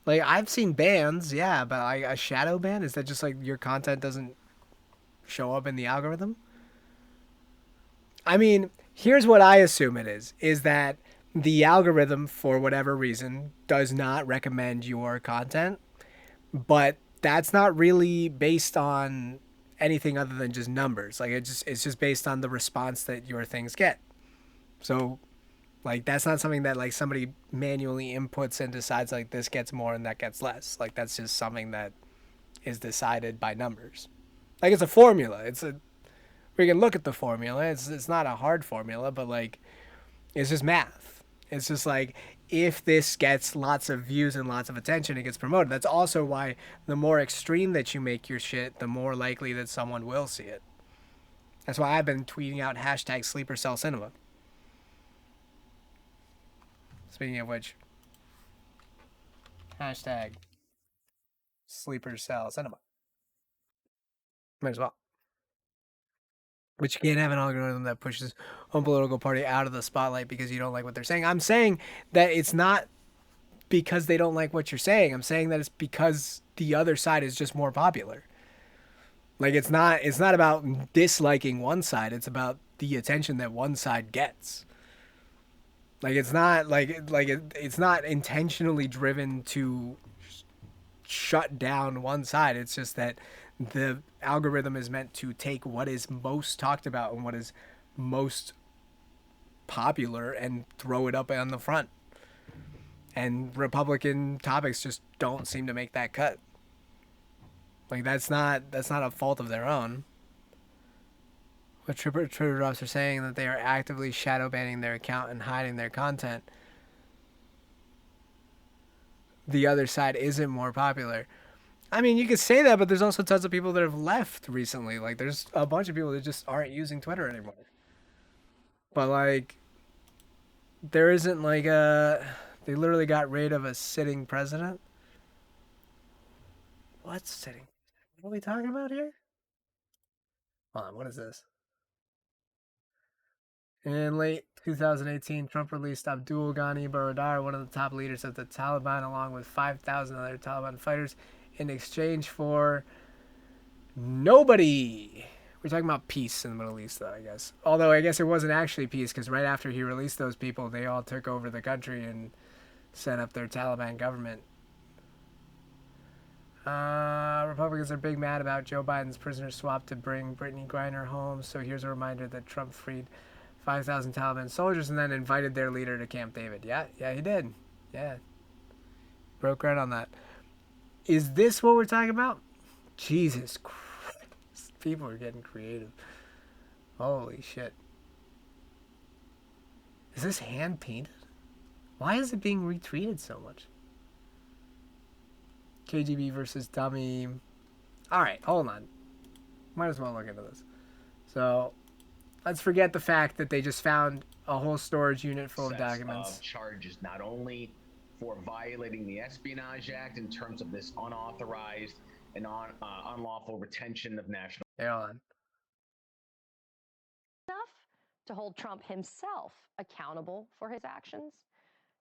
like, I've seen bans, yeah, but like a shadow ban, is that just like your content doesn't show up in the algorithm? I mean, here's what I assume it is that the algorithm, for whatever reason, does not recommend your content, but that's not really based on anything other than just numbers. Like, it's just based on the response that your things get. So, like, that's not something that like somebody manually inputs and decides like this gets more and that gets less. Like, that's just something that is decided by numbers. Like, it's a formula. We can look at the formula. It's not a hard formula, but like, it's just math. It's just like, if this gets lots of views and lots of attention, it gets promoted. That's also why the more extreme that you make your shit, the more likely that someone will see it. That's why I've been tweeting out hashtag sleeper cell cinema. Speaking of which, hashtag sleeper cell cinema. Might as well. But you can't have an algorithm that pushes one political party out of the spotlight because you don't like what they're saying. I'm saying that it's not because they don't like what you're saying. I'm saying that it's because the other side is just more popular. Like, it's not about disliking one side. It's about the attention that one side gets. Like, it's not it's not intentionally driven to shut down one side. It's just that the algorithm is meant to take what is most talked about and what is most popular and throw it up on the front. And Republican topics just don't seem to make that cut. Like, that's not a fault of their own. What Twitter drops are saying that they are actively shadow banning their account and hiding their content. The other side isn't more popular. I mean, you could say that, but there's also tons of people that have left recently. Like, there's a bunch of people that just aren't using Twitter anymore. But, like, there isn't, like, they literally got rid of a sitting president. What's sitting? What are we talking about here? Hold on, what is this? In late 2018, Trump released Abdul Ghani Baradar, one of the top leaders of the Taliban, along with 5,000 other Taliban fighters, in exchange for nobody. We're talking about peace in the Middle East, though, I guess. Although I guess it wasn't actually peace, because right after he released those people, they all took over the country and set up their Taliban government. Republicans are big mad about Joe Biden's prisoner swap to bring Brittany Griner home. So here's a reminder that Trump freed 5,000 Taliban soldiers and then invited their leader to Camp David. Yeah, he did. Yeah. Broke ground on that. Is this what we're talking about? Jesus Christ. People are getting creative. Holy shit. Is this hand painted? Why is it being retweeted so much? KGB versus dummy. Alright, hold on. Might as well look into this. So, let's forget the fact that they just found a whole storage unit full of documents. Of charges not only for violating the Espionage Act in terms of this unauthorized and unlawful retention of national. Hold on. Enough to hold Trump himself accountable for his actions.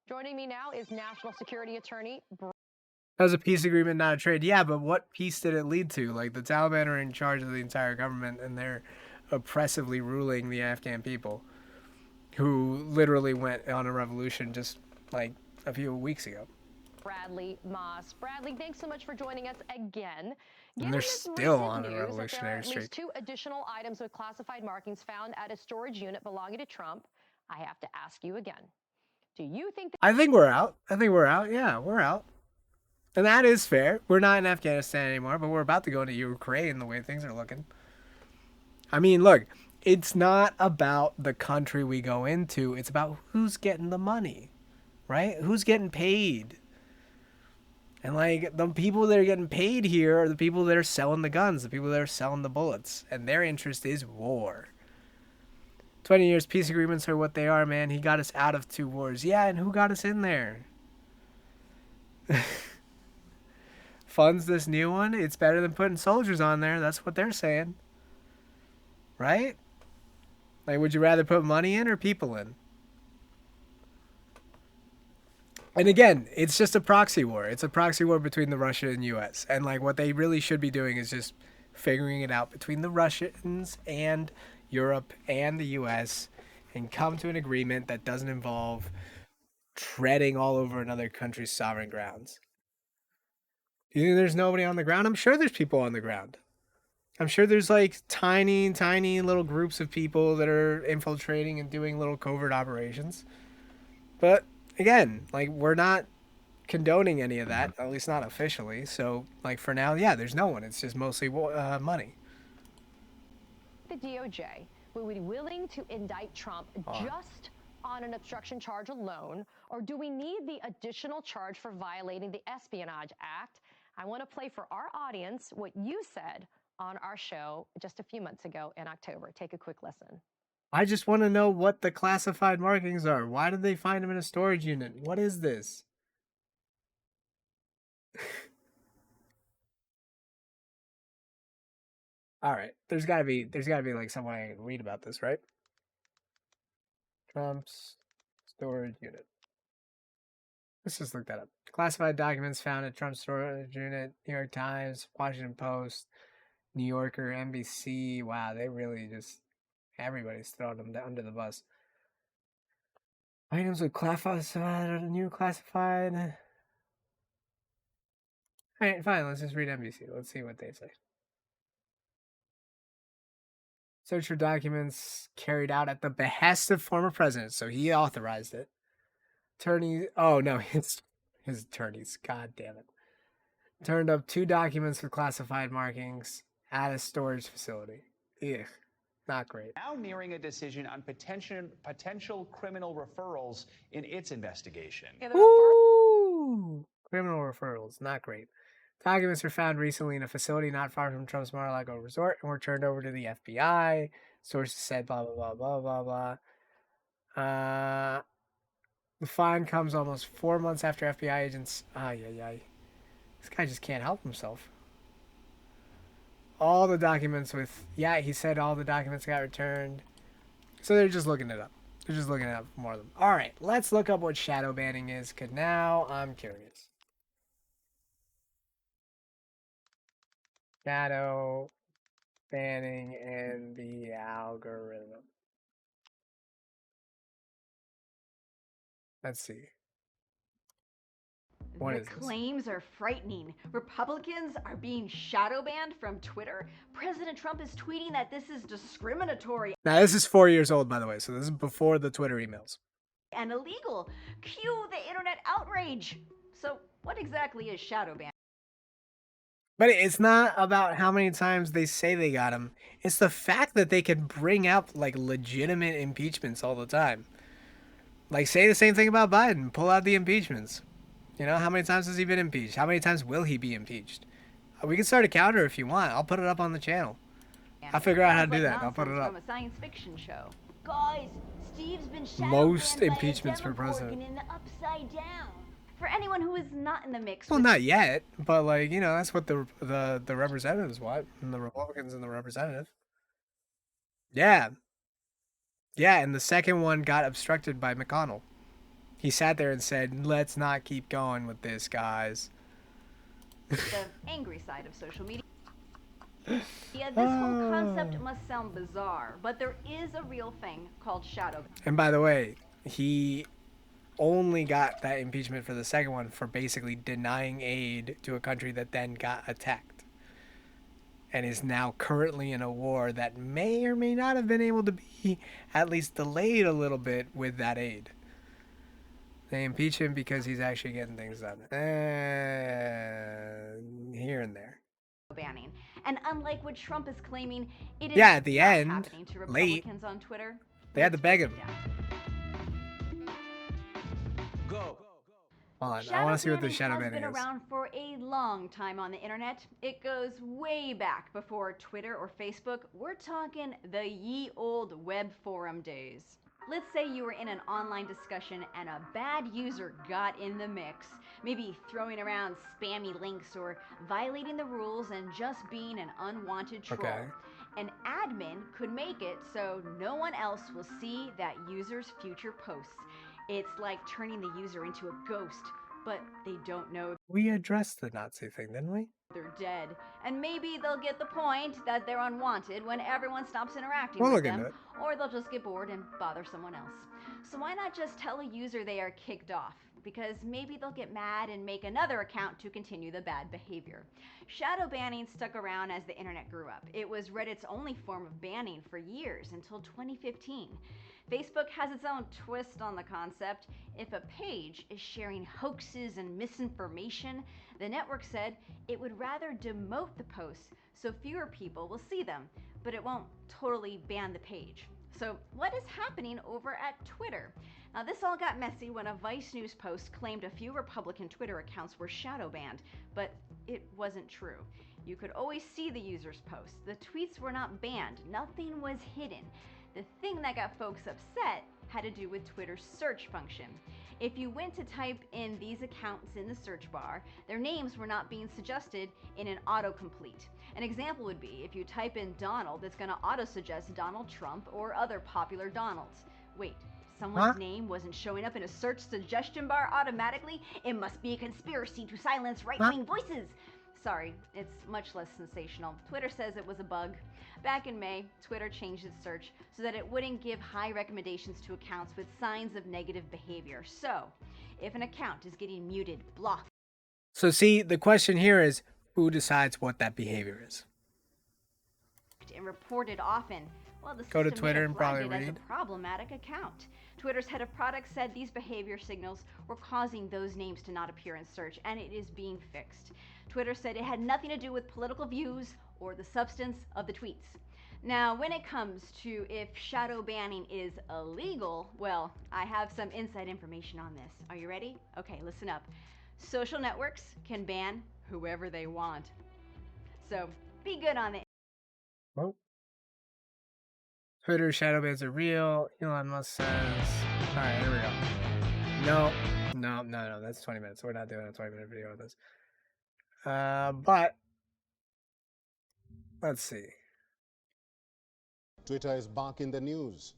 Joining me now is National Security Attorney. That was a peace agreement, not a trade. Yeah, but what peace did it lead to? Like, the Taliban are in charge of the entire government, and they're oppressively ruling the Afghan people, who literally went on a revolution just, like, a few weeks ago. Bradley Moss. Bradley, thanks so much for joining us again. And they're still on a revolutionary streak. At least 2 additional items with classified markings found at a storage unit belonging to Trump. I have to ask you again. Do you think I think we're out. Yeah, we're out. And that is fair. We're not in Afghanistan anymore, but we're about to go into Ukraine the way things are looking. I mean, look, it's not about the country we go into. It's about who's getting the money, right? Who's getting paid. And, like, the people that are getting paid here are the people that are selling the guns, the people that are selling the bullets. And their interest is war. 20 years peace agreements are what they are, man. He got us out of 2 wars. Yeah, and who got us in there? Funds this new one. It's better than putting soldiers on there. That's what they're saying. Right? Like, would you rather put money in or people in? And again, it's just a proxy war. It's a proxy war between the Russia and U.S. And, like, what they really should be doing is just figuring it out between the Russians and Europe and the U.S. and come to an agreement that doesn't involve treading all over another country's sovereign grounds. You think there's nobody on the ground? I'm sure there's people on the ground. I'm sure there's, like, tiny little groups of people that are infiltrating and doing little covert operations. But again, like, we're not condoning any of that, at least not officially. So, like, for now, yeah, there's no one. It's just mostly money. The DOJ would be willing to indict Trump just on an obstruction charge alone, or do we need the additional charge for violating the Espionage Act? I want to play for our audience what you said on our show just a few months ago in October. Take a quick listen. I just want to know what the classified markings are. Why did they find them in a storage unit? What is this? All right, there's gotta be like some way I can read about this, right? Trump's storage unit. Let's just look that up. Classified documents found at Trump's storage unit. New York Times, Washington Post, New Yorker, NBC. Wow, they really just everybody's throwing them under the bus. Items with classified, new classified. All right, fine. Let's just read NBC. Let's see what they say. Search for documents carried out at the behest of former presidents, so he authorized it. Attorney, oh no, his attorneys. God damn it. Turned up 2 documents with classified markings at a storage facility. Ugh, not great. Now nearing a decision on potential criminal referrals in its investigation. Ooh, criminal referrals, not great. Documents were found recently in a facility not far from Trump's Mar-a-Lago resort and were turned over to the FBI. Sources said blah, blah, blah, blah, blah, blah. The find comes almost 4 months after FBI agents... This guy just can't help himself. All the documents with... Yeah, he said all the documents got returned. So they're just looking it up. They're just looking up more of them. All right, let's look up what shadow banning is, because now I'm curious. Shadow banning and the algorithm. Let's see. What is this? The claims are frightening. Republicans are being shadow banned from Twitter. President Trump is tweeting that this is discriminatory. Now, this is 4 years old, by the way, so this is before the Twitter emails. And illegal. Cue the internet outrage. So, what exactly is shadow ban? But it's not about how many times they say they got him. It's the fact that they can bring up, like, legitimate impeachments all the time. Like, say the same thing about Biden. Pull out the impeachments. You know, how many times has he been impeached? How many times will he be impeached? We can start a counter if you want. I'll put it up on the channel. I'll figure out how to do that. I'll put it up. From a science fiction show. Guys, Steve's been most impeachments for president. In the upside down. For anyone who is not in the mix. Well, not yet, but like, you know, that's what the representatives want, and the Republicans and the representative. Yeah. Yeah, and the second one got obstructed by McConnell. He sat there and said, "Let's not keep going with this, guys." The angry side of social media. Yeah, this whole concept must sound bizarre, but there is a real thing called shadow. And by the way, he only got that impeachment for the second one for basically denying aid to a country that then got attacked and is now currently in a war that may or may not have been able to be at least delayed a little bit with that aid. They impeach him because he's actually getting things done. Here and there. Banning. And unlike what Trump is claiming, it is at the end, happening to late, Republicans on Twitter. They had to beg him. Go. Hold on, I want to see what the shadow banning banning has been around for a long time on the internet. It goes way back before Twitter or Facebook. We're talking the ye old web forum days. Let's say you were in an online discussion and a bad user got in the mix, maybe throwing around spammy links or violating the rules and just being an unwanted troll. Okay. An admin could make it so no one else will see that user's future posts. It's like turning the user into a ghost, but they don't know we addressed the Nazi thing, didn't we? They're dead. And maybe they'll get the point that they're unwanted when everyone stops interacting with them, or they'll just get bored and bother someone else. So why not just tell a user they are kicked off? Because maybe they'll get mad and make another account to continue the bad behavior. Shadow banning stuck around as the internet grew up. It was Reddit's only form of banning for years until 2015. Facebook has its own twist on the concept. If a page is sharing hoaxes and misinformation, the network said it would rather demote the posts so fewer people will see them, but it won't totally ban the page. So what is happening over at Twitter? Now this all got messy when a Vice News post claimed a few Republican Twitter accounts were shadow banned, but it wasn't true. You could always see the user's posts. The tweets were not banned. Nothing was hidden. The thing that got folks upset had to do with Twitter's search function. If you went to type in these accounts in the search bar, their names were not being suggested in an autocomplete. An example would be if you type in Donald, it's going to auto-suggest Donald Trump or other popular Donalds. Wait, someone's name wasn't showing up in a search suggestion bar automatically? It must be a conspiracy to silence right-wing voices. Sorry, it's much less sensational. Twitter says it was a bug. Back in May, Twitter changed its search so that it wouldn't give high recommendations to accounts with signs of negative behavior. So, if an account is getting muted, blocked. So see, the question here is, who decides what that behavior is? And reported often. Well, the go to system Twitter and probably it as read. a problematic account. Twitter's head of product said these behavior signals were causing those names to not appear in search, and it is being fixed. Twitter said it had nothing to do with political views or the substance of the tweets. Now, when it comes to if shadow banning is illegal, well, I have some inside information on this. Are you ready? Okay, listen up. Social networks can ban whoever they want. So, be good on it. Well, Twitter shadow bans are real. Elon Musk says... Alright, here we go. No. That's 20 minutes. We're not doing a 20-minute video of this. But... Let's see. Twitter is back in the news.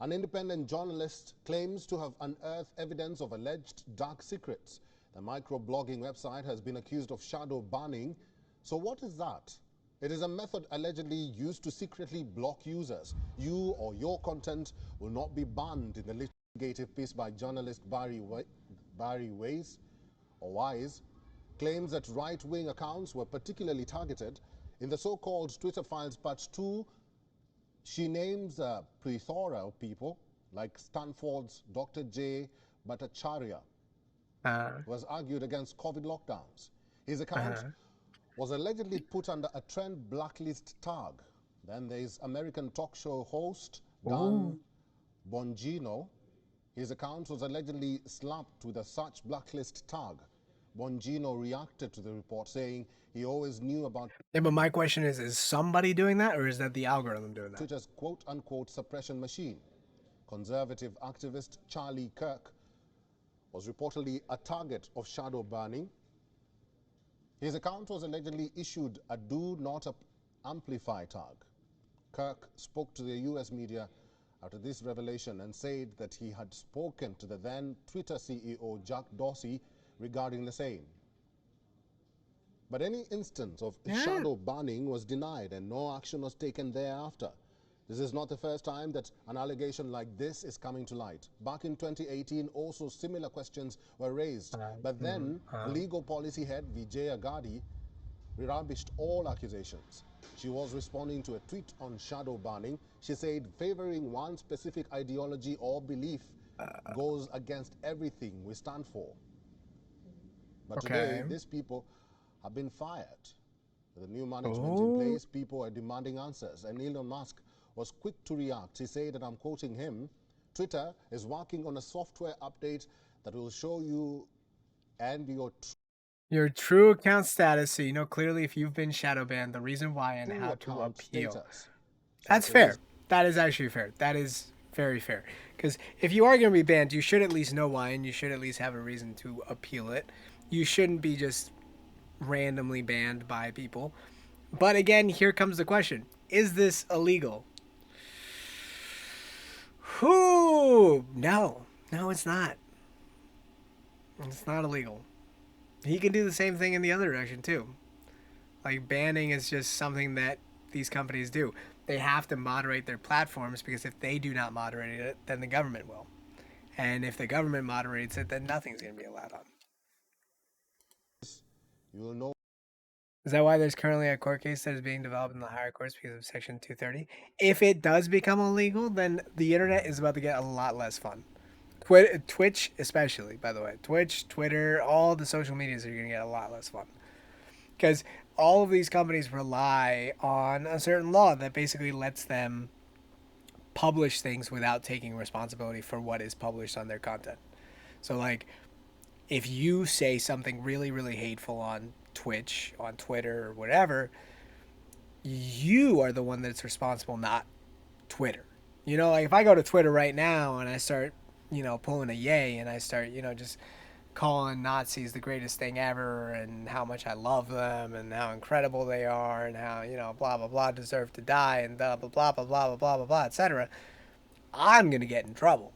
An independent journalist claims to have unearthed evidence of alleged dark secrets. The microblogging website has been accused of shadow banning. So what is that? It is a method allegedly used to secretly block users. You or your content will not be banned in the litigative piece by journalist Barry Wise claims that right-wing accounts were particularly targeted. In the so-called Twitter Files Part 2, she names a plethora of people, like Stanford's Dr. J. Bhattacharya, was argued against COVID lockdowns. His account was allegedly put under a trend blacklist tag. Then there's American talk show host Dan Bongino. His account was allegedly slapped with a such blacklist tag. Bongino reacted to the report, saying he always knew about... Yeah, but my question is somebody doing that, or is that the algorithm doing that? Twitter's quote-unquote suppression machine. Conservative activist Charlie Kirk was reportedly a target of shadow banning. His account was allegedly issued a do not amplify tag. Kirk spoke to the US media after this revelation and said that he had spoken to the then Twitter CEO Jack Dorsey regarding the same. But any instance of shadow banning was denied and no action was taken thereafter. This is not the first time that an allegation like this is coming to light. Back in 2018, also similar questions were raised. But then, legal policy head Vijaya Gadi rubbished all accusations. She was responding to a tweet on shadow banning. She said favoring one specific ideology or belief goes against everything we stand for. But today, these people have been fired. With the new management in place, people are demanding answers. And Elon Musk was quick to react. He said, and I'm quoting him, Twitter is working on a software update that will show you and your true account status, so you know clearly if you've been shadow banned, the reason why, and how to appeal. Status. That's fair. That is actually fair. That is very fair. Because if you are going to be banned, you should at least know why, and you should at least have a reason to appeal it. You shouldn't be just randomly banned by people. But again, here comes the question. Is this illegal? No, it's not. It's not illegal. He can do the same thing in the other direction too. Like, banning is just something that these companies do. They have to moderate their platforms, because if they do not moderate it, then the government will. And if the government moderates it, then nothing's going to be allowed on. You will know. Is that why there's currently a court case that is being developed in the higher courts because of Section 230? If it does become illegal, then the internet is about to get a lot less fun. Twitch especially, by the way. Twitch, Twitter, all the social medias are going to get a lot less fun. Because all of these companies rely on a certain law that basically lets them publish things without taking responsibility for what is published on their content. So, like, if you say something really, really hateful on Twitch, on Twitter, or whatever, you are the one that's responsible, not Twitter. You know, like, if I go to Twitter right now and I start, pulling a yay, and I start, just calling Nazis the greatest thing ever, and how much I love them, and how incredible they are, and how, blah, blah, blah, deserve to die, and blah, blah, blah, blah, blah, blah, blah, blah, etc., I'm going to get in trouble.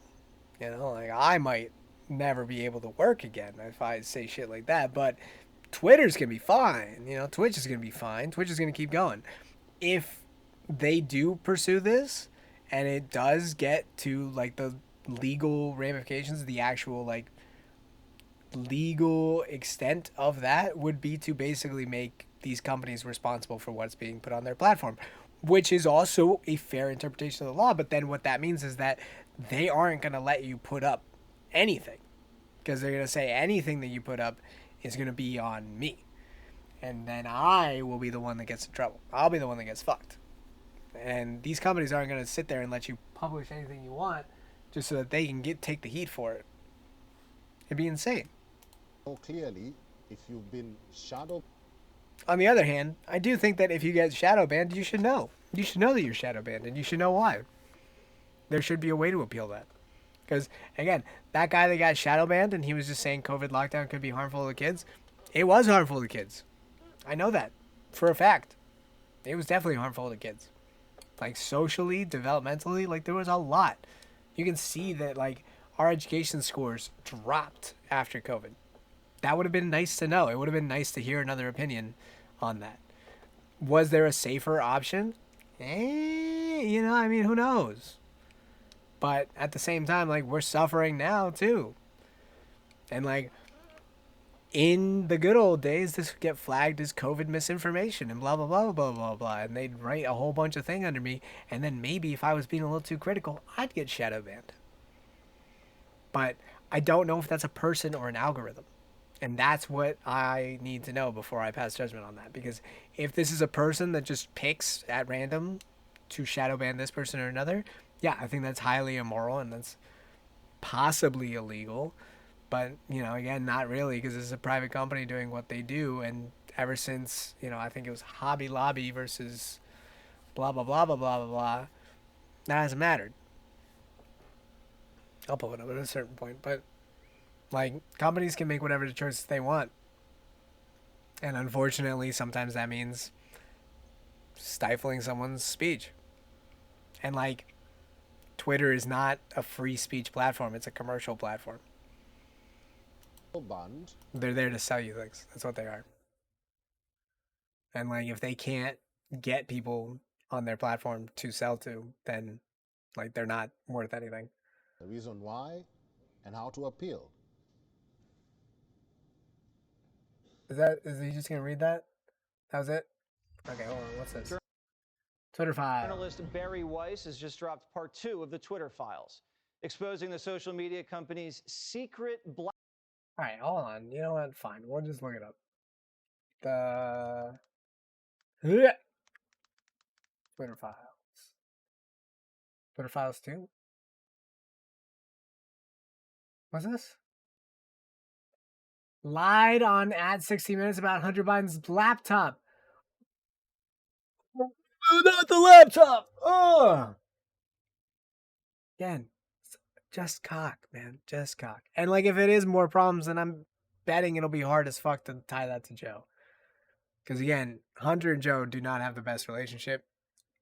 Like, I might never be able to work again if I say shit like that, but Twitter's going to be fine. Twitch is going to be fine. Twitch is going to keep going. If they do pursue this, and it does get to, like, the legal ramifications, the actual, like, legal extent of that would be to basically make these companies responsible for what's being put on their platform, which is also a fair interpretation of the law. But then what that means is that they aren't going to let you put up anything, because they're going to say anything that you put up is going to be on me. and then I will be the one that gets in trouble. I'll be the one that gets fucked. And these companies aren't going to sit there and let you publish anything you want just so that they can take the heat for it. It'd be insane. So clearly, if you've been shadow. On the other hand, I do think that if you get shadow banned, you should know. You should know that you're shadow banned, and you should know why. There should be a way to appeal that. Because, again, that guy that got shadow banned and he was just saying COVID lockdown could be harmful to kids, it was harmful to kids. I know that for a fact. It was definitely harmful to kids. Like, socially, developmentally, like, there was a lot. You can see that, like, our education scores dropped after COVID. That would have been nice to know. It would have been nice to hear another opinion on that. Was there a safer option? I mean, who knows? But at the same time, like, we're suffering now, too. And, like, in the good old days, this would get flagged as COVID misinformation and blah, blah, blah, blah, blah, blah. And they'd write a whole bunch of things under me. And then maybe if I was being a little too critical, I'd get shadow banned. But I don't know if that's a person or an algorithm. And that's what I need to know before I pass judgment on that. Because if this is a person that just picks at random to shadow ban this person or another, yeah, I think that's highly immoral and that's possibly illegal. But, again, not really, because this is a private company doing what they do. And ever since, I think it was Hobby Lobby versus blah, blah, blah, blah, blah, blah, blah, that hasn't mattered. I'll pull it up at a certain point. But, like, companies can make whatever choices they want. And unfortunately, sometimes that means stifling someone's speech. And, like, Twitter is not a free speech platform. It's a commercial platform. Banned. They're there to sell you things. That's what they are. And, like, if they can't get people on their platform to sell to, then, like, they're not worth anything. The reason why and how to appeal. Is he just gonna read that? That was it? Okay, hold on. What's this? Twitter files. Journalist Barry Weiss has just dropped part 2 of the Twitter files, exposing the social media company's secret black. All right, hold on. You know what? Fine. We'll just look it up. Twitter files. Twitter files 2? What's this? Lied on at 60 Minutes about Hunter Biden's laptop. Not the laptop! Ugh! Again, just cock, man. Just cock. And, like, if it is more problems, then I'm betting it'll be hard as fuck to tie that to Joe. Because, again, Hunter and Joe do not have the best relationship.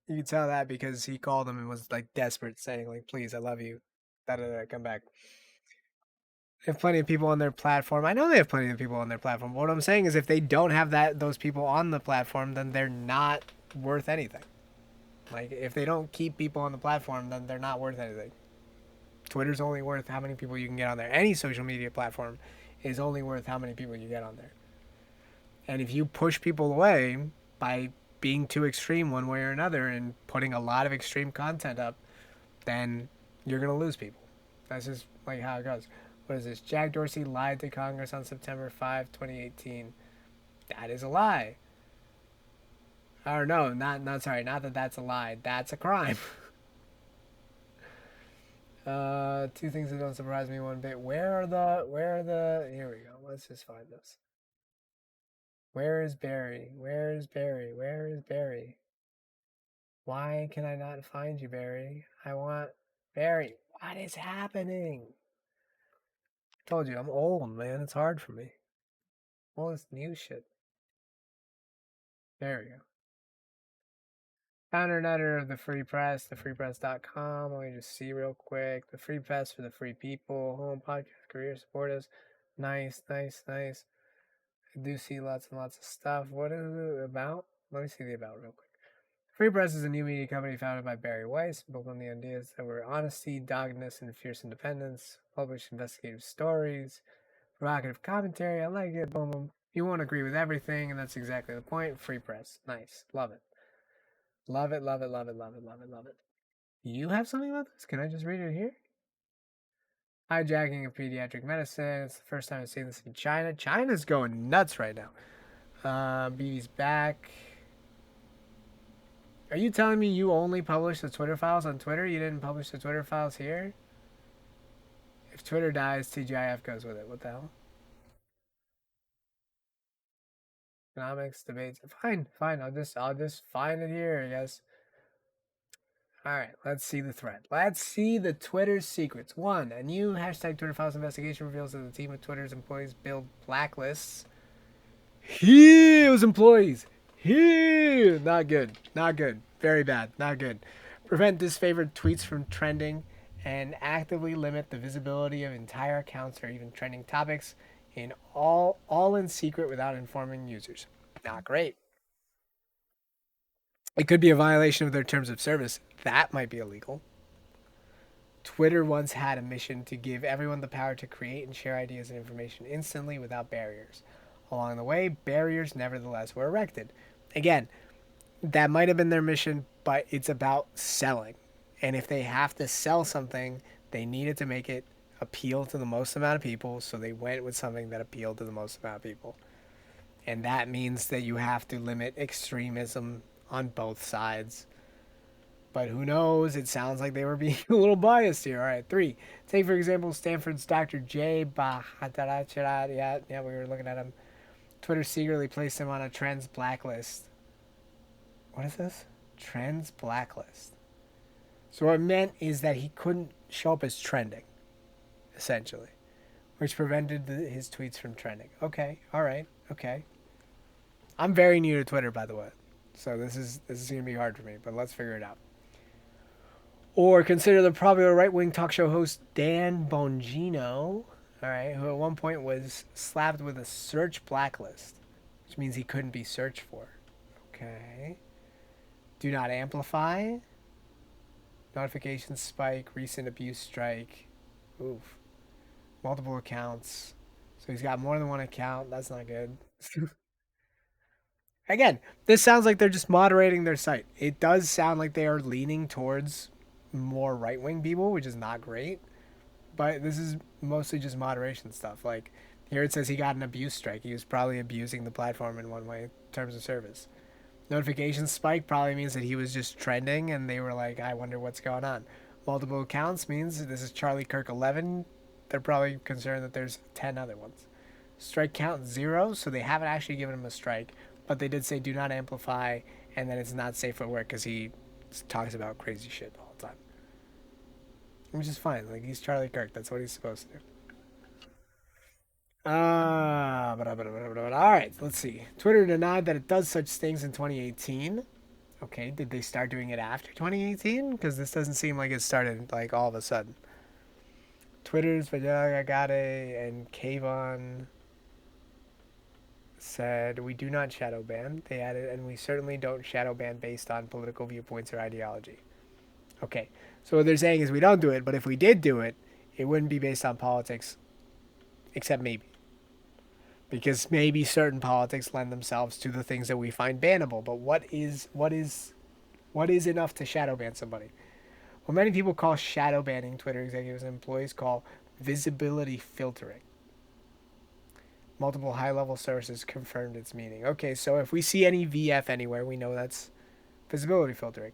You can tell that because he called him and was, like, desperate, saying, like, please, I love you. Da-da-da, come back. They have plenty of people on their platform. I know they have plenty of people on their platform. But what I'm saying is if they don't have those people on the platform, then they're not worth anything. Like, if they don't keep people on the platform, then they're not worth anything. Twitter's only worth how many people you can get on there. Any social media platform is only worth how many people you get on there. And if you push people away by being too extreme one way or another and putting a lot of extreme content up, then you're going to lose people. That's just, like, how it goes. What is this? Jack Dorsey lied to Congress on September 5, 2018. That is a lie. Or no, not that that's a lie. That's a crime. Two things that don't surprise me one bit. Where are the, here we go. Let's just find this. Where is Barry? Where is Barry? Where is Barry? Why can I not find you, Barry? I want Barry. What is happening? I told you, I'm old, man. It's hard for me. All this new shit. There we go. Founder and editor of the Free Press, thefreepress.com. Let me just see real quick. The Free Press for the free people. Home podcast, career support us. Nice, nice, nice. I do see lots and lots of stuff. What is it about? Let me see the about real quick. Free Press is a new media company founded by Barry Weiss, built on the ideas that were honesty, doggedness, and fierce independence. Publish investigative stories, provocative commentary. I like it. Boom, boom. You won't agree with everything, and that's exactly the point. Free Press. Nice. Love it. Love it, love it, love it, love it, love it, love it. You have something about this? Can I just read it here? Hijacking of pediatric medicine. It's the first time I've seen this in China. China's going nuts right now. BB's back. Are you telling me you only publish the Twitter files on Twitter? You didn't publish the Twitter files here? If Twitter dies, TGIF goes with it. What the hell? Economics, debates. Fine. I'll just find it here, I guess. Alright, let's see the thread. Let's see the Twitter secrets. 1. A new hashtag Twitter files investigation reveals that the team of Twitter's employees build blacklists. His employees. Not good. Very bad. Not good. Prevent disfavored tweets from trending and actively limit the visibility of entire accounts or even trending topics in all in secret without informing users. Not great. It could be a violation of their terms of service. That might be illegal. Twitter once had a mission to give everyone the power to create and share ideas and information instantly without barriers. Along the way, barriers nevertheless were erected. Again, that might have been their mission, but it's about selling. And if they have to sell something, they needed to make it appeal to the most amount of people, so they went with something that appealed to the most amount of people. And that means that you have to limit extremism on both sides. But who knows? It sounds like they were being a little biased here. All right, 3. Take, for example, Stanford's Dr. J. Bhattacharya. Yeah, we were looking at him. Twitter secretly placed him on a trends blacklist. What is this? Trends blacklist. So what it meant is that he couldn't show up as trending, essentially, which prevented his tweets from trending. Okay, all right, okay. I'm very new to Twitter, by the way, so this is gonna be hard for me, but let's figure it out. Or consider the popular right-wing talk show host Dan Bongino, all right, who at one point was slapped with a search blacklist, which means he couldn't be searched for. Okay. Do not amplify. Notifications spike. Recent abuse strike. Oof. Multiple accounts. So he's got more than one account. That's not good. Again, this sounds like they're just moderating their site. It does sound like they are leaning towards more right-wing people, which is not great. But this is mostly just moderation stuff. Like, here it says he got an abuse strike. He was probably abusing the platform in one way, in terms of service. Notification spike probably means that he was just trending and they were like, I wonder what's going on. Multiple accounts means this is Charlie Kirk 11. They're probably concerned that there's 10 other ones. Strike count 0, so they haven't actually given him a strike, but they did say do not amplify and that it's not safe for work because he talks about crazy shit all the time. Which is fine. Like, he's Charlie Kirk. That's what he's supposed to do. All right, let's see. Twitter denied that it does such things in 2018. Okay, did they start doing it after 2018? Because this doesn't seem like it started like all of a sudden. Twitter's Vajagagade and Kayvon said, we do not shadow ban. They added, and we certainly don't shadow ban based on political viewpoints or ideology. Okay, so what they're saying is we don't do it, but if we did do it, it wouldn't be based on politics, except maybe. Because maybe certain politics lend themselves to the things that we find bannable. But what is enough to shadow ban somebody? What many people call shadow banning, Twitter executives and employees call visibility filtering. Multiple high-level sources confirmed its meaning. Okay, so if we see any VF anywhere, we know that's visibility filtering.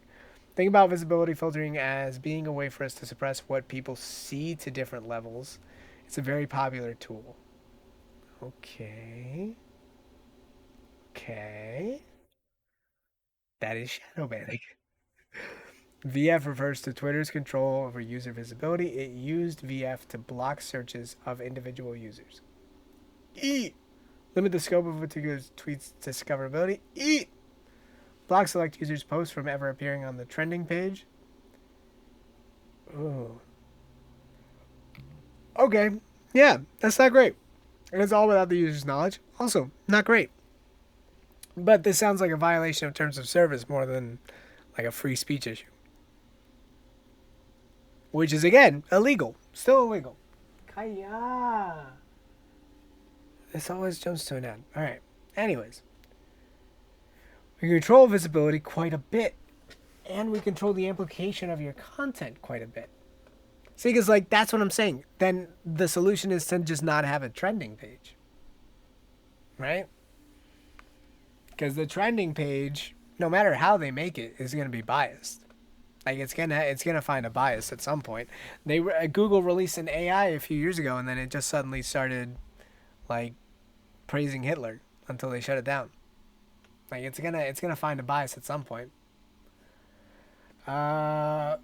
Think about visibility filtering as being a way for us to suppress what people see to different levels. It's a very popular tool. Okay. That is shadow banning. VF refers to Twitter's control over user visibility. It used VF to block searches of individual users. Limit the scope of particular tweets' discoverability. Block select users' posts from ever appearing on the trending page. Ooh. Okay. Yeah, that's not great. And it's all without the user's knowledge. Also, not great. But this sounds like a violation of terms of service more than like a free speech issue. Which is, again, illegal. Still illegal. Kaya. This always jumps to an end. Alright. Anyways. We control visibility quite a bit. And we control the amplification of your content quite a bit. See, because, like, that's what I'm saying. Then the solution is to just not have a trending page. Right? Because the trending page, no matter how they make it, is going to be biased. Like it's gonna find a bias at some point. Google released an AI a few years ago, and then it just suddenly started like praising Hitler until they shut it down. Like it's gonna find a bias at some point. One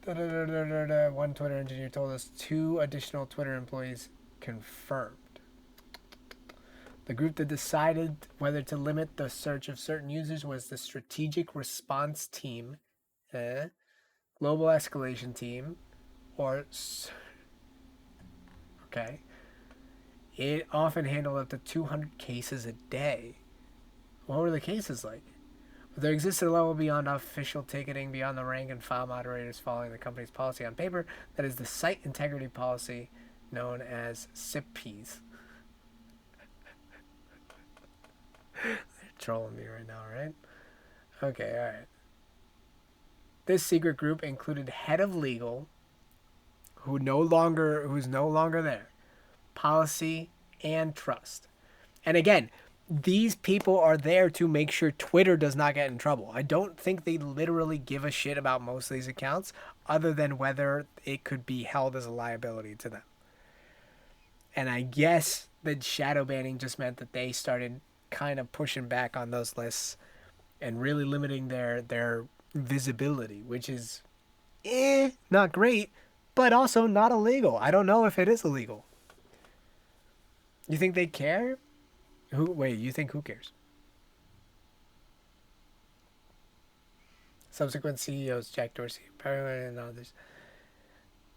Twitter engineer told us 2 additional Twitter employees confirmed. The group that decided whether to limit the search of certain users was the Strategic Response Team, Global Escalation Team, or okay. It often handled up to 200 cases a day. What were the cases like? There existed a level beyond official ticketing, beyond the rank and file moderators following the company's policy on paper, that is the Site Integrity Policy, known as SIPPs. They're trolling me right now, right? Okay, alright. This secret group included head of legal, who's no longer there, policy, and trust. And again, these people are there to make sure Twitter does not get in trouble. I don't think they literally give a shit about most of these accounts other than whether it could be held as a liability to them. And I guess that shadow banning just meant that they started kind of pushing back on those lists and really limiting their visibility, which is not great, but also not illegal. I don't know if it is illegal. You think they care? You think who cares? Subsequent CEOs, Jack Dorsey, and others.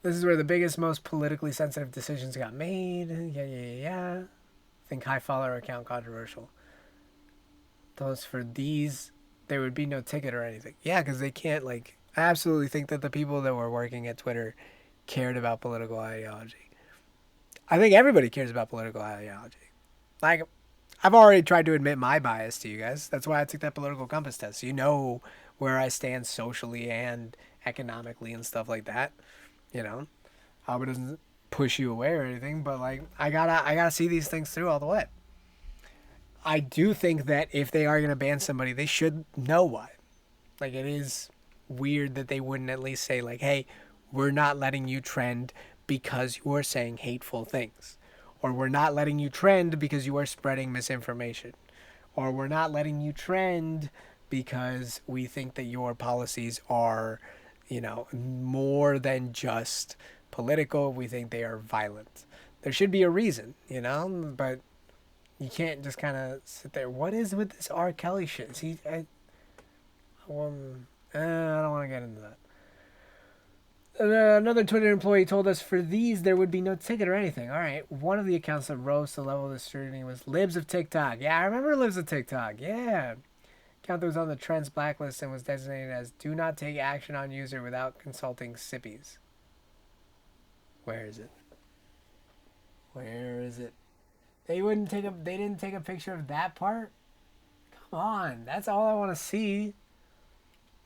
This is where the biggest, most politically sensitive decisions got made. Yeah. Think high follower account controversial. Those for these, there would be no ticket or anything. Yeah, because they can't, I absolutely think that the people that were working at Twitter cared about political ideology. I think everybody cares about political ideology. I've already tried to admit my bias to you guys. That's why I took that political compass test. So you know where I stand socially and economically and stuff like that. You know, I hope it doesn't push you away or anything, but I gotta see these things through all the way. I do think that if they are gonna ban somebody, they should know why. It is weird that they wouldn't at least say hey, we're not letting you trend because you are saying hateful things. Or we're not letting you trend because you are spreading misinformation. Or we're not letting you trend because we think that your policies are, more than just political. We think they are violent. There should be a reason, but you can't just kind of sit there. What is with this R. Kelly shit? I don't want to get into that. Another Twitter employee told us for these there would be no ticket or anything. All right, one of the accounts that rose to the level of the scrutiny was Libs of TikTok. Yeah, I remember Libs of TikTok. Yeah. Account that was on the Trends blacklist and was designated as do not take action on user without consulting SIPPs. Where is it? Where is it? They didn't take a picture of that part? Come on, that's all I want to see.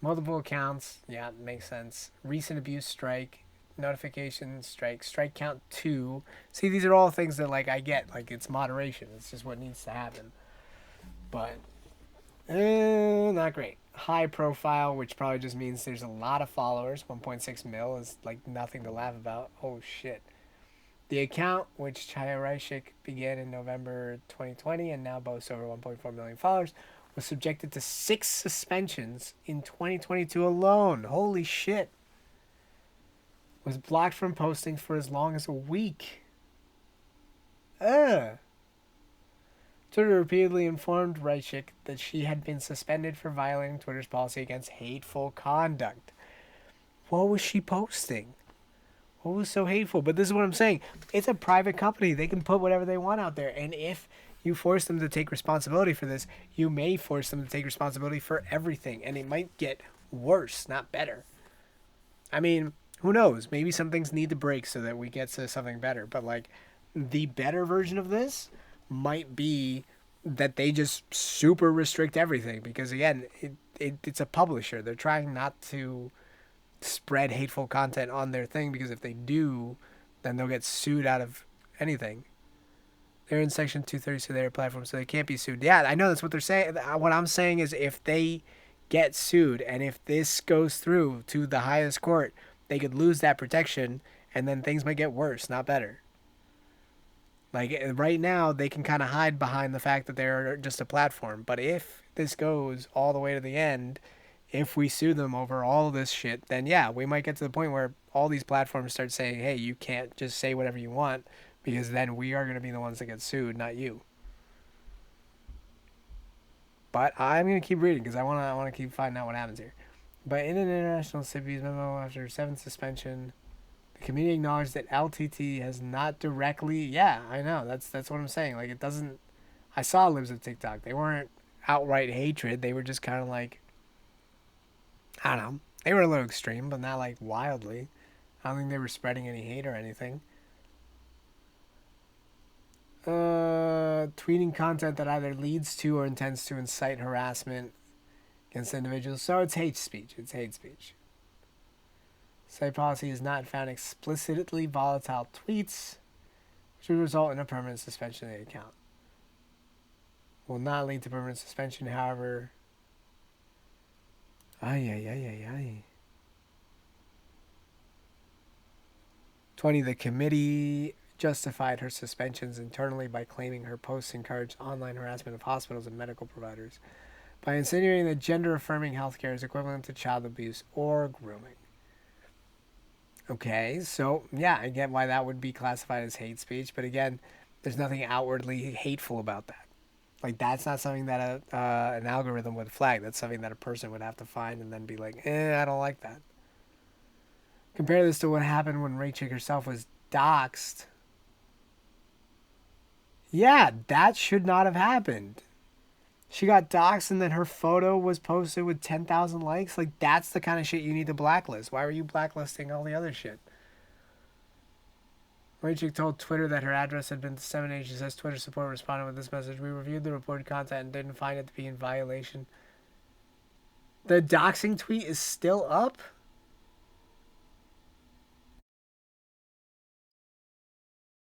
Multiple accounts, yeah, makes sense. Recent abuse strike, notification strike, strike count 2. See, these are all things that I get. It's moderation. It's just what needs to happen. But not great. High profile, which probably just means there's a lot of followers. 1.6 mil is nothing to laugh about. Oh shit. The account, which Chaya Reishik began in November 2020 and now boasts over 1.4 million followers, was subjected to 6 suspensions in 2022 alone. Holy shit. Was blocked from posting for as long as a week. Twitter repeatedly informed Reishik that she had been suspended for violating Twitter's policy against hateful conduct. What was she posting? What was so hateful? But this is what I'm saying. It's a private company. They can put whatever they want out there. And if you force them to take responsibility for this, you may force them to take responsibility for everything. And it might get worse, not better. I mean, who knows? Maybe some things need to break so that we get to something better. But the better version of this might be that they just super restrict everything. Because again, it's a publisher. They're trying not to spread hateful content on their thing, because if they do, then they'll get sued out of anything. They're in Section 232 of their platform, so they can't be sued. Yeah, I know that's what they're saying. What I'm saying is if they get sued and if this goes through to the highest court, they could lose that protection and then things might get worse, not better. Like right now, they can kind of hide behind the fact that they're just a platform. But if this goes all the way to the end, if we sue them over all of this shit, then yeah, we might get to the point where all these platforms start saying, hey, you can't just say whatever you want because then we are going to be the ones that get sued, not you. But I'm going to keep reading because I want to keep finding out what happens here. But in an international CB's memo after 7th suspension, the community acknowledged that LTT has not directly. Yeah, I know. That's what I'm saying. Like it doesn't. I saw libs of TikTok. They weren't outright hatred. They were just kind of like, I don't know. They were a little extreme, but not like wildly. I don't think they were spreading any hate or anything. Tweeting content that either leads to or intends to incite harassment against individuals. So it's hate speech. It's hate speech. Site policy has not found explicitly volatile tweets, which would result in a permanent suspension of the account. Will not lead to permanent suspension, however. 20. The committee justified her suspensions internally by claiming her posts encouraged online harassment of hospitals and medical providers by insinuating that gender-affirming healthcare is equivalent to child abuse or grooming. Okay, so yeah, I get why that would be classified as hate speech, but again, there's nothing outwardly hateful about that. Like, that's not something that an algorithm would flag. That's something that a person would have to find and then be like, I don't like that. Compare this to what happened when Rachel herself was doxxed. Yeah, that should not have happened. She got doxxed and then her photo was posted with 10,000 likes. Like, that's the kind of shit you need to blacklist. Why were you blacklisting all the other shit? Rachel told Twitter that her address had been disseminated. She says Twitter support responded with this message. We reviewed the reported content and didn't find it to be in violation. The doxing tweet is still up?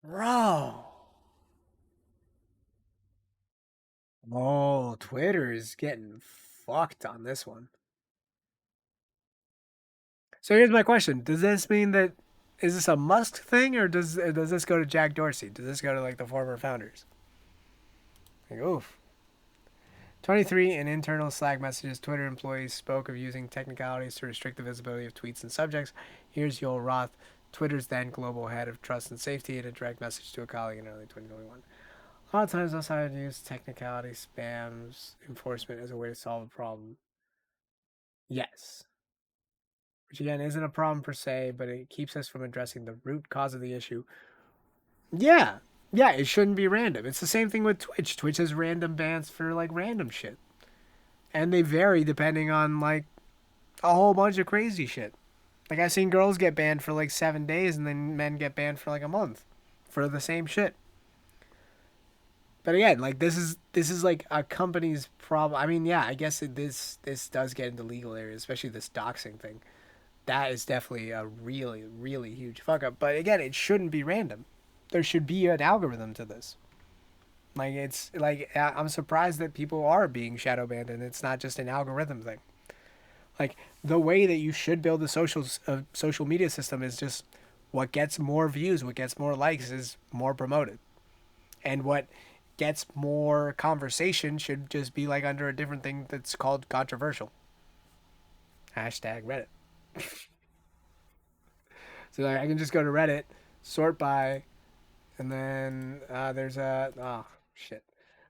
Bro. Oh, Twitter is getting fucked on this one. So here's my question. Does this mean that, is this a Musk thing or does this go to Jack Dorsey? Does this go to like the former founders? Like, oof. 23. In internal Slack messages, Twitter employees spoke of using technicalities to restrict the visibility of tweets and subjects. Here's Yoel Roth, Twitter's then global head of trust and safety, in a direct message to a colleague in early 2021. A lot of times, outside use technicality spams enforcement as a way to solve a problem. Yes. Which again isn't a problem per se, but it keeps us from addressing the root cause of the issue. Yeah. Yeah, it shouldn't be random. It's the same thing with Twitch. Twitch has random bans for like random shit. And they vary depending on like a whole bunch of crazy shit. Like I've seen girls get banned for like 7 days and then men get banned for like a month for the same shit. But again, like this is like a company's problem. I mean, yeah, I guess this does get into legal areas, especially this doxing thing. That is definitely a really, really huge fuck up. But again, it shouldn't be random. There should be an algorithm to this. Like it's like I'm surprised that people are being shadow banned and it's not just an algorithm thing. Like the way that you should build a social media system is just what gets more views, what gets more likes is more promoted, and what gets more conversation should just be like under a different thing that's called controversial. Hashtag Reddit. So like, I can just go to Reddit, sort by, and then there's a, oh, shit.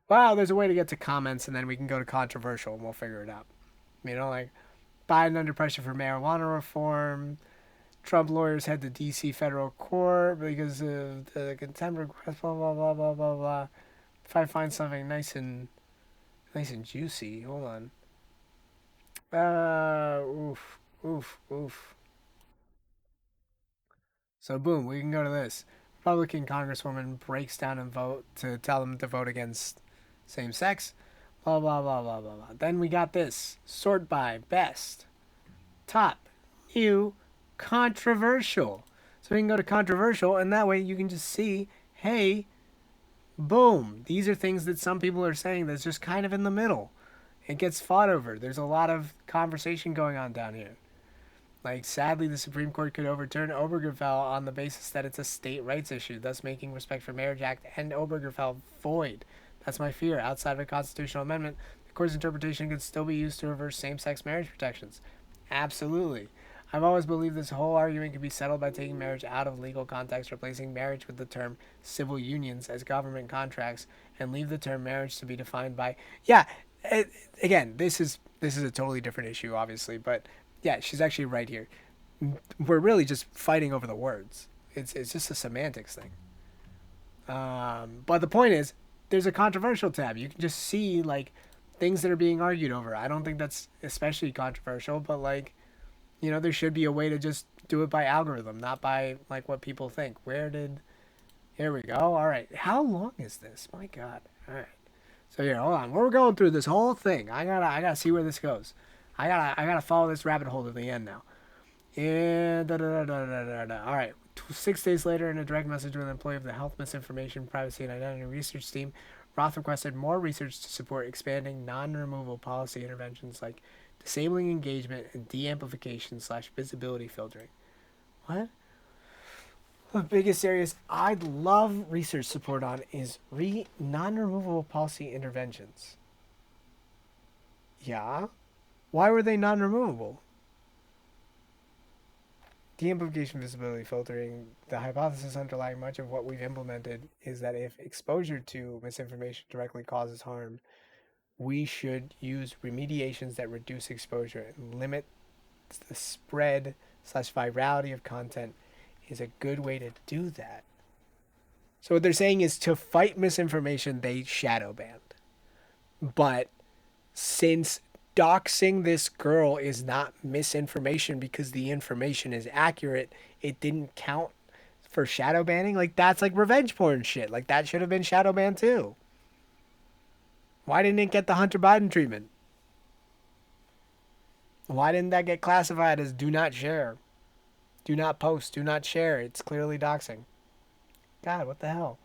Well, there's a way to get to comments, and then we can go to controversial, and we'll figure it out. You know, like, Biden under pressure for marijuana reform. Trump lawyers head to D.C. federal court because of the contempt request, blah, blah, blah, blah, blah, blah. If I find something nice and juicy, hold on. Oof. So boom, we can go to this. Republican Congresswoman breaks down and vote to tell them to vote against same-sex. Blah, blah, blah, blah, blah, blah. Then we got this. Sort by best. Top. New. Controversial. So we can go to controversial, and that way you can just see, hey, Boom. These are things that some people are saying that's just kind of in the middle. It gets fought over. There's a lot of conversation going on down here. Like, sadly, the Supreme Court could overturn Obergefell on the basis that it's a state rights issue, thus making Respect for Marriage Act and Obergefell void. That's my fear. Outside of a constitutional amendment, the court's interpretation could still be used to reverse same-sex marriage protections. Absolutely. I've always believed this whole argument could be settled by taking marriage out of legal context, replacing marriage with the term civil unions as government contracts, and leave the term marriage to be defined by... Yeah, again, this is a totally different issue, obviously, but yeah, she's actually right here. We're really just fighting over the words. It's just a semantics thing. But the point is, there's a controversial tab. You can just see, like, things that are being argued over. I don't think that's especially controversial, but, like, you know, there should be a way to just do it by algorithm, not by, like, what people think. Here we go. All right. How long is this? My God. All right. So here, hold on. We're going through this whole thing. I gotta see where this goes. I gotta follow this rabbit hole to the end now. And All right. 6 days later, in a direct message with an employee of the Health Misinformation, Privacy, and Identity Research Team, Roth requested more research to support expanding non-removal policy interventions like disabling engagement and de-amplification/visibility filtering. What? The biggest areas I'd love research support on is non-removable policy interventions. Yeah? Why were they non-removable? De-amplification, visibility filtering. The hypothesis underlying much of what we've implemented is that if exposure to misinformation directly causes harm, we should use remediations that reduce exposure and limit the spread/virality of content is a good way to do that. So what they're saying is to fight misinformation, they shadow banned. But since doxing this girl is not misinformation because the information is accurate, it didn't count for shadow banning. Like, that's like revenge porn shit. Like, that should have been shadow banned too. Why didn't it get the Hunter Biden treatment? Why didn't that get classified as do not share? Do not post, do not share. It's clearly doxing. God, what the hell?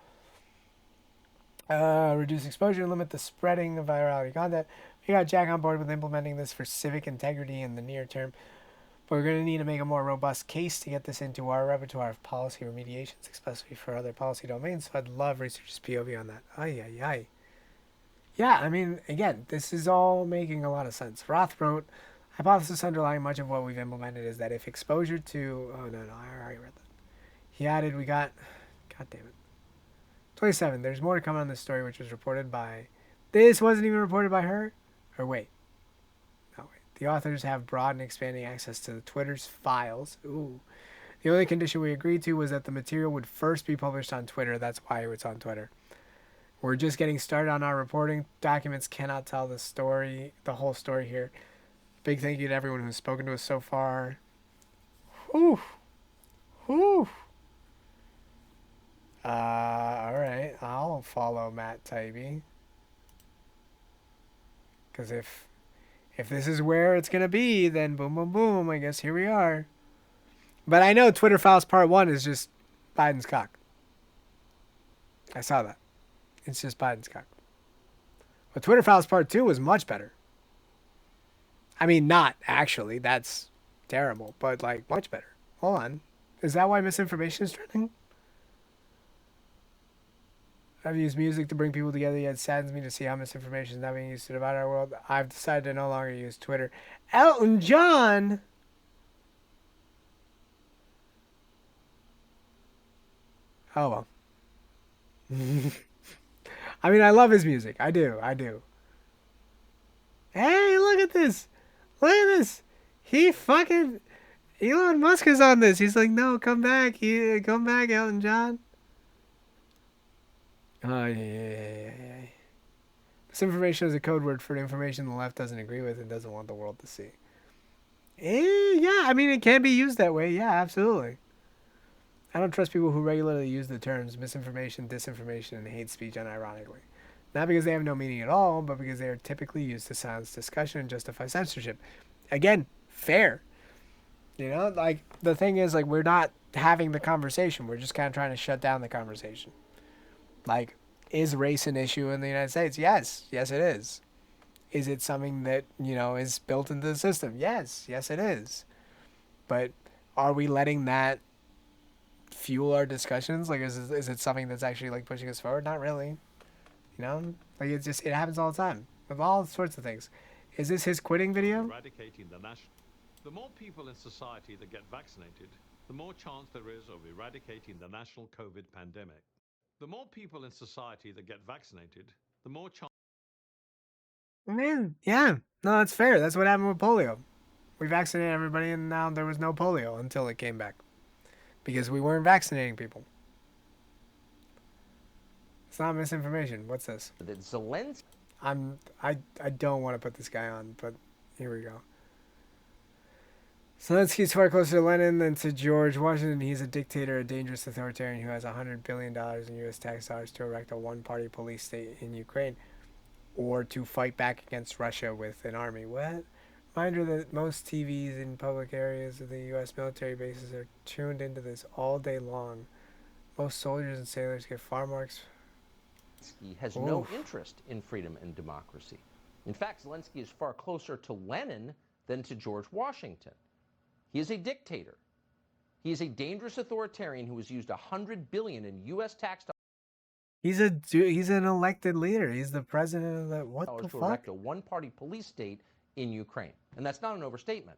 Reduce exposure and limit the spreading of virality content. We got Jack on board with implementing this for civic integrity in the near term, but we're going to need to make a more robust case to get this into our repertoire of policy remediations, especially for other policy domains. So I'd love researchers' POV on that. Ay. Yeah, I mean, again, this is all making a lot of sense. Roth wrote, hypothesis underlying much of what we've implemented is that if exposure to... Oh, no, I already read that. He added, God damn it. 27, there's more to come on this story, which was reported by... This wasn't even reported by her? Or wait. No, wait. The authors have broad and expanding access to the Twitter's files. Ooh. The only condition we agreed to was that the material would first be published on Twitter. That's why it's on Twitter. We're just getting started on our reporting. Documents cannot tell the story, the whole story here. Big thank you to everyone who's spoken to us so far. Whew. Alright. I'll follow Matt Taibbi. Because if this is where it's going to be, then boom, boom, boom. I guess here we are. But I know Twitter Files Part 1 is just Biden's cock. I saw that. It's just Biden's cock. But Twitter Files Part 2 was much better. I mean, not actually. That's terrible. But, like, much better. Hold on. Is that why misinformation is trending? I've used music to bring people together, yet it saddens me to see how misinformation is now being used to divide our world. I've decided to no longer use Twitter. Elton John! Oh, well. I mean, I love his music. I do. Hey, look at this. He fucking... Elon Musk is on this. He's like, no, come back. Come back, Elton John. Oh, yeah. Misinformation is a code word for information the left doesn't agree with and doesn't want the world to see. Yeah, I mean, it can be used that way. Yeah, absolutely. I don't trust people who regularly use the terms misinformation, disinformation, and hate speech unironically. Not because they have no meaning at all, but because they are typically used to silence discussion and justify censorship. Again, fair. You know, like, the thing is, like, we're not having the conversation. We're just kind of trying to shut down the conversation. Like, Is race an issue in the United States? Yes. Yes, it is. Is it something that, is built into the system? Yes. Yes, it is. But are we letting that fuel our discussions? Like, is it something that's actually, like, pushing us forward? Not really. Like, it happens all the time with all sorts of things. Is this his quitting video? Eradicating the more people in society that get vaccinated, the more chance there is of eradicating the national COVID pandemic. The more people in society that get vaccinated, the more chance. Man, yeah. No, that's fair. That's what happened with polio. We vaccinated everybody, and now there was no polio until it came back. Because we weren't vaccinating people. It's not misinformation. What's this? That Zelensky. I don't want to put this guy on, but here we go. Zelensky's far closer to Lenin than to George Washington. He's a dictator, a dangerous authoritarian who has $100 billion in U.S. tax dollars to erect a one-party police state in Ukraine, or to fight back against Russia with an army. What? Reminder that most TVs in public areas of the U.S. military bases are tuned into this all day long. Most soldiers and sailors get far more. Zelensky has no interest in freedom and democracy. In fact, Zelensky is far closer to Lenin than to George Washington. He is a dictator. He is a dangerous authoritarian who has used $100 billion in U.S. tax dollars. He's an elected leader. He's the president of the what the to fuck? Erect a one-party police state in Ukraine, and that's not an overstatement.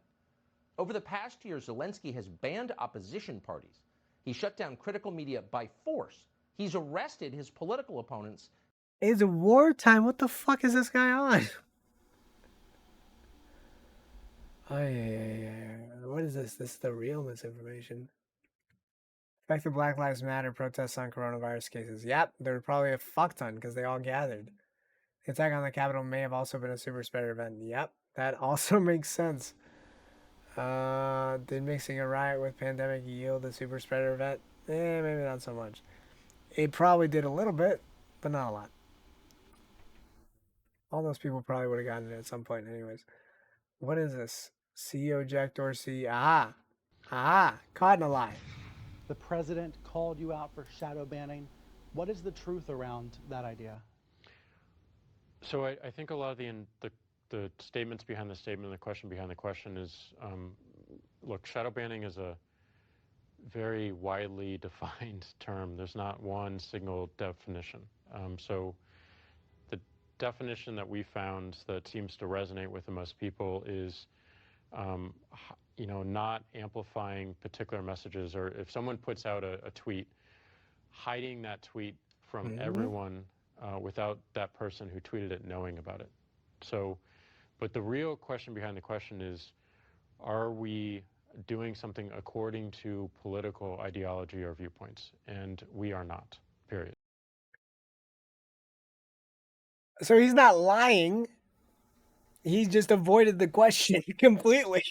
Over the past year, Zelensky has banned opposition parties. He shut down critical media by force. He's arrested his political opponents. It's wartime. What the fuck is this guy on? What is this? This is the real misinformation. Effective Black Lives Matter protests on coronavirus cases. Yep, there were probably a fuck ton because they all gathered. The attack on the Capitol may have also been a super spreader event. Yep, that also makes sense. Did mixing a riot with pandemic yield a super spreader event? Maybe not so much. It probably did a little bit, but not a lot. All those people probably would have gotten it at some point anyways. What is this? CEO Jack Dorsey. Caught in a lie. The president called you out for shadow banning. What is the truth around that idea? So I think a lot of the statements behind the statement, the question behind the question is, look, shadow banning is a very widely defined term. There's not one single definition. So the definition that we found that seems to resonate with the most people is, not amplifying particular messages, or if someone puts out a tweet, hiding that tweet from everyone without that person who tweeted it knowing about it. So, but the real question behind the question is, are we doing something according to political ideology or viewpoints? And we are not, period. So he's not lying. He just avoided the question completely.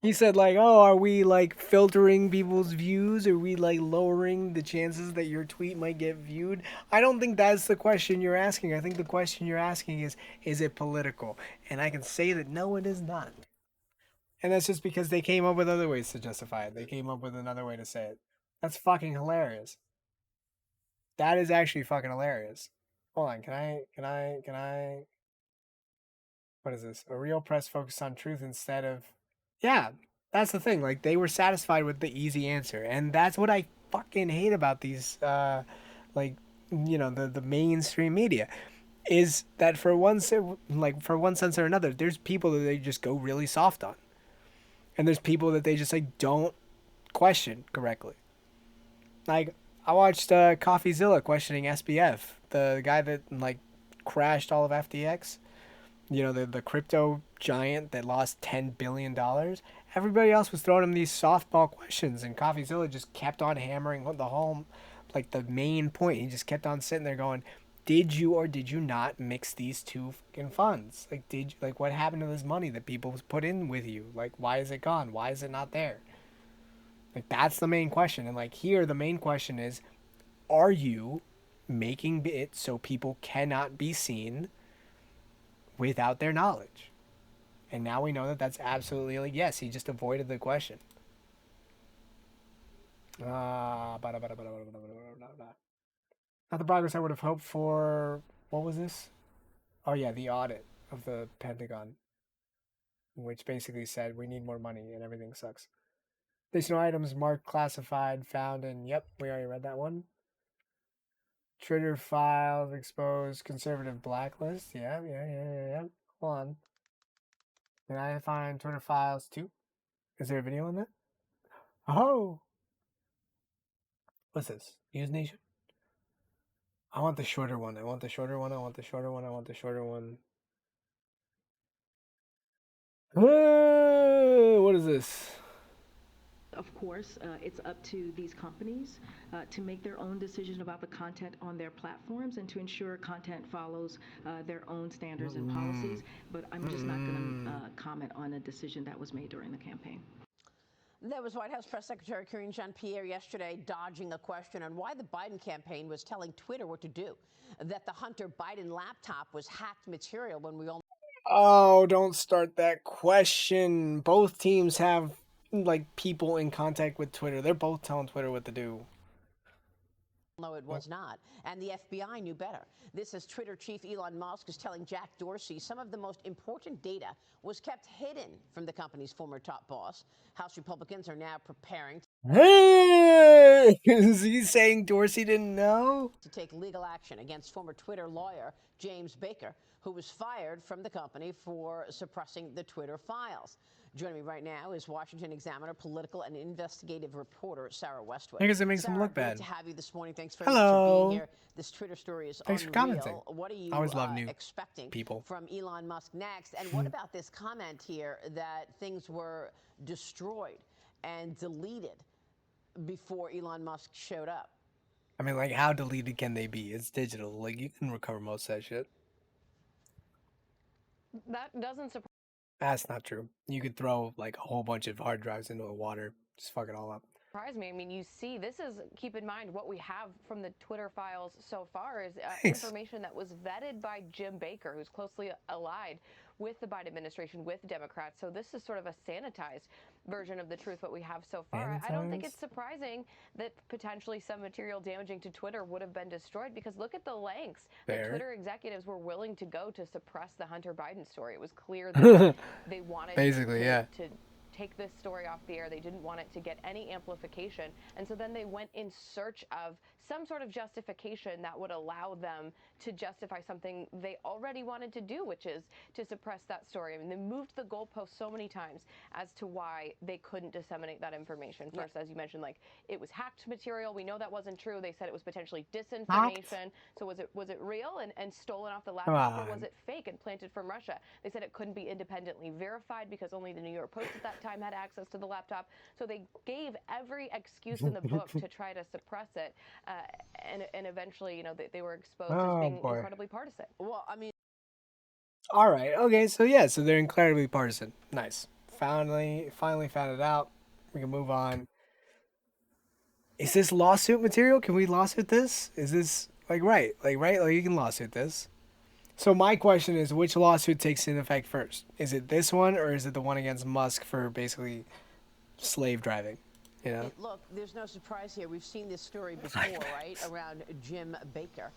He said, like, oh, are we, like, filtering people's views? Are we, like, lowering the chances that your tweet might get viewed? I don't think that's the question you're asking. I think the question you're asking is it political? And I can say that no, it is not. And that's just because they came up with other ways to justify it. They came up with another way to say it. That's fucking hilarious. That is actually fucking hilarious. Hold on, can I... What is this? A real press focused on truth instead of... Yeah, that's the thing. Like, they were satisfied with the easy answer. And that's what I fucking hate about these, the mainstream media. Is that for one sense or another, there's people that they just go really soft on. And there's people that they just, like, don't question correctly. Like, I watched CoffeeZilla questioning SBF, the guy that, like, crashed all of FTX. The crypto giant that lost $10 billion. Everybody else was throwing him these softball questions, and CoffeeZilla just kept on hammering the main point. He just kept on sitting there going, did you or did you not mix these two fucking funds? What happened to this money that people put in with you? Like, why is it gone? Why is it not there? Like, that's the main question. And, like, here, the main question is, are you making it so people cannot be seen without their knowledge? And now we know that that's absolutely, like, yes, he just avoided the question. Not the progress I would have hoped for. What was this? Oh yeah, the audit of the Pentagon, which basically said we need more money and everything sucks. Additional items marked classified found in. Yep, we already read that one. Twitter files exposed conservative blacklist. Yeah. Hold on. Did I find Twitter files too? Is there a video on that? Oh. What's this? News Nation? I want the shorter one. I want the shorter one. What is this? Of course, it's up to these companies to make their own decision about the content on their platforms and to ensure content follows their own standards and policies. But I'm just not going to comment on a decision that was made during the campaign. There was White House Press Secretary Karine Jean-Pierre yesterday dodging a question on why the Biden campaign was telling Twitter what to do. That the Hunter Biden laptop was hacked material when we all... Oh, don't start that question. Both teams have, like, people in contact with Twitter. They're both telling Twitter what to do. No, it was not. And the FBI knew better. This as Twitter chief Elon Musk is telling Jack Dorsey some of the most important data was kept hidden from the company's former top boss. House Republicans are now preparing Hey! Is he saying Dorsey didn't know? to take legal action against former Twitter lawyer James Baker, who was fired from the company for suppressing the Twitter files. Joining me right now is Washington Examiner political and investigative reporter Sarah Westwood. I guess it makes him Sarah, look bad. Great to have you this morning. Thanks very much Hello. for being here. This Twitter story is Thanks for unreal. commenting. What are you I always love new expecting people from Elon Musk next? And what about this comment here that things were destroyed and deleted before Elon Musk showed up? I mean, like, how deleted can they be? It's digital. Like, you can recover most of that shit. That doesn't surprise. That's not true. You could throw, like, a whole bunch of hard drives into the water. Just fuck it all up. Me. I mean, you see, this is, keep in mind, what we have from the Twitter files so far is Nice. information that was vetted by Jim Baker, who's closely allied with the Biden administration, with Democrats. So this is sort of a sanitized version of the truth, what we have so far. I don't think it's surprising that potentially some material damaging to Twitter would have been destroyed, because look at the lengths that Twitter executives were willing to go to suppress the Hunter Biden story. It was clear that they wanted to take this story off the air. They didn't want it to get any amplification. And so then they went in search of some sort of justification that would allow them to justify something they already wanted to do, which is to suppress that story. I mean, they moved the goalpost so many times as to why they couldn't disseminate that information. First, as you mentioned, like, it was hacked material. We know that wasn't true. They said it was potentially disinformation. So was it real and stolen off the laptop, or was it fake and planted from Russia? They said it couldn't be independently verified because only the New York Post at that time had access to the laptop. So they gave every excuse in the book to try to suppress it. And eventually, you know, they were exposed as being incredibly partisan. Well, I mean... All right. Okay. So, yeah. So they're incredibly partisan. Nice. Finally found it out. We can move on. Is this lawsuit material? Can we lawsuit this? Is this, right? Like, you can lawsuit this. So my question is, which lawsuit takes in effect first? Is it this one, or is it the one against Musk for basically slave driving? You know? Look, there's no surprise here. We've seen this story before, right, around Jim Baker.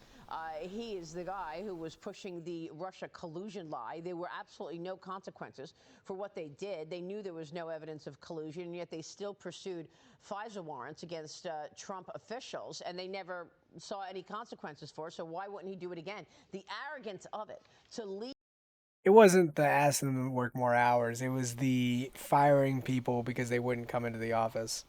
He is the guy who was pushing the Russia collusion lie. There were absolutely no consequences for what they did. They knew there was no evidence of collusion, and yet they still pursued FISA warrants against Trump officials, and they never saw any consequences for it. So why wouldn't he do it again? The arrogance of it to leave. It wasn't the asking them to work more hours. It was the firing people because they wouldn't come into the office.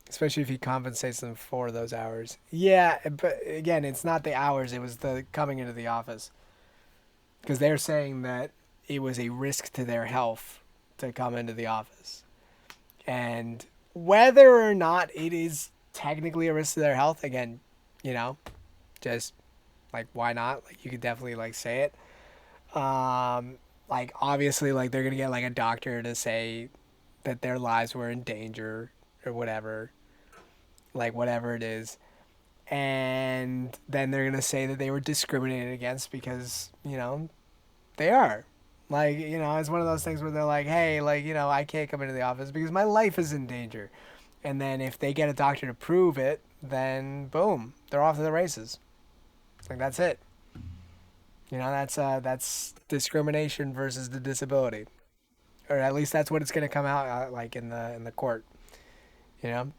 Especially if he compensates them for those hours. Yeah, but again, it's not the hours. It was the coming into the office. Because they're saying that it was a risk to their health to come into the office. And whether or not it is technically a risk to their health, again, you know, just, like, why not? Like, you could definitely, like, say it. Like, obviously, like, they're going to get, like, a doctor to say that their lives were in danger or whatever. Like, whatever it is. And then they're going to say that they were discriminated against because, you know, they are. Like, you know, it's one of those things where they're like, hey, like, you know, I can't come into the office because my life is in danger. And then if they get a doctor to prove it, then boom, they're off to the races. Like, that's it. You know, that's discrimination versus the disability, or at least that's what it's gonna come out like in the court. You know,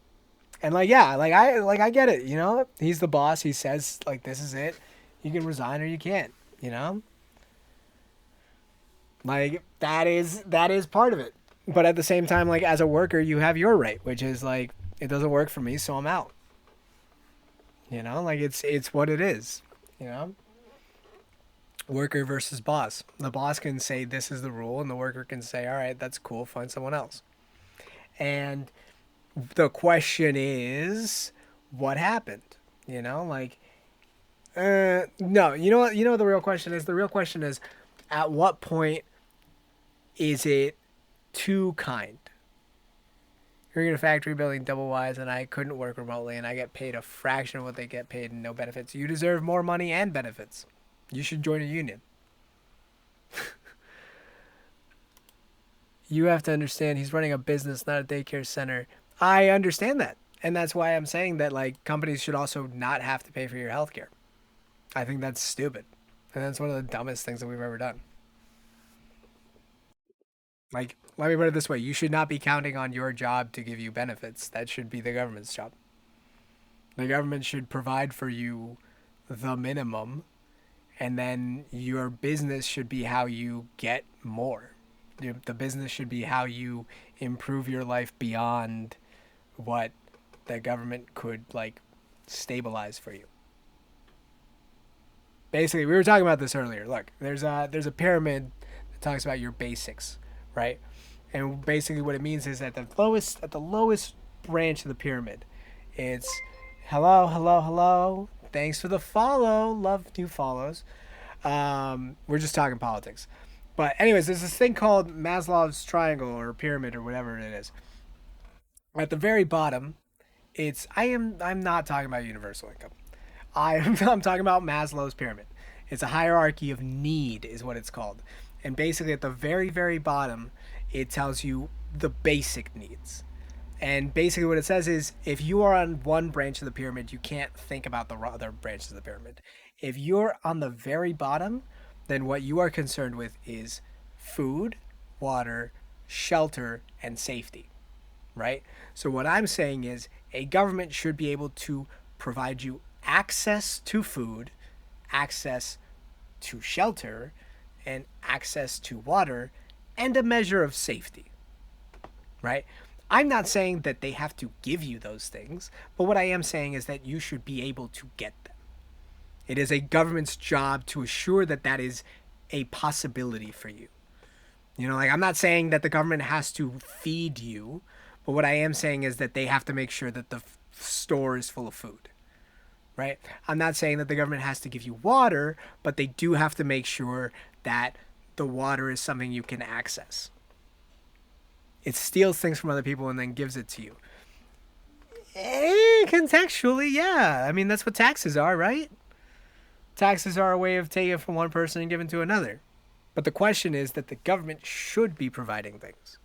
and like, yeah, I get it. You know, he's the boss. He says like, this is it. You can resign or you can't. You know, like that is part of it. But at the same time, like, as a worker, you have your right, which is like, it doesn't work for me, so I'm out. You know, like, it's what it is. You know, worker versus boss. The boss can say this is the rule, and the worker can say, all right, that's cool, find someone else. And the question is, what happened? You know, like, no, you know what? You know what the real question is? The real question is, at what point is it too kind? You're in a factory building double wise, and I couldn't work remotely, and I get paid a fraction of what they get paid and no benefits. You deserve more money and benefits. You should join a union. You have to understand he's running a business, not a daycare center. I understand that. And that's why I'm saying that, like, companies should also not have to pay for your health care. I think that's stupid. And that's one of the dumbest things that we've ever done. Like, let me put it this way. You should not be counting on your job to give you benefits. That should be the government's job. The government should provide for you the minimum, and then your business should be how you get more. The business should be how you improve your life beyond what the government could, like, stabilize for you. Basically, we were talking about this earlier. Look, there's a pyramid that talks about your basics, right? And basically what it means is at the lowest branch of the pyramid, it's hello, thanks for the follow, love new follows. We're just talking politics. But anyways, there's this thing called Maslow's triangle or pyramid or whatever it is. At the very bottom, I'm not talking about universal income. I'm talking about Maslow's pyramid. It's a hierarchy of need is what it's called. And basically at the very, very bottom, it tells you the basic needs. And basically what it says is, if you are on one branch of the pyramid, you can't think about the other branches of the pyramid. If you're on the very bottom, then what you are concerned with is food, water, shelter, and safety, right? So what I'm saying is a government should be able to provide you access to food, access to shelter, and access to water, and a measure of safety, right? I'm not saying that they have to give you those things, but what I am saying is that you should be able to get them. It is a government's job to assure that that is a possibility for you. You know, like, I'm not saying that the government has to feed you, but what I am saying is that they have to make sure that the store is full of food, right? I'm not saying that the government has to give you water, but they do have to make sure that the water is something you can access. It steals things from other people and then gives it to you. Contextually, yeah. I mean, that's what taxes are, right? Taxes are a way of taking it from one person and giving to another. But the question is that the government should be providing things.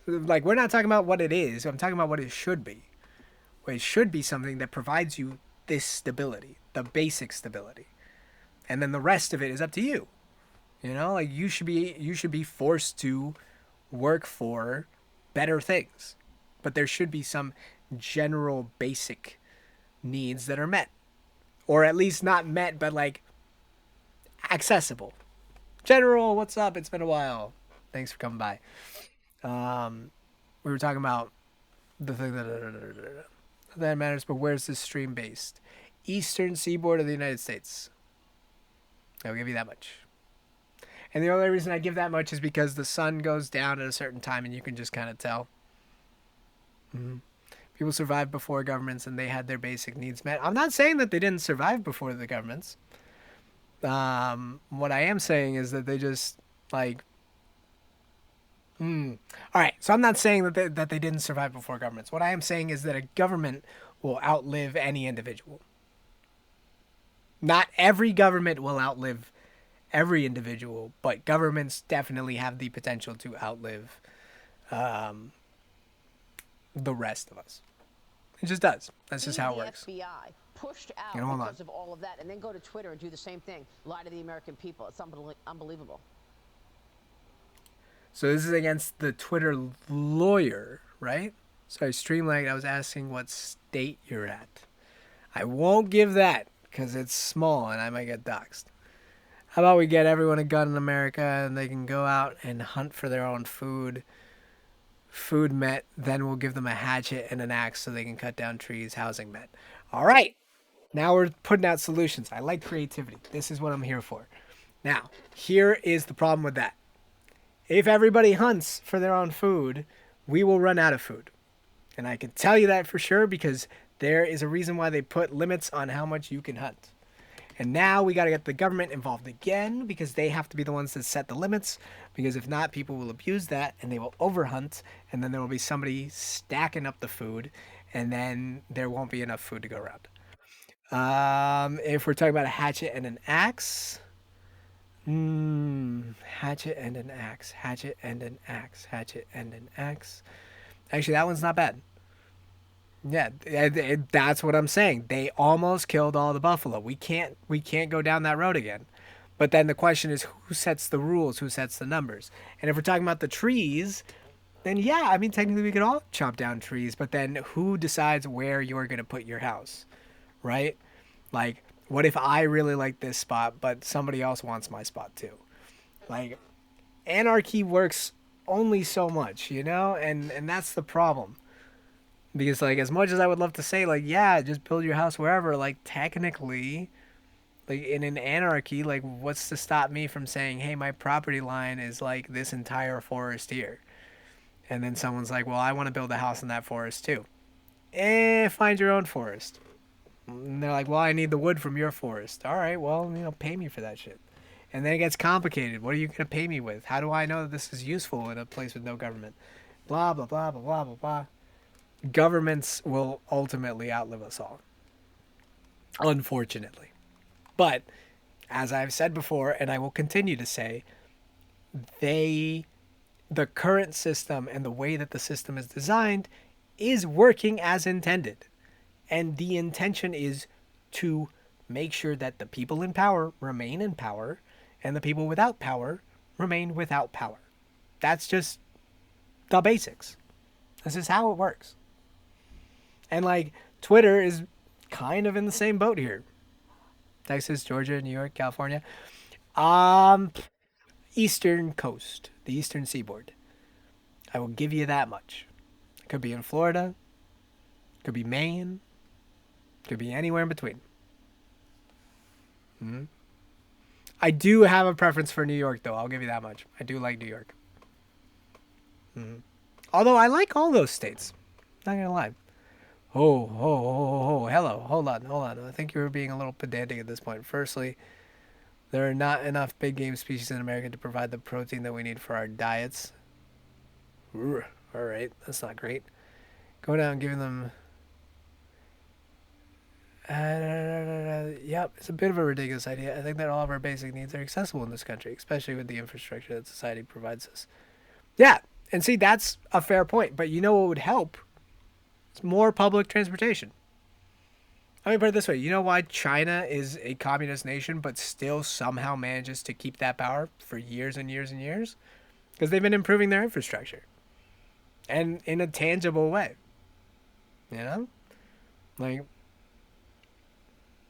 Like, we're not talking about what it is. I'm talking about what it should be. Well, it should be something that provides you this stability, the basic stability. And then the rest of it is up to you. You know, like, you should be forced to work for better things. But there should be some general basic needs that are met. Or at least not met, but, like, accessible. General, what's up? It's been a while. Thanks for coming by. We were talking about the thing that matters, but where's this stream based? Eastern seaboard of the United States. I'll give you that much. And the only reason I give that much is because the sun goes down at a certain time and you can just kind of tell. Mm-hmm. People survived before governments and they had their basic needs met. I'm not saying that they didn't survive before the governments. What I am saying is that they just, like... All right, so I'm not saying that they didn't survive before governments. What I am saying is that a government will outlive any individual. Not every government will outlive every individual, but governments definitely have the potential to outlive the rest of us. It just does. That's just how it works. The FBI pushed out because of all of that, and then go to Twitter and do the same thing, lie to the American people. It's unbelievable. So this is against the Twitter lawyer, right? Sorry, Streamlag, I was asking what state you're at. I won't give that because it's small and I might get doxxed. How about we get everyone a gun in America and they can go out and hunt for their own food. Food met, then we'll give them a hatchet and an axe so they can cut down trees. Housing met. All right. Now we're putting out solutions. I like creativity. This is what I'm here for. Now, here is the problem with that. If everybody hunts for their own food, we will run out of food. And I can tell you that for sure because there is a reason why they put limits on how much you can hunt. And now we got to get the government involved again because they have to be the ones that set the limits. Because if not, people will abuse that and they will overhunt. And then there will be somebody stacking up the food. And then there won't be enough food to go around. If we're talking about a hatchet and an axe. Hatchet and an axe. Hatchet and an axe. Hatchet and an axe. Actually, that one's not bad. Yeah, that's what I'm saying. They almost killed all the buffalo. We can't go down that road again. But then the question is, who sets the rules? Who sets the numbers? And if we're talking about the trees, then yeah, I mean, technically we could all chop down trees. But then who decides where you're going to put your house, right? Like, what if I really like this spot, but somebody else wants my spot too? Like, anarchy works only so much, you know? And that's the problem. Because, like, as much as I would love to say, like, yeah, just build your house wherever, like, technically, like, in an anarchy, like, what's to stop me from saying, hey, my property line is, like, this entire forest here? And then someone's like, well, I want to build a house in that forest, too. Find your own forest. And they're like, well, I need the wood from your forest. All right, well, you know, pay me for that shit. And then it gets complicated. What are you going to pay me with? How do I know that this is useful in a place with no government? Blah, blah, blah, blah, blah, blah, blah. Governments will ultimately outlive us all. Unfortunately. But, as I've said before, and I will continue to say, the current system and the way that the system is designed is working as intended. And the intention is to make sure that the people in power remain in power and the people without power remain without power. That's just the basics. This is how it works. And, like, Twitter is kind of in the same boat here. Texas, Georgia, New York, California. Eastern coast, the eastern seaboard. I will give you that much. It could be in Florida. It could be Maine. It could be anywhere in between. I do have a preference for New York, though. I'll give you that much. I do like New York. Although I like all those states. Not going to lie. Hello. Hold on. I think you're being a little pedantic at this point. Firstly, there are not enough big game species in America to provide the protein that we need for our diets. All right, that's not great. Go down, giving them... Yep, it's a bit of a ridiculous idea. I think that all of our basic needs are accessible in this country, especially with the infrastructure that society provides us. Yeah, and see, that's a fair point. But you know what would help? It's more public transportation. Let me put it this way. You know why China is a communist nation but still somehow manages to keep that power for years and years and years? Because they've been improving their infrastructure. And in a tangible way. You know? Like...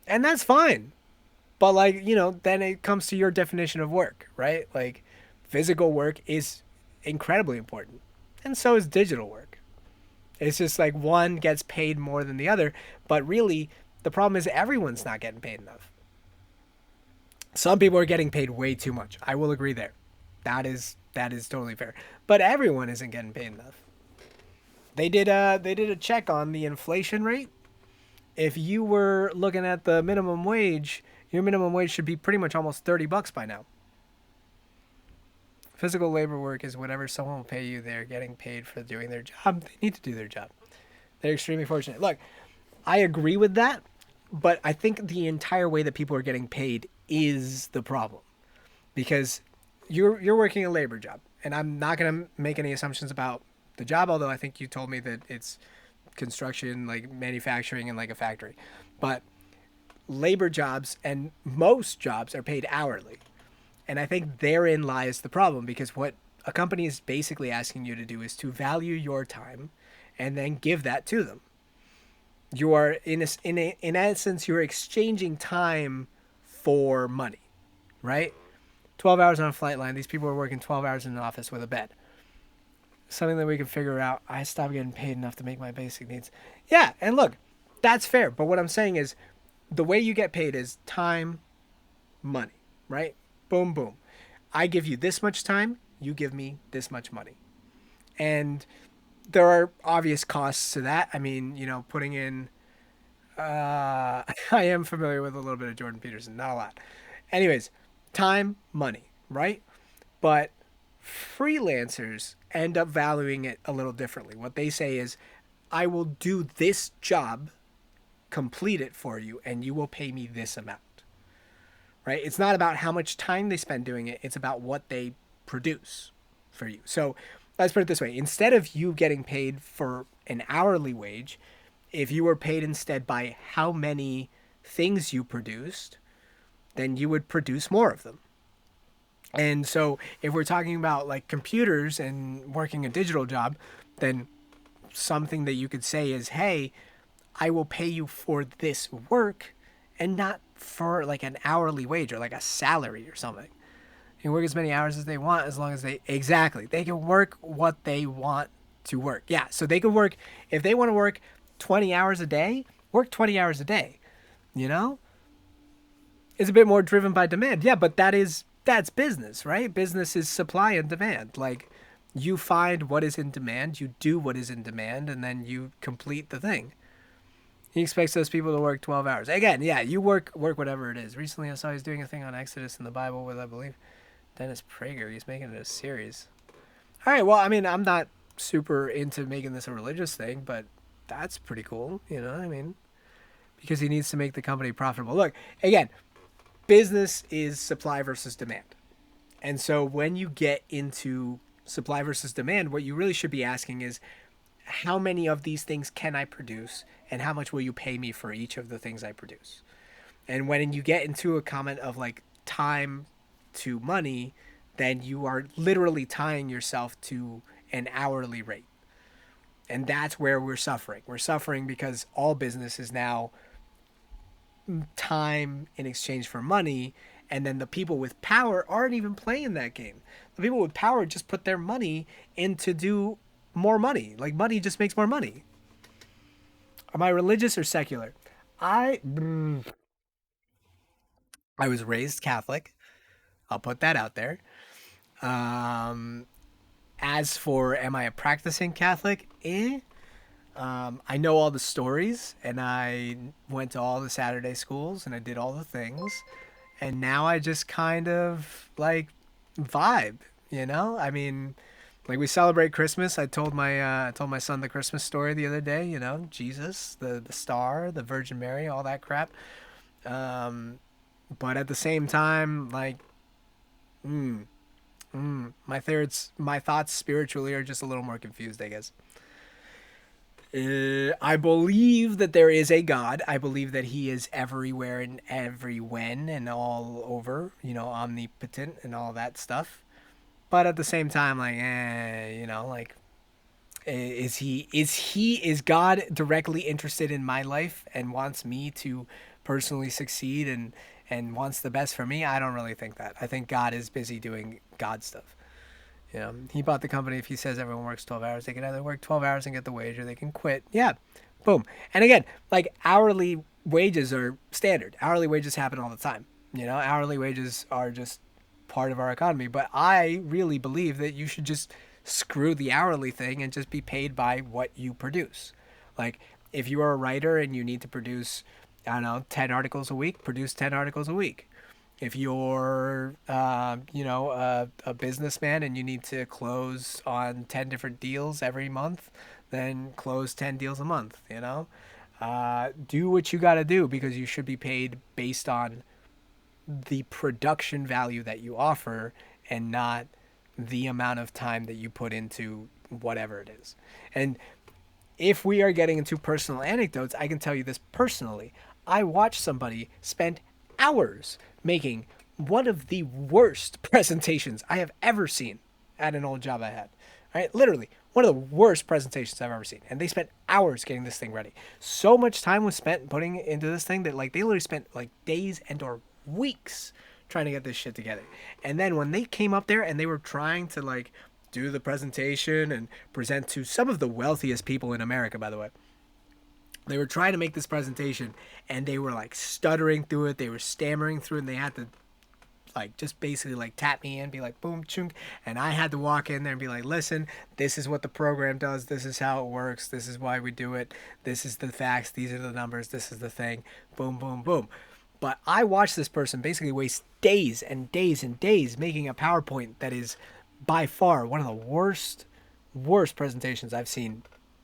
And that's fine. But, like, you know, then it comes to your definition of work, right? Like, physical work is incredibly important. And so is digital work. It's just like one gets paid more than the other. But really, the problem is everyone's not getting paid enough. Some people are getting paid way too much. I will agree there. That is totally fair. But everyone isn't getting paid enough. They did a check on the inflation rate. If you were looking at the minimum wage, your minimum wage should be pretty much almost $30 by now. Physical labor work is whatever someone will pay you. They're getting paid for doing their job. They need to do their job. They're extremely fortunate. Look, I agree with that, but I think the entire way that people are getting paid is the problem. Because you're working a labor job, and I'm not going to make any assumptions about the job, although I think you told me that it's construction, like manufacturing and like a factory. But labor jobs and most jobs are paid hourly. And I think therein lies the problem, because what a company is basically asking you to do is to value your time and then give that to them. You are in essence, you're exchanging time for money, right? 12 hours on a flight line. These people are working 12 hours in an office with a bed. Something that we can figure out. I stopped getting paid enough to make my basic needs. Yeah, and look, that's fair. But what I'm saying is the way you get paid is time, money, right? Boom, boom. I give you this much time, you give me this much money. And there are obvious costs to that. I mean, you know, putting in, I am familiar with a little bit of Jordan Peterson, not a lot. Anyways, time, money, right? But freelancers end up valuing it a little differently. What they say is, I will do this job, complete it for you, and you will pay me this amount. Right? It's not about how much time they spend doing it. It's about what they produce for you. So let's put it this way. Instead of you getting paid for an hourly wage, if you were paid instead by how many things you produced, then you would produce more of them. And so if we're talking about like computers and working a digital job, then something that you could say is, hey, I will pay you for this work and not for like an hourly wage or like a salary or something. You can work as many hours as they want, as long as they can work what they want to work. Yeah, so they can work, if they want to work 20 hours a day, work 20 hours a day, you know? It's a bit more driven by demand. Yeah, but that's business, right? Business is supply and demand. Like, you find what is in demand, you do what is in demand, and then you complete the thing. He expects those people to work 12 hours. Again, yeah, you work whatever it is. Recently, I saw he's doing a thing on Exodus in the Bible with, I believe, Dennis Prager. He's making it a series. All right, well, I mean, I'm not super into making this a religious thing, but that's pretty cool, you know what I mean? Because he needs to make the company profitable. Look, again, business is supply versus demand. And so when you get into supply versus demand, what you really should be asking is, how many of these things can I produce, and how much will you pay me for each of the things I produce? And when you get into a comment of like time to money, then you are literally tying yourself to an hourly rate. And that's where we're suffering. We're suffering because all business is now time in exchange for money, and then the people with power aren't even playing that game. The people with power just put their money in to do more money. Like, money just makes more money. Am I religious or secular? I was raised Catholic. I'll put that out there. As for, am I a practicing Catholic? I know all the stories, and I went to all the Saturday schools, and I did all the things, and now I just kind of like vibe, you know? I mean, like, we celebrate Christmas. I told my son the Christmas story the other day, you know, Jesus, the star, the Virgin Mary, all that crap. But at the same time, like, my thoughts spiritually are just a little more confused, I guess. I believe that there is a God. I believe that he is everywhere and every when and all over, you know, omnipotent and all that stuff. But at the same time, like, you know, like, is God directly interested in my life and wants me to personally succeed and wants the best for me? I don't really think that. I think God is busy doing God stuff. You know, he bought the company. If he says everyone works 12 hours, they can either work 12 hours and get the wage, or they can quit. Yeah, boom. And again, like, hourly wages are standard. Hourly wages happen all the time. You know, hourly wages are just part of our economy. But I really believe that you should just screw the hourly thing and just be paid by what you produce. Like, if you are a writer and you need to produce, I don't know, 10 articles a week, produce 10 articles a week. If you're, you know, a businessman and you need to close on 10 different deals every month, then close 10 deals a month, you know? Do what you got to do, because you should be paid based on the production value that you offer and not the amount of time that you put into whatever it is. And if we are getting into personal anecdotes, I can tell you this personally. I watched somebody spend hours making one of the worst presentations I have ever seen at an old job I had. Right? Literally, one of the worst presentations I've ever seen. And they spent hours getting this thing ready. So much time was spent putting it into this thing that like they literally spent like days and or weeks trying to get this shit together. And then when they came up there and they were trying to like do the presentation and present to some of the wealthiest people in America, by the way. They were trying to make this presentation and they were like stuttering through it. They were stammering through it and they had to like just basically like tap me in, be like boom chunk, and I had to walk in there and be like, listen, this is what the program does, this is how it works, this is why we do it, this is the facts, these are the numbers, this is the thing, boom boom boom. But I watched this person basically waste days and days and days making a PowerPoint that is by far one of the worst presentations I've seen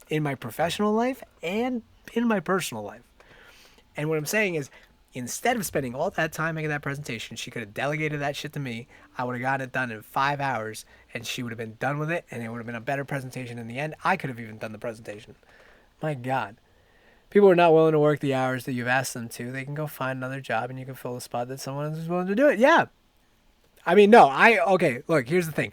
in my professional life and in my personal life. And what I'm saying is, instead of spending all that time making that presentation, she could have delegated that shit to me. I would have gotten it done in 5 hours, and she would have been done with it, and it would have been a better presentation in the end. I could have even done the presentation. My God. People are not willing to work the hours that you've asked them to. They can go find another job, and you can fill the spot that someone is willing to do it. Yeah. I mean, no, okay, look, here's the thing.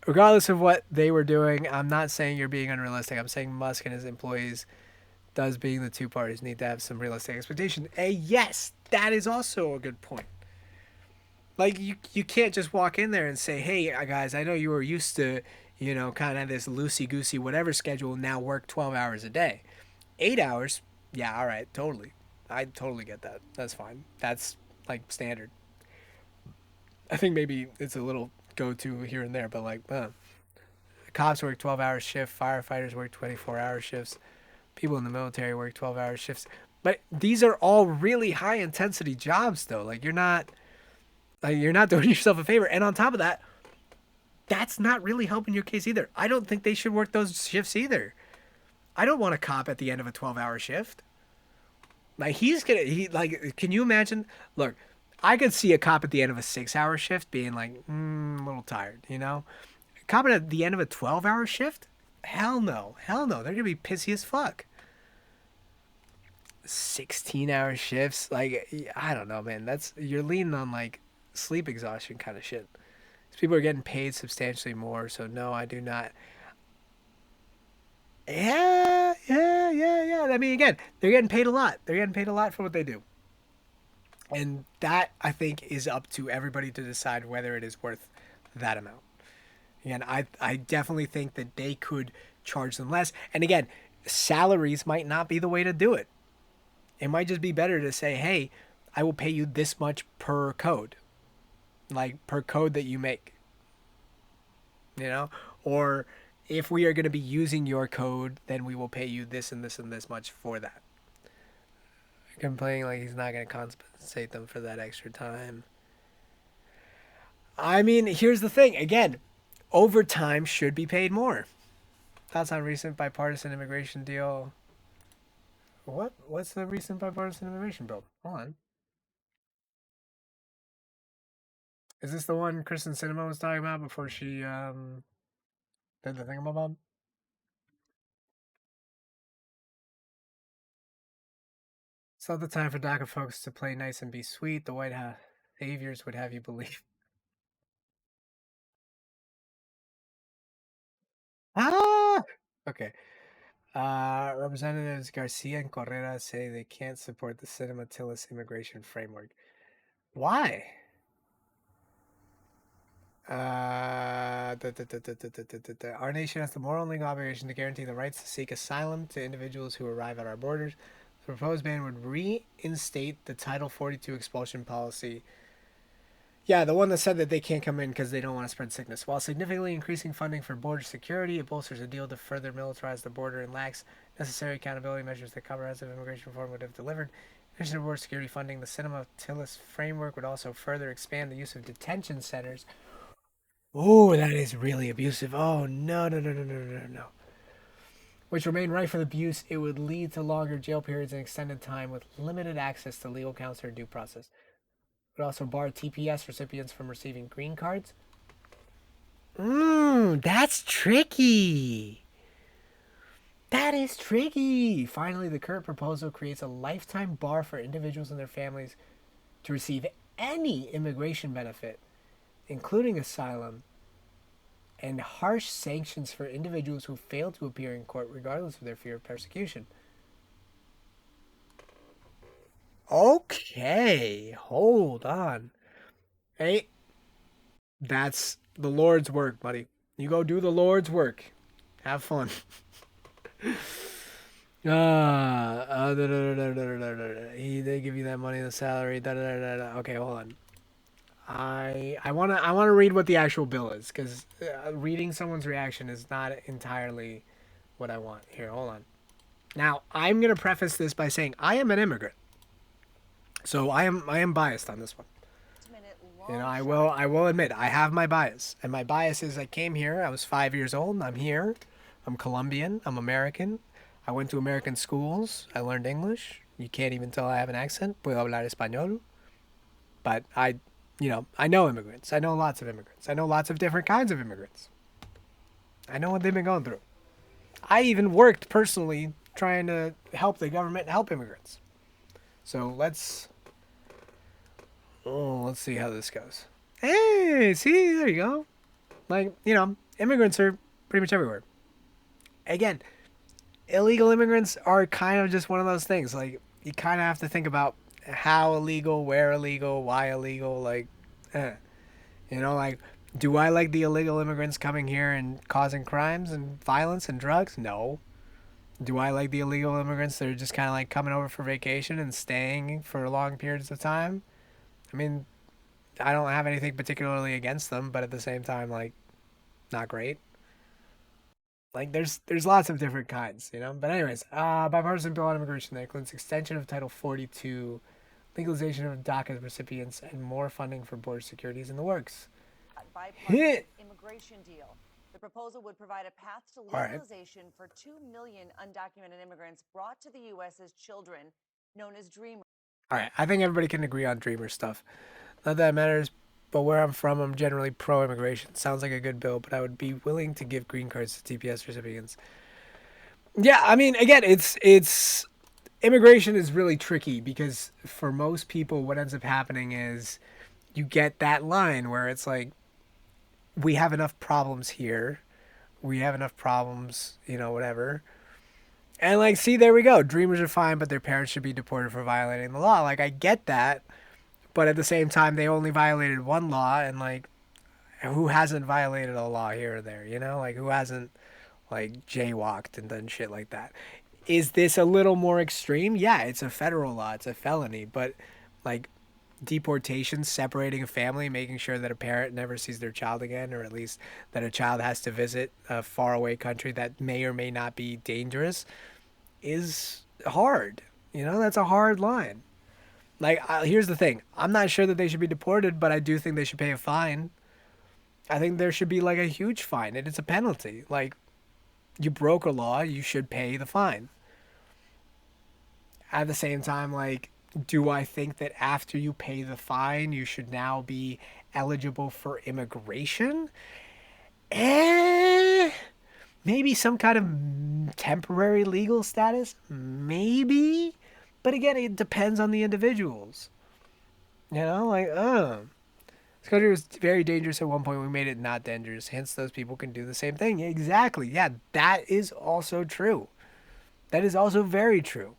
Regardless of what they were doing, I'm not saying you're being unrealistic. I'm saying Musk and his employees, does being the two parties, need to have some realistic expectation. Yes, that is also a good point. Like, you can't just walk in there and say, hey, guys, I know you were used to, you know, kind of this loosey-goosey whatever schedule, now work 12 hours a day. 8 hours, yeah, all right, totally. I totally get that. That's fine. That's, like, standard. I think maybe it's a little go-to here and there, but, like, cops work 12-hour shift, firefighters work 24-hour shifts. People in the military work 12-hour shifts. But these are all really high intensity jobs though. Like you're not doing yourself a favor. And on top of that, that's not really helping your case either. I don't think they should work those shifts either. I don't want a cop at the end of a 12-hour shift. Like can you imagine? Look, I could see a cop at the end of a 6-hour shift being like, a little tired, you know? A cop at the end of a 12-hour shift? Hell no. Hell no. They're going to be pissy as fuck. 16-hour shifts? Like, I don't know, man. You're leaning on, like, sleep exhaustion kind of shit. These people are getting paid substantially more, so no, I do not. Yeah. I mean, again, they're getting paid a lot. They're getting paid a lot for what they do. And that, I think, is up to everybody to decide whether it is worth that amount. Again, I definitely think that they could charge them less. And again, salaries might not be the way to do it. It might just be better to say, hey, I will pay you this much per code. Like, per code that you make. You know? Or if we are going to be using your code, then we will pay you this and this and this much for that. Complaining like he's not going to compensate them for that extra time. I mean, here's the thing. Again, overtime should be paid more. Thoughts on recent bipartisan immigration deal? What's the recent bipartisan immigration bill? Hold on. Is this the one Kristen Sinema was talking about before she did the thingamabob? It's not the time for DACA folks to play nice and be sweet. The White House saviors would have you believe. Okay. Representatives Garcia and Correa say they can't support the Sinema Tillis immigration framework. Why? Our nation has the moral and legal obligation to guarantee the rights to seek asylum to individuals who arrive at our borders. The proposed ban would reinstate the Title 42 expulsion policy. Yeah, the one that said that they can't come in because they don't want to spread sickness. While significantly increasing funding for border security, it bolsters a deal to further militarize the border and lacks necessary accountability measures that comprehensive immigration reform would have delivered. In addition to border security funding, the Sinema Tillis framework would also further expand the use of detention centers. Oh, that is really abusive. Oh, no. Which remain rife for abuse. It would lead to longer jail periods and extended time with limited access to legal counsel or due process. It would also bar TPS recipients from receiving green cards. That's tricky. That is tricky. Finally, the current proposal creates a lifetime bar for individuals and their families to receive any immigration benefit, including asylum, and harsh sanctions for individuals who fail to appear in court regardless of their fear of persecution. Okay, hold on. Hey, that's the Lord's work, buddy. You go do the Lord's work. Have fun. They give you that money, the salary. Okay, hold on. I wanna read what the actual bill is, because reading someone's reaction is not entirely what I want. Here, hold on. Now, I'm gonna preface this by saying I am an immigrant, so I am biased on this one. You know, I will admit I have my bias, and my bias is I came here. I was 5 years old. I'm here. I'm Colombian. I'm American. I went to American schools. I learned English. You can't even tell I have an accent. Puedo hablar español. But I know immigrants. I know lots of immigrants. I know lots of different kinds of immigrants. I know what they've been going through. I even worked personally trying to help the government help immigrants. So let's see how this goes. Hey, see, there you go. Like, immigrants are pretty much everywhere. Again, illegal immigrants are kind of just one of those things. Like, you kind of have to think about how illegal, where illegal, why illegal, like, like, do I like the illegal immigrants coming here and causing crimes and violence and drugs? No. Do I like the illegal immigrants that are just kind of like coming over for vacation and staying for long periods of time? I mean, I don't have anything particularly against them, but at the same time, like, not great. Like, there's lots of different kinds, But anyways, bipartisan bill on immigration that includes extension of Title 42, legalization of DACA recipients, and more funding for border security is in the works. Bipartisan immigration deal. The proposal would provide a path to legalization for 2 million undocumented immigrants brought to the U.S. as children, known as Dreamers. All right, I think everybody can agree on Dreamer stuff. Not that it matters, but where I'm from, I'm generally pro-immigration. Sounds like a good bill, but I would be willing to give green cards to TPS recipients. Yeah, I mean, again, it's immigration is really tricky because for most people, what ends up happening is you get that line where it's like, we have enough problems here. We have enough problems, whatever. And like, see, there we go. Dreamers are fine, but their parents should be deported for violating the law. Like, I get that. But at the same time, they only violated one law, and like, who hasn't violated a law here or there, Like, who hasn't, like, jaywalked and done shit like that? Is this a little more extreme? Yeah, it's a federal law. It's a felony. But, like, deportation, separating a family, making sure that a parent never sees their child again, or at least that a child has to visit a faraway country that may or may not be dangerous, is hard. That's a hard line. Like, here's the thing. I'm not sure that they should be deported, but I do think they should pay a fine. I think there should be, like, a huge fine. It's a penalty. Like, you broke a law, you should pay the fine. At the same time, like, do I think that after you pay the fine, you should now be eligible for immigration? Maybe some kind of temporary legal status? Maybe? But again, it depends on the individuals. This country was very dangerous at one point. We made it not dangerous. Hence, those people can do the same thing. Exactly. Yeah, that is also true. That is also very true.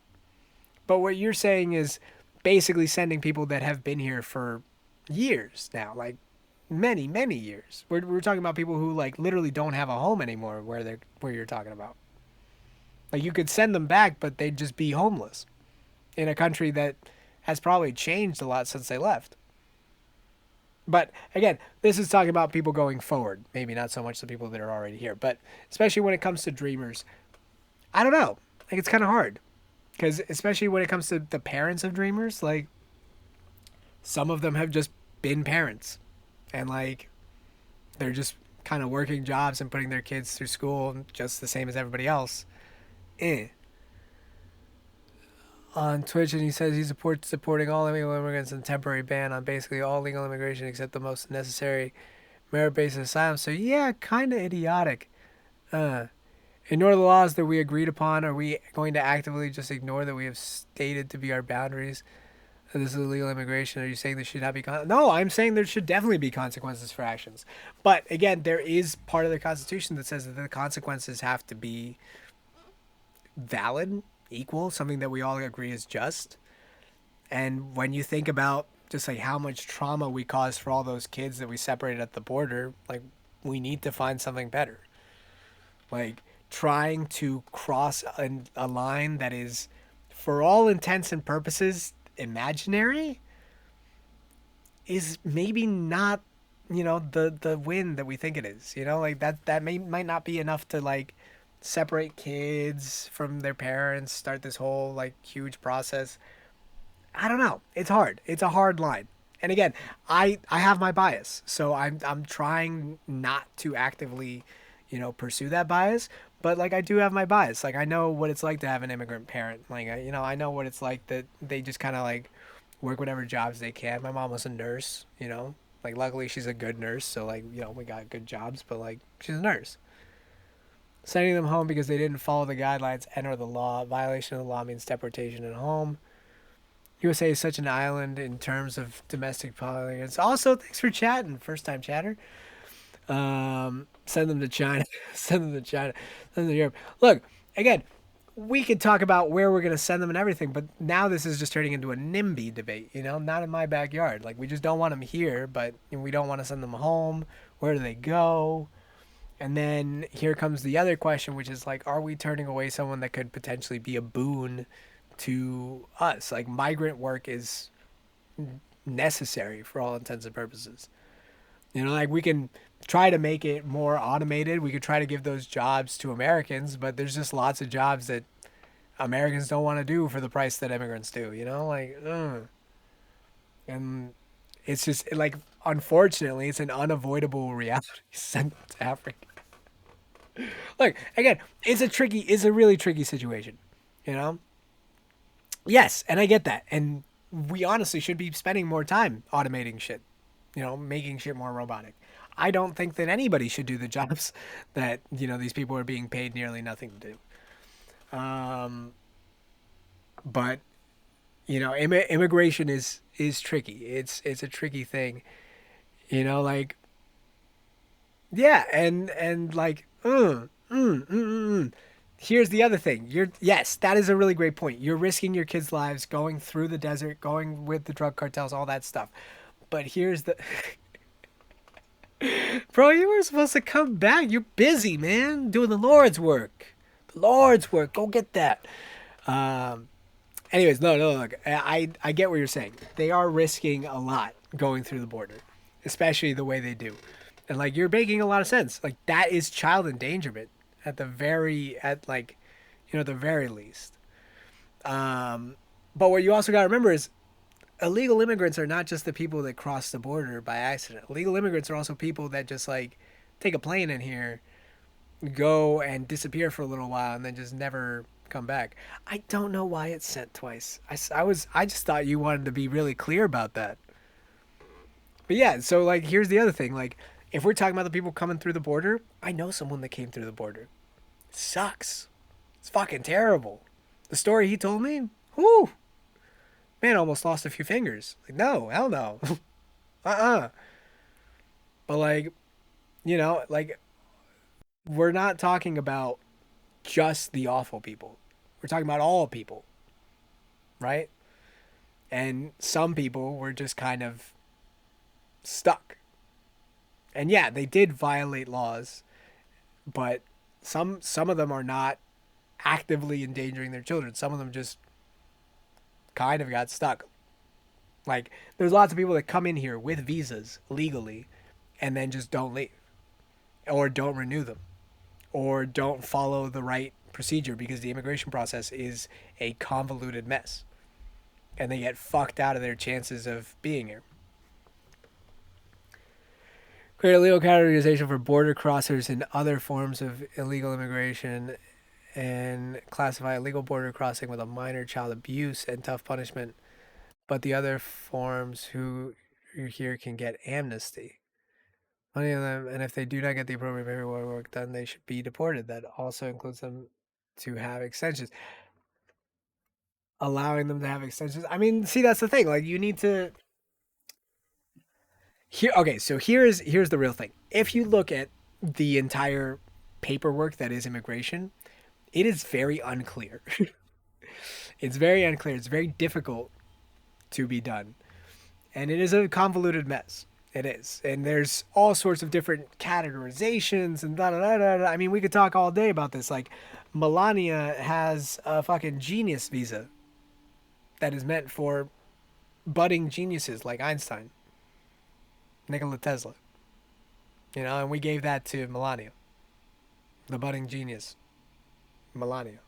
But what you're saying is basically sending people that have been here for years now, like many, many years. We're talking about people who, like, literally don't have a home anymore where you're talking about. Like, you could send them back, but they'd just be homeless in a country that has probably changed a lot since they left. But again, this is talking about people going forward, maybe not so much the people that are already here, but especially when it comes to dreamers, I don't know. Like, it's kind of hard because especially when it comes to the parents of dreamers, like, some of them have just been parents and, like, they're just kind of working jobs and putting their kids through school just the same as everybody else. On Twitch, and he says he supports supporting all illegal immigrants and temporary ban on basically all legal immigration except the most necessary merit-based asylum. So yeah, kind of idiotic. Ignore the laws that we agreed upon. Are we going to actively just ignore that we have stated to be our boundaries? This is illegal immigration. Are you saying there should not be no, I'm saying there should definitely be consequences for actions. But again, there is part of the Constitution that says that the consequences have to be valid, equal, something that we all agree is just. And when you think about just like how much trauma we caused for all those kids that we separated at the border, like we need to find something better. Like trying to cross a line that is, for all intents and purposes, imaginary is maybe not, the win that we think it is. Like that might not be enough to like separate kids from their parents, start this whole like huge process. I don't know. It's hard. It's a hard line. And again, I have my bias, so I'm trying not to actively, pursue that bias. But like I do have my bias. Like I know what it's like to have an immigrant parent. Like I know what it's like that they just kind of like work whatever jobs they can. My mom was a nurse. Like luckily she's a good nurse, so like we got good jobs. But like she's a nurse. Sending them home because they didn't follow the guidelines and or the law. Violation of the law means deportation and home. USA is such an island in terms of domestic politics. Also, thanks for chatting, first time chatter. Send them to China. Send them to China. Send them to Europe. Look, again, we could talk about where we're going to send them and everything, but now this is just turning into a NIMBY debate, not in my backyard. Like, we just don't want them here, but we don't want to send them home. Where do they go? And then here comes the other question, which is like, are we turning away someone that could potentially be a boon to us? Like, migrant work is necessary for all intents and purposes. Like we can try to make it more automated. We could try to give those jobs to Americans, but there's just lots of jobs that Americans don't want to do for the price that immigrants do, like, and it's just like, unfortunately, it's an unavoidable reality. Sent to Africa. Look, again, it's a really tricky situation, Yes, and I get that. And we honestly should be spending more time automating shit, making shit more robotic. I don't think that anybody should do the jobs that, these people are being paid nearly nothing to do. But, immigration is tricky. It's a tricky thing, like, yeah. And like, Here's the other thing. Yes, that is a really great point. You're risking your kids' lives going through the desert, going with the drug cartels, all that stuff. But here's the bro, you were supposed to come back. You're busy, man, doing the Lord's work. The Lord's work. Go get that. Anyways, no, look, I get what you're saying. They are risking a lot going through the border, especially the way they do. And like, you're making a lot of sense. Like, that is child endangerment at the very least. But what you also got to remember is illegal immigrants are not just the people that cross the border by accident. Illegal immigrants are also people that just like take a plane in here, go and disappear for a little while, and then just never come back. I don't know why it's sent twice. I just thought you wanted to be really clear about that. But yeah, so like, here's the other thing. Like, if we're talking about the people coming through the border, I know someone that came through the border. It sucks. It's fucking terrible. The story he told me, whoo, man, almost lost a few fingers. Like, no, hell no. But like, like, we're not talking about just the awful people. We're talking about all people, right? And some people were just kind of stuck. And yeah, they did violate laws, but some of them are not actively endangering their children. Some of them just kind of got stuck. Like, there's lots of people that come in here with visas legally and then just don't leave, or don't renew them, or don't follow the right procedure because the immigration process is a convoluted mess, and they get fucked out of their chances of being here. Create a legal categorization for border crossers and other forms of illegal immigration, and classify illegal border crossing with a minor child abuse and tough punishment, but the other forms who here can get amnesty. Many of them, and if they do not get the appropriate paperwork done, they should be deported. That also includes them to have extensions. Allowing them to have extensions. I mean, see, that's the thing. Like, you need to. Here, okay, so here's the real thing. If you look at the entire paperwork that is immigration, it is very unclear. It's very unclear. It's very difficult to be done. And it is a convoluted mess. It is. And there's all sorts of different categorizations and da da da da da. I mean, we could talk all day about this. Like, Melania has a fucking genius visa that is meant for budding geniuses like Einstein, Nikola Tesla. You know, and we gave that to Melania, the budding genius, Melania.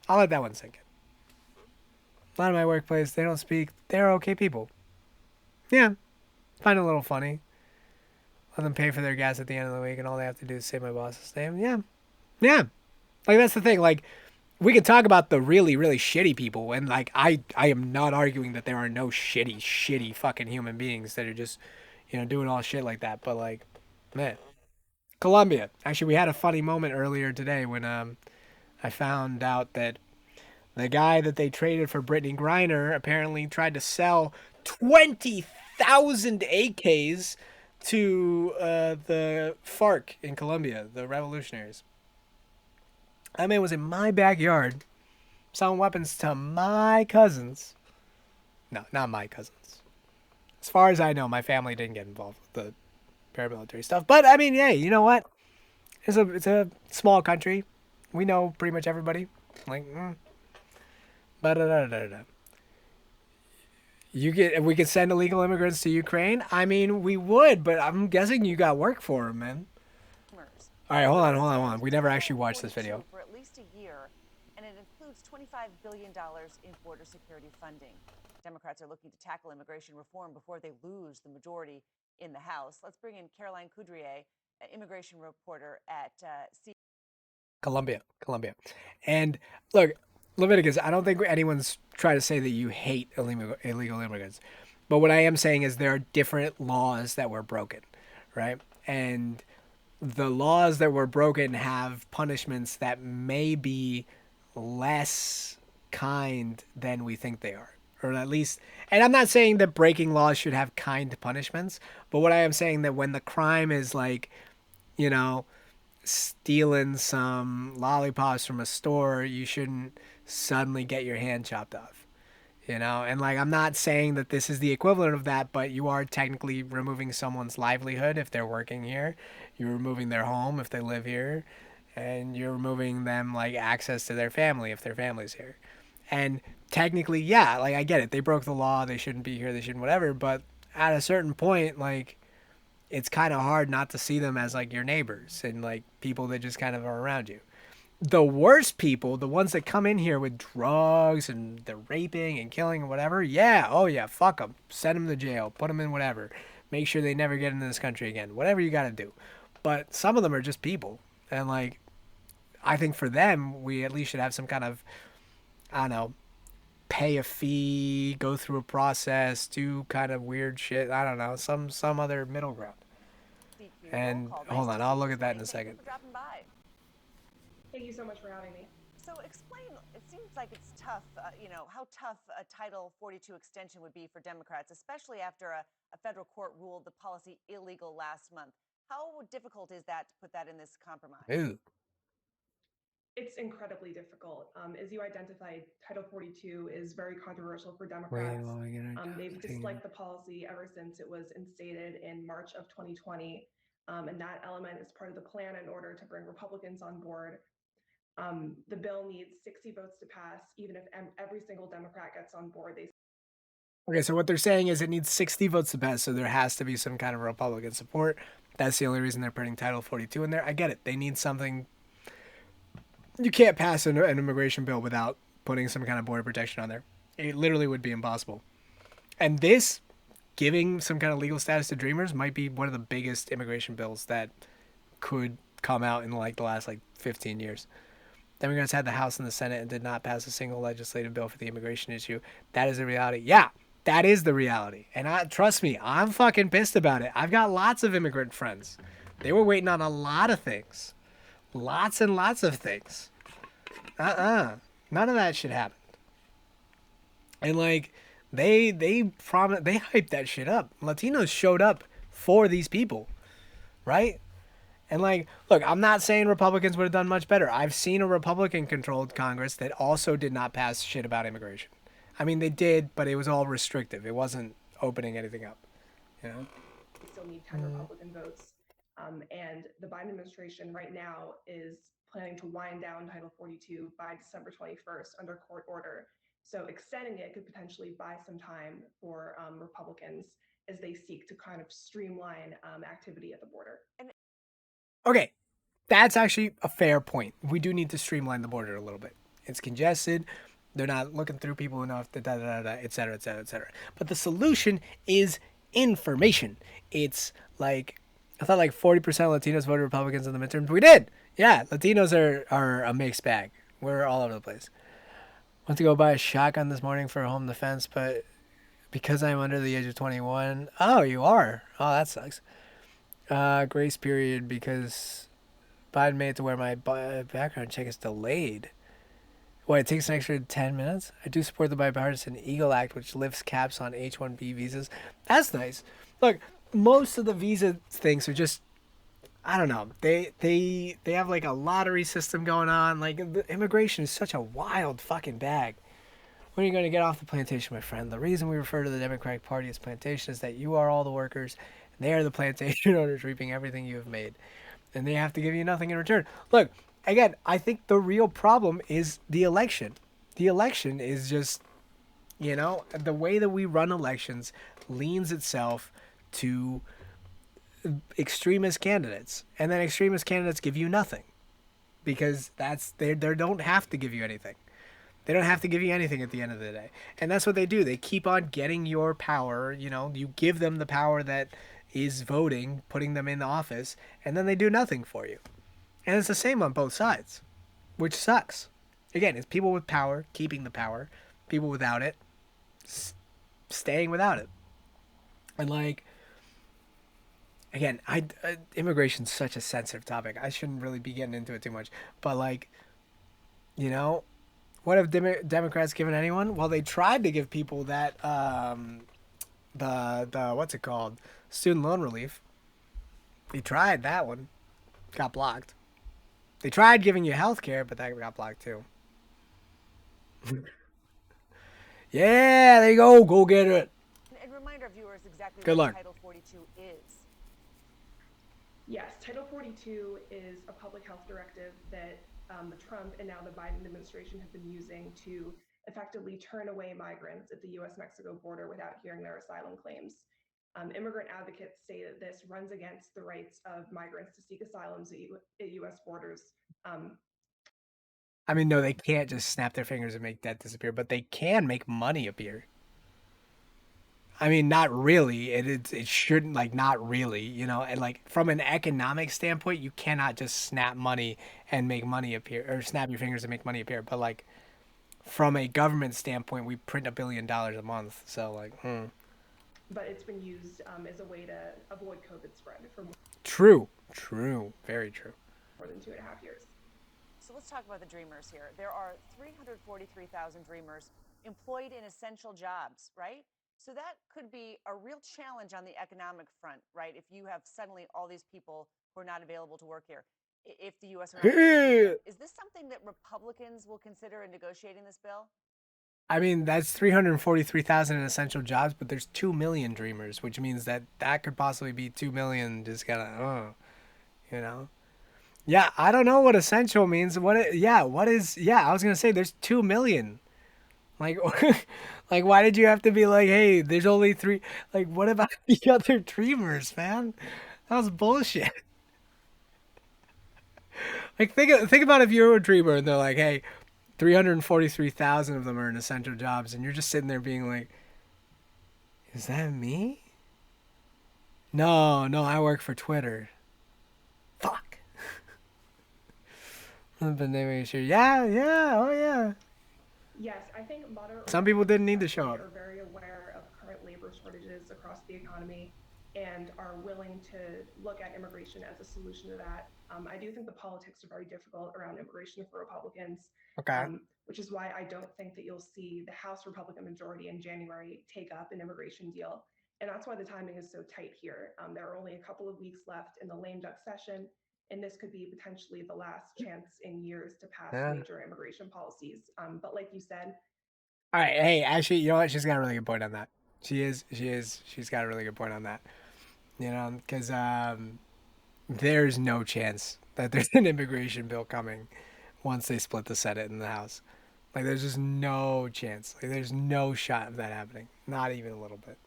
I'll let that one sink in. A lot of my workplace, they don't speak. They're okay people. Yeah, find it a little funny. Let them pay for their gas at the end of the week, and all they have to do is say my boss's name. Yeah, yeah. Like, that's the thing. Like, we could talk about the really, really shitty people, and like, I am not arguing that there are no shitty fucking human beings that are just, you know, doing all shit like that. But like, man, Colombia. Actually, we had a funny moment earlier today when I found out that the guy that they traded for Brittany Griner apparently tried to sell 20,000 AKs to the FARC in Colombia, the revolutionaries. That man was in my backyard selling weapons to my cousins. No, not my cousins. As far as I know, my family didn't get involved with the paramilitary stuff. But, I mean, hey, you know what? It's a small country. We know pretty much everybody. Like, if we could send illegal immigrants to Ukraine, I mean, we would, but I'm guessing you got work for them, man. All right, hold on. We never actually watched this video. For at least a year, and it includes $25 billion in border security funding. Democrats are looking to tackle immigration reform before they lose the majority in the House. Let's bring in Caroline Coudrier, immigration reporter at Colombia. And look, Leviticus, I don't think anyone's trying to say that you hate illegal immigrants. But what I am saying is there are different laws that were broken, right? And the laws that were broken have punishments that may be less kind than we think they are. Or at least, and I'm not saying that breaking laws should have kind punishments, but what I am saying that when the crime is like, you know, stealing some lollipops from a store, you shouldn't suddenly get your hand chopped off, you know? And like, I'm not saying that this is the equivalent of that, but you are technically removing someone's livelihood if they're working here. You're removing their home if they live here, and you're removing them like access to their family if their family's here. And technically, yeah, like, I get it. They broke the law. They shouldn't be here. They shouldn't whatever. But at a certain point, like, it's kind of hard not to see them as like your neighbors and like people that just kind of are around you. The worst people, the ones that come in here with drugs and they're raping and killing and whatever, yeah, oh yeah, fuck them. Send them to jail. Put them in whatever. Make sure they never get into this country again. Whatever you got to do. But some of them are just people. And like, I think for them, we at least should have some kind of, I don't know, pay a fee, go through a process, do kind of weird shit. I don't know, some other middle ground. And hold on, I'll look at that in a second. Thank you so much for having me. So explain, it seems like it's tough, how tough a Title 42 extension would be for Democrats, especially after a federal court ruled the policy illegal last month. How difficult is that to put that in this compromise? Ooh. It's incredibly difficult. As you identified, Title 42 is very controversial for Democrats. They've disliked the policy ever since it was instated in March of 2020. And that element is part of the plan in order to bring Republicans on board. The bill needs 60 votes to pass. Even if every single Democrat gets on board, Okay, so what they're saying is it needs 60 votes to pass, so there has to be some kind of Republican support. That's the only reason they're putting Title 42 in there. I get it. They need something. You can't pass an immigration bill without putting some kind of border protection on there. It literally would be impossible. And this, giving some kind of legal status to Dreamers, might be one of the biggest immigration bills that could come out in like the last 15 years. Democrats had the House and the Senate and did not pass a single legislative bill for the immigration issue. That is a reality. Yeah, That is the reality. And trust me, I'm fucking pissed about it. I've got lots of immigrant friends. They were waiting on a lot of things. Lots and lots of things. None of that shit happened. And like they hyped that shit up. Latinos showed up for these people, right? And like, look, I'm not saying Republicans would have done much better. I've seen a Republican-controlled Congress that also did not pass shit about immigration. I mean, they did, but it was all restrictive. It wasn't opening anything up, you know? We still need 10 Republican votes. And the Biden administration right now is planning to wind down Title 42 by December 21st under court order. So extending it could potentially buy some time for Republicans as they seek to kind of streamline activity at the border. Okay, that's actually a fair point. We do need to streamline the border a little bit. It's congested. They're not looking through people enough, et cetera, et cetera, et cetera. But the solution is information. It's like, I thought like 40% of Latinos voted Republicans in the midterms. We did. Yeah, Latinos are a mixed bag. We're all over the place. Went to go buy a shotgun this morning for home defense, but because I'm under the age of 21. Oh, you are? Oh, that sucks. Grace period because Biden made it to where my background check is delayed. What, it takes an extra 10 minutes? I do support the bipartisan EAGLE Act, which lifts caps on H-1B visas. That's nice. Look, most of the visa things are just, I don't know. They have like a lottery system going on. Like, immigration is such a wild fucking bag. When are you going to get off the plantation, my friend? The reason we refer to the Democratic Party as plantation is that you are all the workers, and they are the plantation owners reaping everything you have made. And they have to give you nothing in return. Look, again, I think the real problem is the election. The election is just, you know, the way that we run elections leans itself to extremist candidates. And then extremist candidates give you nothing. Because they don't have to give you anything. They don't have to give you anything at the end of the day. And that's what they do. They keep on getting your power. You know, you give them the power that is voting, putting them in the office, and then they do nothing for you. And it's the same on both sides, which sucks. Again, it's people with power keeping the power, people without it staying without it. And like, again, immigration's such a sensitive topic. I shouldn't really be getting into it too much. But like, you know, what have Democrats given anyone? Well, they tried to give people that the what's it called? Student loan relief. They tried that one. Got blocked. They tried giving you health care, but that got blocked too. Yeah, there you go. Go get it. And reminder of viewers exactly Good what luck. Title 42 is. Yes, Title 42 is a public health directive that the Trump and now the Biden administration have been using to effectively turn away migrants at the U.S.-Mexico border without hearing their asylum claims. Immigrant advocates say that this runs against the rights of migrants to seek asylums at U.S. borders. I mean, no, they can't just snap their fingers and make that disappear, but they can make money appear. I mean, not really. It shouldn't, like, not really, you know. And like from an economic standpoint, you cannot just snap money and make money appear, or snap your fingers and make money appear. But like from a government standpoint, we print $1 billion a month, so like. But it's been used as a way to avoid COVID spread for True, very true. more than 2.5 years. So let's talk about the dreamers here. There are 343,000 dreamers employed in essential jobs, right? So that could be a real challenge on the economic front, right? If you have suddenly all these people who are not available to work here, if the U.S. Is this something that Republicans will consider in negotiating this bill? I mean, that's 343,000 in essential jobs, but there's 2 million dreamers, which means that could possibly be 2 million just kind of, you know? Yeah, I don't know what essential means. I was going to say there's 2 million. Like, like, why did you have to be like, hey, there's only 3? Like, what about the other dreamers, man? That was bullshit. Like, think about if you're a dreamer and they're like, hey, 343,000 of them are in essential jobs, and you're just sitting there being like, is that me? No, I work for Twitter. Fuck. But they sure, yeah, oh yeah. Yes, I think moderate Some people didn't need to show up. Are very aware of shortages across the economy and are willing to look at immigration as a solution to that. I do think the politics are very difficult around immigration for Republicans, Okay. which is why I don't think that you'll see the House Republican majority in January take up an immigration deal. And that's why the timing is so tight here. There are only a couple of weeks left in the lame duck session, and this could be potentially the last chance in years to pass major immigration policies. But like you said, all right, hey, actually, you know what? She's got a really good point on that. She's got a really good point on that. You know, because there's no chance that there's an immigration bill coming once they split the Senate and the House. Like, there's just no chance. Like, there's no shot of that happening. Not even a little bit.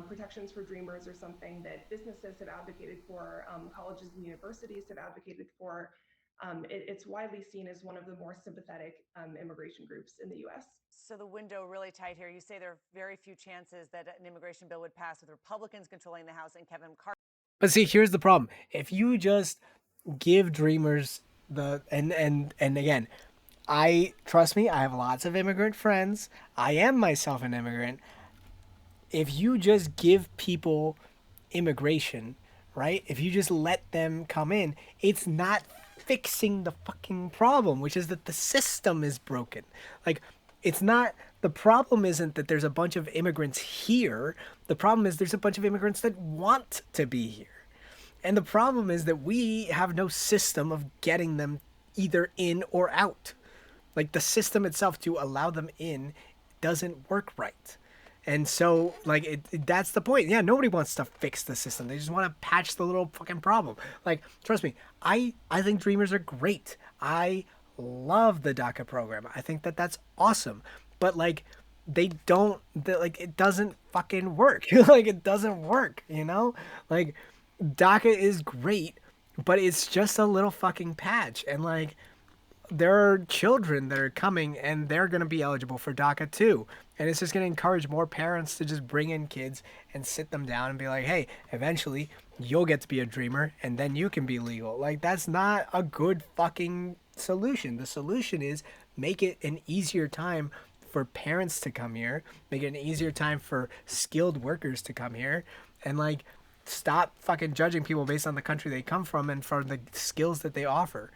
Protections for dreamers are something that businesses have advocated for, colleges and universities have advocated for. It's widely seen as one of the more sympathetic immigration groups in the U.S. So the window really tight here. You say there are very few chances that an immigration bill would pass with Republicans controlling the House and Kevin McCarthy. But see, here's the problem. If you just give dreamers the and again, trust me, I have lots of immigrant friends. I am myself an immigrant. If you just give people immigration, right? If you just let them come in, it's not fixing the fucking problem, which is that the system is broken. Like, it's not, the problem isn't that there's a bunch of immigrants here. The problem is there's a bunch of immigrants that want to be here. And the problem is that we have no system of getting them either in or out. Like, the system itself to allow them in doesn't work right. And so, like, that's the point. Yeah, nobody wants to fix the system. They just want to patch the little fucking problem. Like, trust me, I think Dreamers are great. I love the DACA program. I think that that's awesome. But, like, it doesn't fucking work. Like, it doesn't work, you know? Like, DACA is great, but it's just a little fucking patch. And, like, there are children that are coming and they're going to be eligible for DACA too. And it's just going to encourage more parents to just bring in kids and sit them down and be like, hey, eventually you'll get to be a dreamer and then you can be legal. Like, that's not a good fucking solution. The solution is make it an easier time for parents to come here, make it an easier time for skilled workers to come here, and, like, stop fucking judging people based on the country they come from and for the skills that they offer.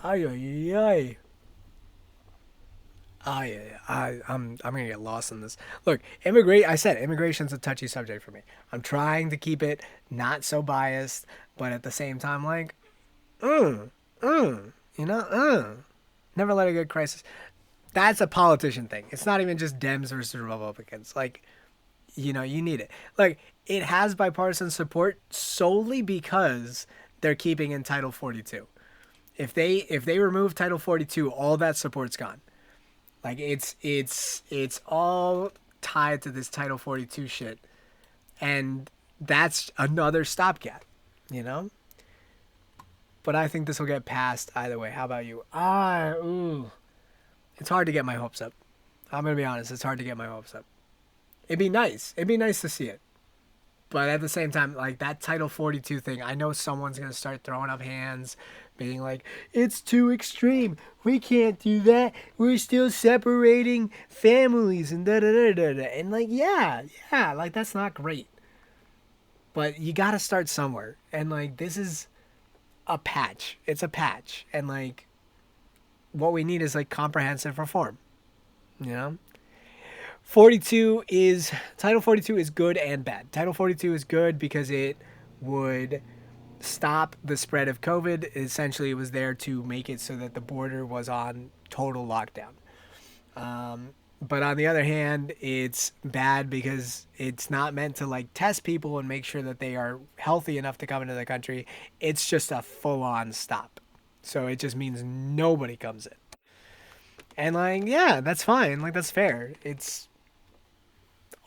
I'm gonna get lost in this. Look, immigration's a touchy subject for me. I'm trying to keep it not so biased, but at the same time, like, never let a good crisis. That's a politician thing. It's not even just Dems versus Republicans. Like, you need it. Like, it has bipartisan support solely because they're keeping in Title 42. If they remove Title 42, all that support's gone. Like, it's all tied to this Title 42 shit. And that's another stopgap, But I think this will get passed either way. How about you? It's hard to get my hopes up. I'm going to be honest. It's hard to get my hopes up. It'd be nice. It'd be nice to see it. But at the same time, like, that Title 42 thing, I know someone's going to start throwing up hands, being like, it's too extreme. We can't do that. We're still separating families and da-da-da-da-da. And, like, yeah, like, that's not great. But you got to start somewhere. And, like, this is a patch. It's a patch. And, like, what we need is, like, comprehensive reform. Title 42 is good and bad. Title 42 is good because it would stop the spread of COVID. Essentially, it was there to make it so that the border was on total lockdown. But on the other hand, it's bad because it's not meant to, like, test people and make sure that they are healthy enough to come into the country. It's just a full-on stop. So it just means nobody comes in. And, like, yeah, that's fine. Like, that's fair. It's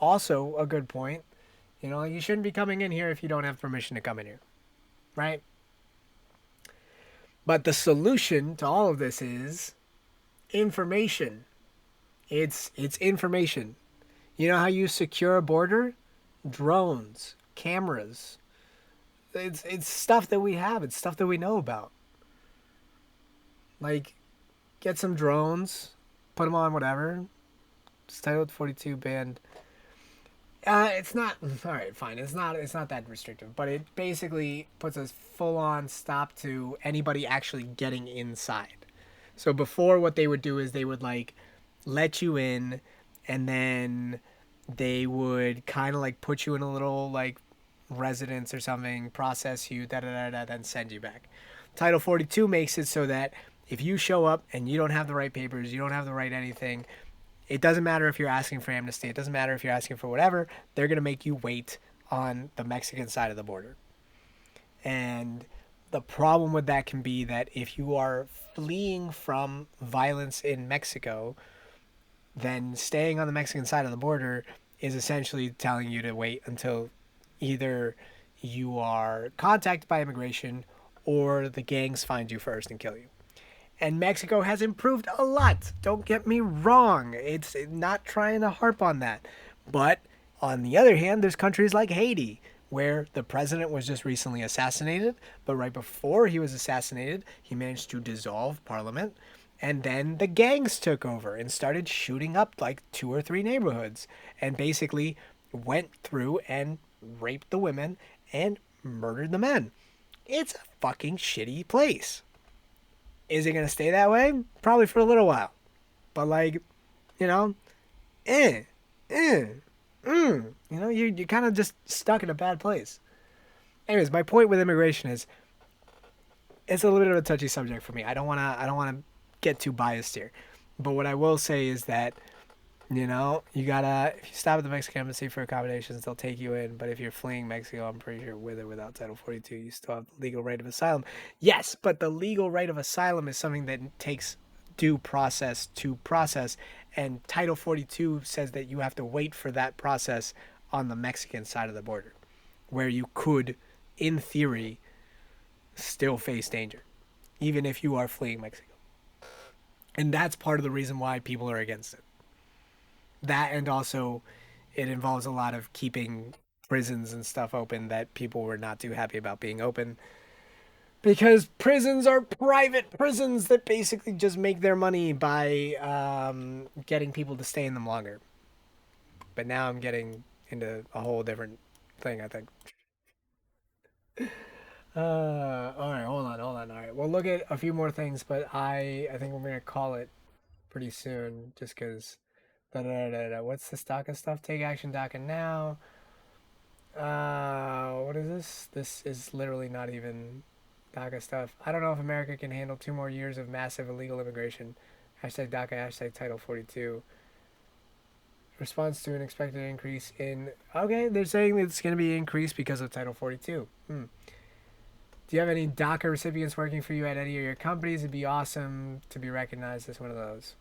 also a good point. You shouldn't be coming in here if you don't have permission to come in here. Right? But the solution to all of this is information. It's information. You know how you secure a border? Drones, cameras. It's stuff that we have. It's stuff that we know about. Like, get some drones, put them on whatever. It's Title 42 banned. It's not all right. Fine. It's not that restrictive, but it basically puts a full-on stop to anybody actually getting inside. So before, what they would do is they would like let you in, and then they would kind of like put you in a little like residence or something, process you, then send you back. Title 42 makes it so that if you show up and you don't have the right papers, you don't have the right anything, it doesn't matter if you're asking for amnesty. It doesn't matter if you're asking for whatever. They're going to make you wait on the Mexican side of the border. And the problem with that can be that if you are fleeing from violence in Mexico, then staying on the Mexican side of the border is essentially telling you to wait until either you are contacted by immigration or the gangs find you first and kill you. And Mexico has improved a lot. Don't get me wrong. It's not trying to harp on that. But on the other hand, there's countries like Haiti, where the president was just recently assassinated. But right before he was assassinated, he managed to dissolve parliament. And then the gangs took over and started shooting up like 2 or 3 neighborhoods. And basically went through and raped the women and murdered the men. It's a fucking shitty place. Is it going to stay that way? Probably for a little while. But like, you know, you know, you're kind of just stuck in a bad place. Anyways, my point with immigration is it's a little bit of a touchy subject for me. I don't want to get too biased here. But what I will say is that, you know, you gotta, if you stop at the Mexican embassy for accommodations, they'll take you in. But if you're fleeing Mexico, I'm pretty sure with or without Title 42, you still have the legal right of asylum. Yes, but the legal right of asylum is something that takes due process to process. And Title 42 says that you have to wait for that process on the Mexican side of the border, where you could, in theory, still face danger, even if you are fleeing Mexico. And that's part of the reason why people are against it. That, and also it involves a lot of keeping prisons and stuff open that people were not too happy about being open, because prisons are private prisons that basically just make their money by getting people to stay in them longer. But now I'm getting into a whole different thing, I think. All right, hold on. All right, we'll look at a few more things, but I think we're gonna call it pretty soon, just because. What's this DACA stuff? Take action DACA now. What is this? This is literally not even DACA stuff. I don't know if America can handle 2 more years of massive illegal immigration. Hashtag DACA, hashtag Title 42. Response to an expected increase in... Okay, they're saying it's going to be increased because of Title 42. Do you have any DACA recipients working for you at any of your companies? It'd be awesome to be recognized as one of those.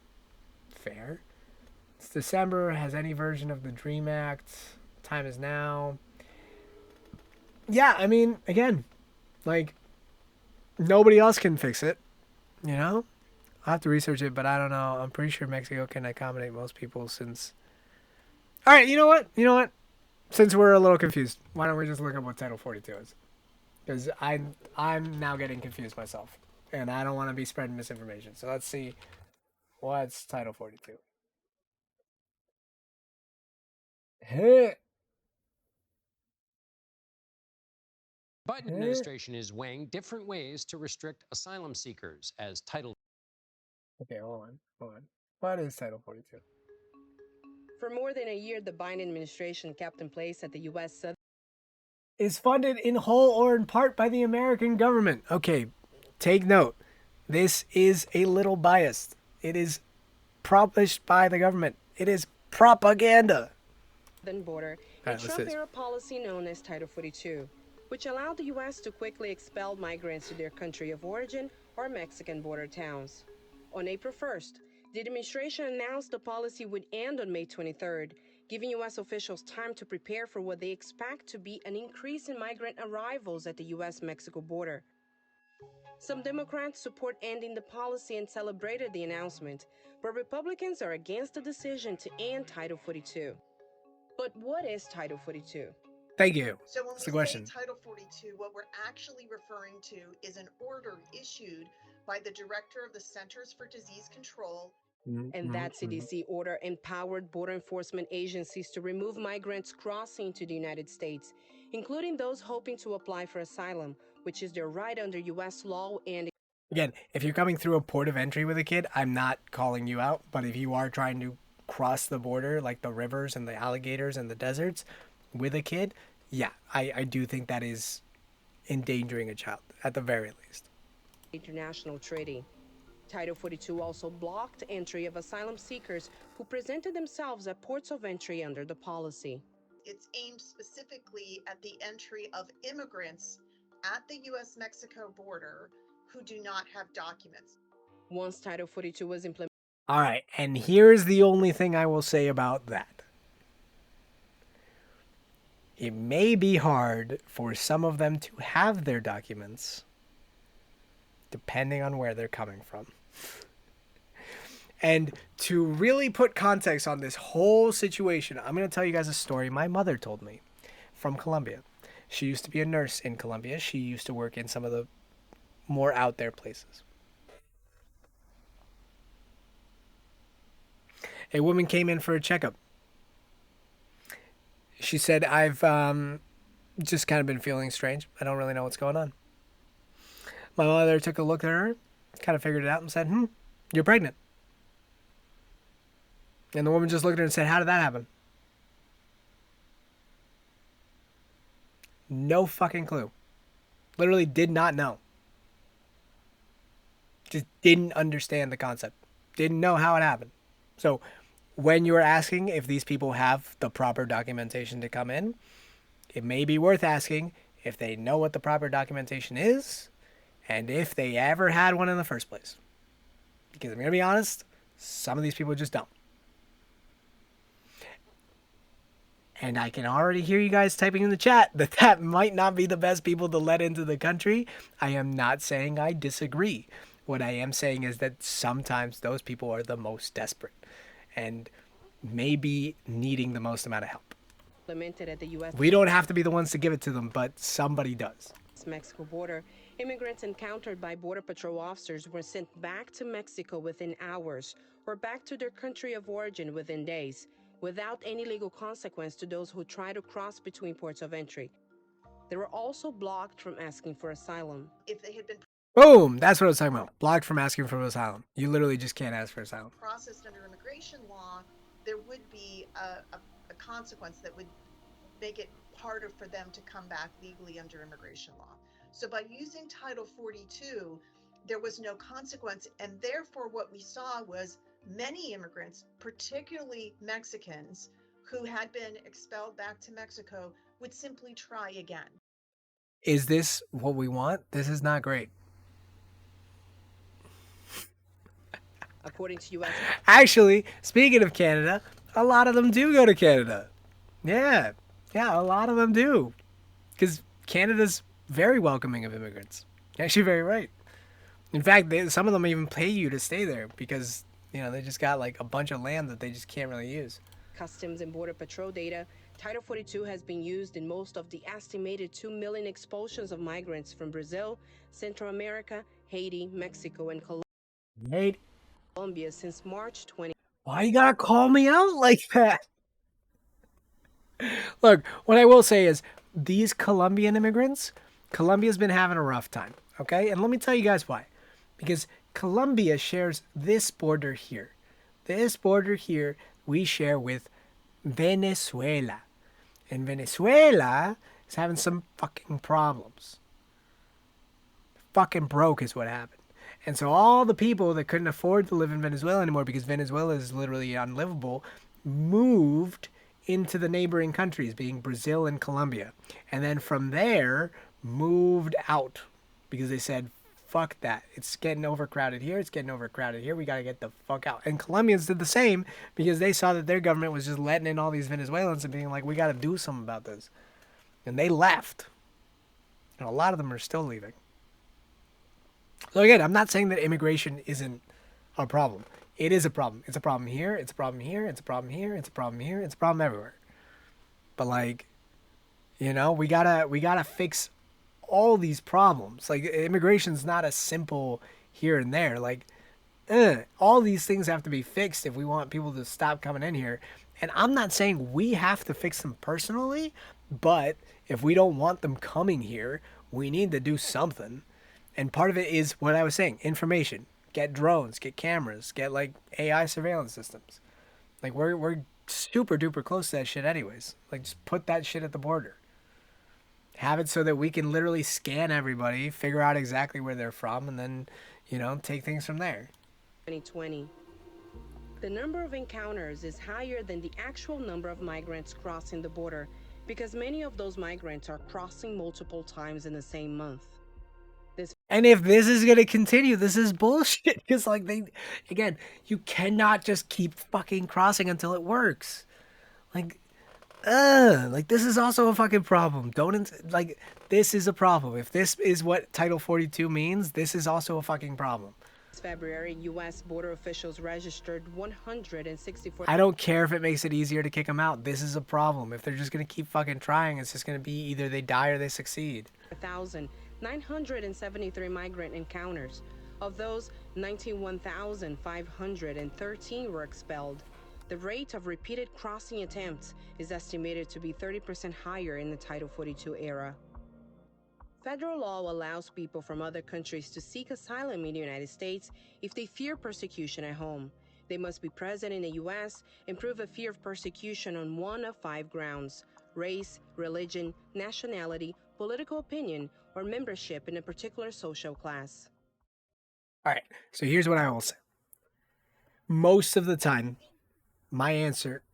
Fair. It's December. Has any version of the DREAM Act. Time is now. Yeah, I mean, again, like, nobody else can fix it, you know? I'll have to research it, but I don't know. I'm pretty sure Mexico can accommodate most people since... All right, you know what? Since we're a little confused, why don't we just look up what Title 42 is? Because I'm now getting confused myself, and I don't want to be spreading misinformation. So let's see what's Title 42. Hey. Biden administration is weighing different ways to restrict asylum seekers as Title... Okay, hold on. What is Title 42? For more than a year, the Biden administration kept in place at the U.S. Southern... Is funded in whole or in part by the American government. Okay, take note. This is a little biased. It is published by the government. It is propaganda. Border, a Trump-era policy known as Title 42, which allowed the U.S. to quickly expel migrants to their country of origin or Mexican border towns. On April 1st, the administration announced the policy would end on May 23rd, giving U.S. officials time to prepare for what they expect to be an increase in migrant arrivals at the U.S.-Mexico border. Some Democrats support ending the policy and celebrated the announcement, but Republicans are against the decision to end Title 42. But what is Title 42? Thank you. So when That's we the question. say Title 42, what we're actually referring to is an order issued by the director of the Centers for Disease Control And that CDC order empowered border enforcement agencies to remove migrants crossing to the United States, including those hoping to apply for asylum, which is their right under U.S. law. And again, if you're coming through a port of entry with a kid, I'm not calling you out. But if you are trying to cross the border, like the rivers and the alligators and the deserts with a kid, yeah, I do think that is endangering a child at the very least. International treaty. Title 42 also blocked entry of asylum seekers who presented themselves at ports of entry under the policy. It's aimed specifically at the entry of immigrants at the U.S.-Mexico border who do not have documents. Once Title 42 was implemented. All right, and here's the only thing I will say about that. It may be hard for some of them to have their documents, depending on where they're coming from. And to really put context on this whole situation, I'm going to tell you guys a story my mother told me from Colombia. She used to be a nurse in Colombia. She used to work in some of the more out there places. A woman came in for a checkup. She said, I've just kind of been feeling strange. I don't really know what's going on. My mother took a look at her, kind of figured it out and said, you're pregnant. And the woman just looked at her and said, how did that happen? No fucking clue. Literally did not know. Just didn't understand the concept. Didn't know how it happened. So when you're asking if these people have the proper documentation to come in, it may be worth asking if they know what the proper documentation is and if they ever had one in the first place. Because I'm going to be honest, some of these people just don't. And I can already hear you guys typing in the chat that might not be the best people to let into the country. I am not saying I disagree. What I am saying is that sometimes those people are the most desperate and maybe needing the most amount of help. Implemented at the U.S. We don't have to be the ones to give it to them, but somebody does. Mexico border, immigrants encountered by Border Patrol officers were sent back to Mexico within hours or back to their country of origin within days, without any legal consequence to those who try to cross between ports of entry. They were also blocked from asking for asylum. If they had been Boom! That's what I was talking about. Blocked from asking for asylum. You literally just can't ask for asylum. Processed under immigration law, there would be a consequence that would make it harder for them to come back legally under immigration law. So by using Title 42, there was no consequence. And therefore, what we saw was many immigrants, particularly Mexicans, who had been expelled back to Mexico, would simply try again. Is this what we want? This is not great. According to U.S. Actually, speaking of Canada, a lot of them do go to Canada. Yeah, a lot of them do. Because Canada's very welcoming of immigrants. Actually, very right. In fact, some of them even pay you to stay there because, they just got like a bunch of land that they just can't really use. Customs and Border Patrol data, Title 42 has been used in most of the estimated 2 million expulsions of migrants from Brazil, Central America, Haiti, Mexico, and Colombia since March 20. Why you gotta call me out like that? Look, what I will say is these Colombian immigrants, Colombia's been having a rough time, okay? And let me tell you guys why. Because Colombia shares this border here. This border here we share with Venezuela. And Venezuela is having some fucking problems. Fucking broke is what happened. And so all the people that couldn't afford to live in Venezuela anymore because Venezuela is literally unlivable moved into the neighboring countries, being Brazil and Colombia. And then from there, moved out because they said, fuck that. It's getting overcrowded here. It's getting overcrowded here. We got to get the fuck out. And Colombians did the same because they saw that their government was just letting in all these Venezuelans and being like, we got to do something about this. And they left. And a lot of them are still leaving. So again, I'm not saying that immigration isn't a problem. It is a problem. It's a problem here. It's a problem here. It's a problem here. It's a problem here. It's a problem everywhere. But like, we gotta fix all these problems. Like immigration's not a simple here and there. Like all these things have to be fixed if we want people to stop coming in here. And I'm not saying we have to fix them personally, but if we don't want them coming here, we need to do something. And part of it is what I was saying, information. Get drones, get cameras, get like AI surveillance systems. Like we're super duper close to that shit anyways. Like just put that shit at the border. Have it so that we can literally scan everybody, figure out exactly where they're from, and then, take things from there. 2020. The number of encounters is higher than the actual number of migrants crossing the border because many of those migrants are crossing multiple times in the same month. And if this is going to continue, this is bullshit. Because, again, you cannot just keep fucking crossing until it works. This is also a fucking problem. This is a problem. If this is what Title 42 means, this is also a fucking problem. This February, U.S. border officials registered 164. I don't care if it makes it easier to kick them out. This is a problem. If they're just going to keep fucking trying, it's just going to be either they die or they succeed. 1,973 migrant encounters. Of those, 91,513 were expelled. The rate of repeated crossing attempts is estimated to be 30% higher in the Title 42 era. Federal law allows people from other countries to seek asylum in the United States if they fear persecution at home. They must be present in the U.S. and prove a fear of persecution on one of 5 grounds: race, religion, nationality, political opinion, or membership in a particular social class. All right, so here's what I will say. Most of the time, my answer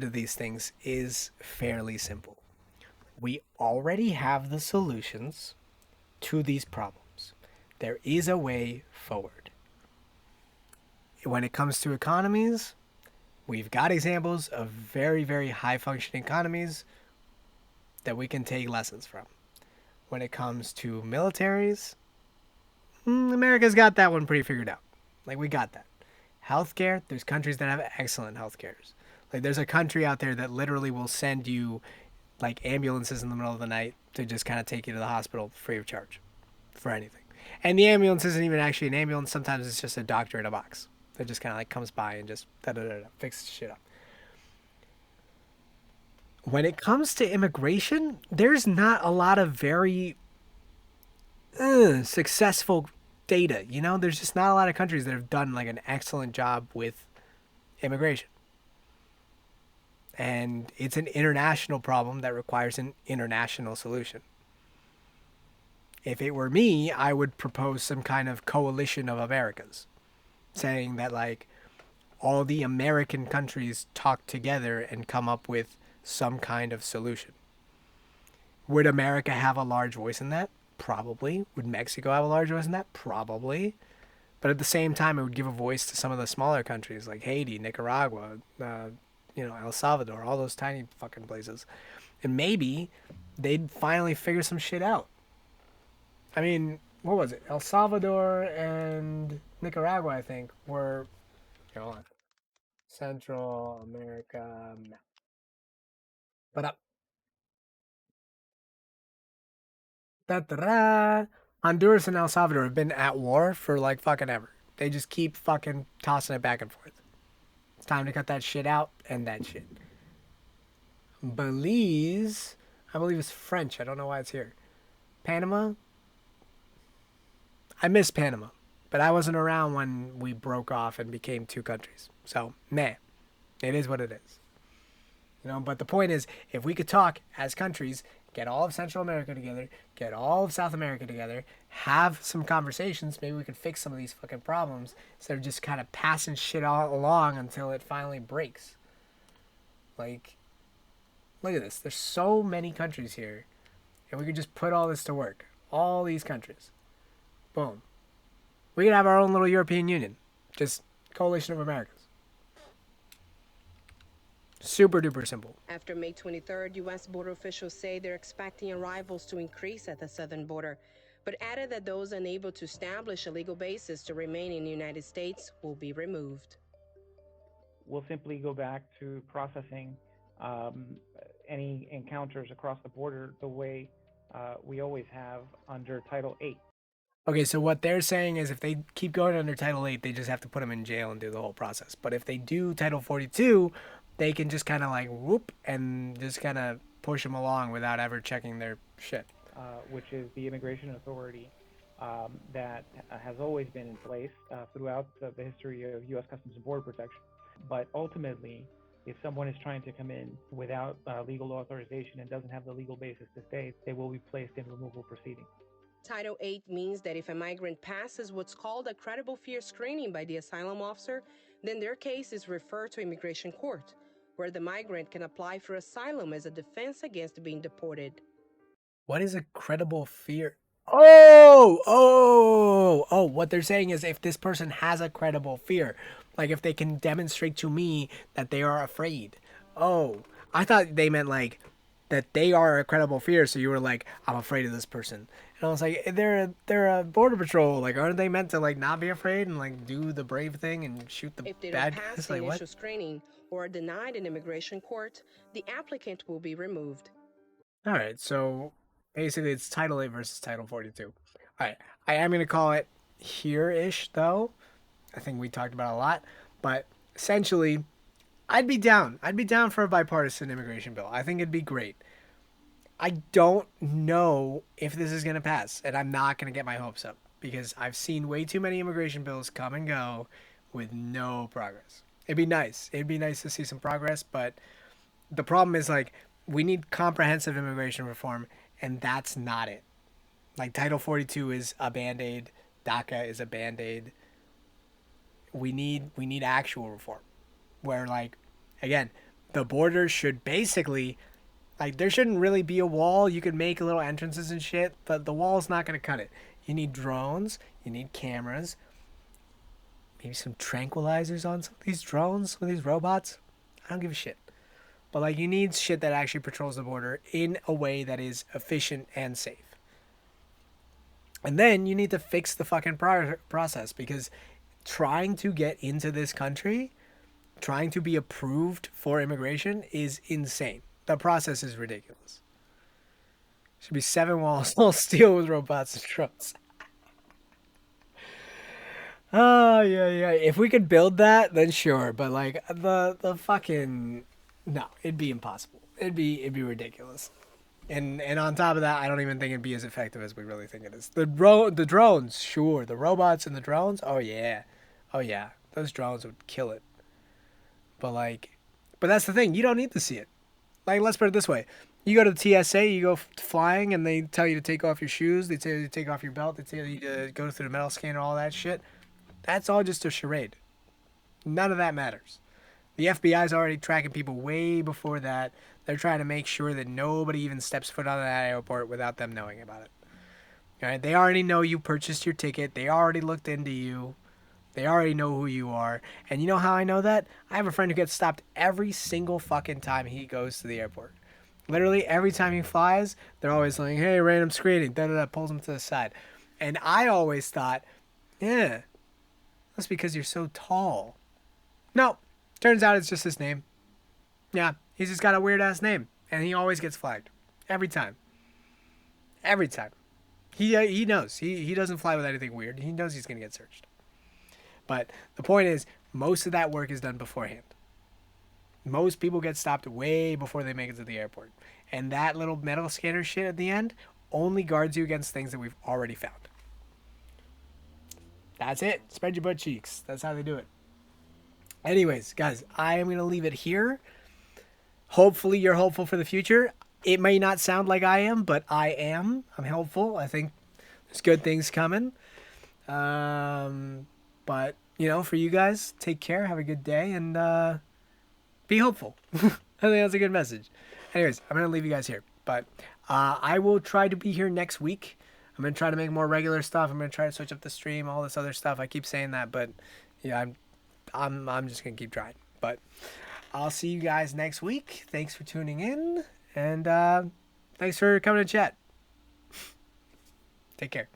to these things is fairly simple. We already have the solutions to these problems. There is a way forward. When it comes to economies, we've got examples of very, very high functioning economies that we can take lessons from. When it comes to militaries, America's got that one pretty figured out. We got that. Healthcare, there's countries that have excellent healthcares. There's a country out there that literally will send you ambulances in the middle of the night to just kind of take you to the hospital free of charge for anything. And the ambulance isn't even actually an ambulance. Sometimes it's just a doctor in a box that just kind of comes by and just fixes shit up. When it comes to immigration, there's not a lot of very successful data. There's just not a lot of countries that have done an excellent job with immigration. And it's an international problem that requires an international solution. If it were me, I would propose some kind of coalition of Americas, saying that all the American countries talk together and come up with some kind of solution. Would America have a large voice in that? Probably. Would Mexico have a large voice in that? Probably. But at the same time, it would give a voice to some of the smaller countries like Haiti, Nicaragua, El Salvador, all those tiny fucking places. And maybe they'd finally figure some shit out. I mean, what was it? El Salvador and Nicaragua, I think, were... Here, hold on. Central America map. But Honduras and El Salvador have been at war for fucking ever. They just keep fucking tossing it back and forth. It's time to cut that shit out and that shit. Belize, I believe it's French. I don't know why it's here. Panama. I miss Panama, but I wasn't around when we broke off and became 2 countries. So, it is what it is. But the point is, if we could talk as countries, get all of Central America together, get all of South America together, have some conversations, maybe we could fix some of these fucking problems instead of just kind of passing shit all along until it finally breaks. Look at this. There's so many countries here, and we could just put all this to work. All these countries. Boom. We could have our own little European Union. Just coalition of Americas. Super duper simple. After May 23rd, U.S. border officials say they're expecting arrivals to increase at the southern border, but added that those unable to establish a legal basis to remain in the United States will be removed. We'll simply go back to processing any encounters across the border the way we always have under Title 8. Okay, so what they're saying is if they keep going under Title 8, they just have to put them in jail and do the whole process. But if they do Title 42, they can just kind of like whoop and just kind of push them along without ever checking their shit. Which is the immigration authority that has always been in place throughout the history of U.S. Customs and Border Protection. But ultimately, if someone is trying to come in without legal authorization and doesn't have the legal basis to stay, they will be placed in removal proceedings. Title 8 means that if a migrant passes what's called a credible fear screening by the asylum officer, then their case is referred to immigration court, where the migrant can apply for asylum as a defense against being deported. What is a credible fear? Oh, what they're saying is if this person has a credible fear, like if they can demonstrate to me that they are afraid. Oh, I thought they meant like that they are a credible fear. So you were like, I'm afraid of this person. And I was like, they're a border patrol. Like, aren't they meant to like not be afraid and like do the brave thing and shoot the If they bad don't pass guys? the Like, initial what? screening or are denied in immigration court, the applicant will be removed. All right, so basically it's Title 8 versus Title 42. All right, I am going to call it here-ish, though. I think we talked about it a lot. But essentially, I'd be down. I'd be down for a bipartisan immigration bill. I think it'd be great. I don't know if this is going to pass, and I'm not going to get my hopes up because I've seen way too many immigration bills come and go with no progress. It'd be nice. It'd be nice to see some progress, but the problem is, like, we need comprehensive immigration reform, and that's not it. Like, Title 42 is a Band-Aid. DACA is a Band-Aid. We need actual reform where, like, again, the border should basically, like, there shouldn't really be a wall. You could make little entrances and shit, but the wall's not going to cut it. You need drones. You need cameras. Maybe some tranquilizers on some of these drones, some of these robots. I don't give a shit. But, like, you need shit that actually patrols the border in a way that is efficient and safe. And then you need to fix the fucking process because trying to get into this country, trying to be approved for immigration is insane. The process is ridiculous. Should be 7 walls, all steel with robots and drones. Oh, yeah. If we could build that, then sure. But, like, the fucking... No, it'd be impossible. It'd be ridiculous. And on top of that, I don't even think it'd be as effective as we really think it is. The drones, sure. The robots and the drones, oh yeah. Those drones would kill it. But that's the thing. You don't need to see it. Like, let's put it this way. You go to the TSA, you go flying, and they tell you to take off your shoes. They tell you to take off your belt. They tell you to go through the metal scanner, all that shit. That's all just a charade. None of that matters. The FBI's already tracking people way before that. They're trying to make sure that nobody even steps foot out of that airport without them knowing about it. All right? They already know you purchased your ticket. They already looked into you. They already know who you are. And you know how I know that? I have a friend who gets stopped every single fucking time he goes to the airport. Literally every time he flies, they're always like, hey, random screening. Da-da-da, pulls him to the side. And I always thought, yeah, that's because you're so tall. No, turns out it's just his name. Yeah, he's just got a weird-ass name. And he always gets flagged. Every time. Every time. He knows. He doesn't fly with anything weird. He knows he's going to get searched. But the point is, most of that work is done beforehand. Most people get stopped way before they make it to the airport. And that little metal scanner shit at the end only guards you against things that we've already found. That's it. Spread your butt cheeks. That's how they do it. Anyways, guys, I am going to leave it here. Hopefully you're hopeful for the future. It may not sound like I am, but I am. I'm hopeful. I think there's good things coming. But, you know, for you guys, take care. Have a good day. And be hopeful. I think that's a good message. Anyways, I'm going to leave you guys here. But I will try to be here next week. I'm going to try to make more regular stuff. I'm going to try to switch up the stream, all this other stuff. I keep saying that, but yeah, I'm just going to keep trying. But I'll see you guys next week. Thanks for tuning in. And thanks for coming to chat. Take care.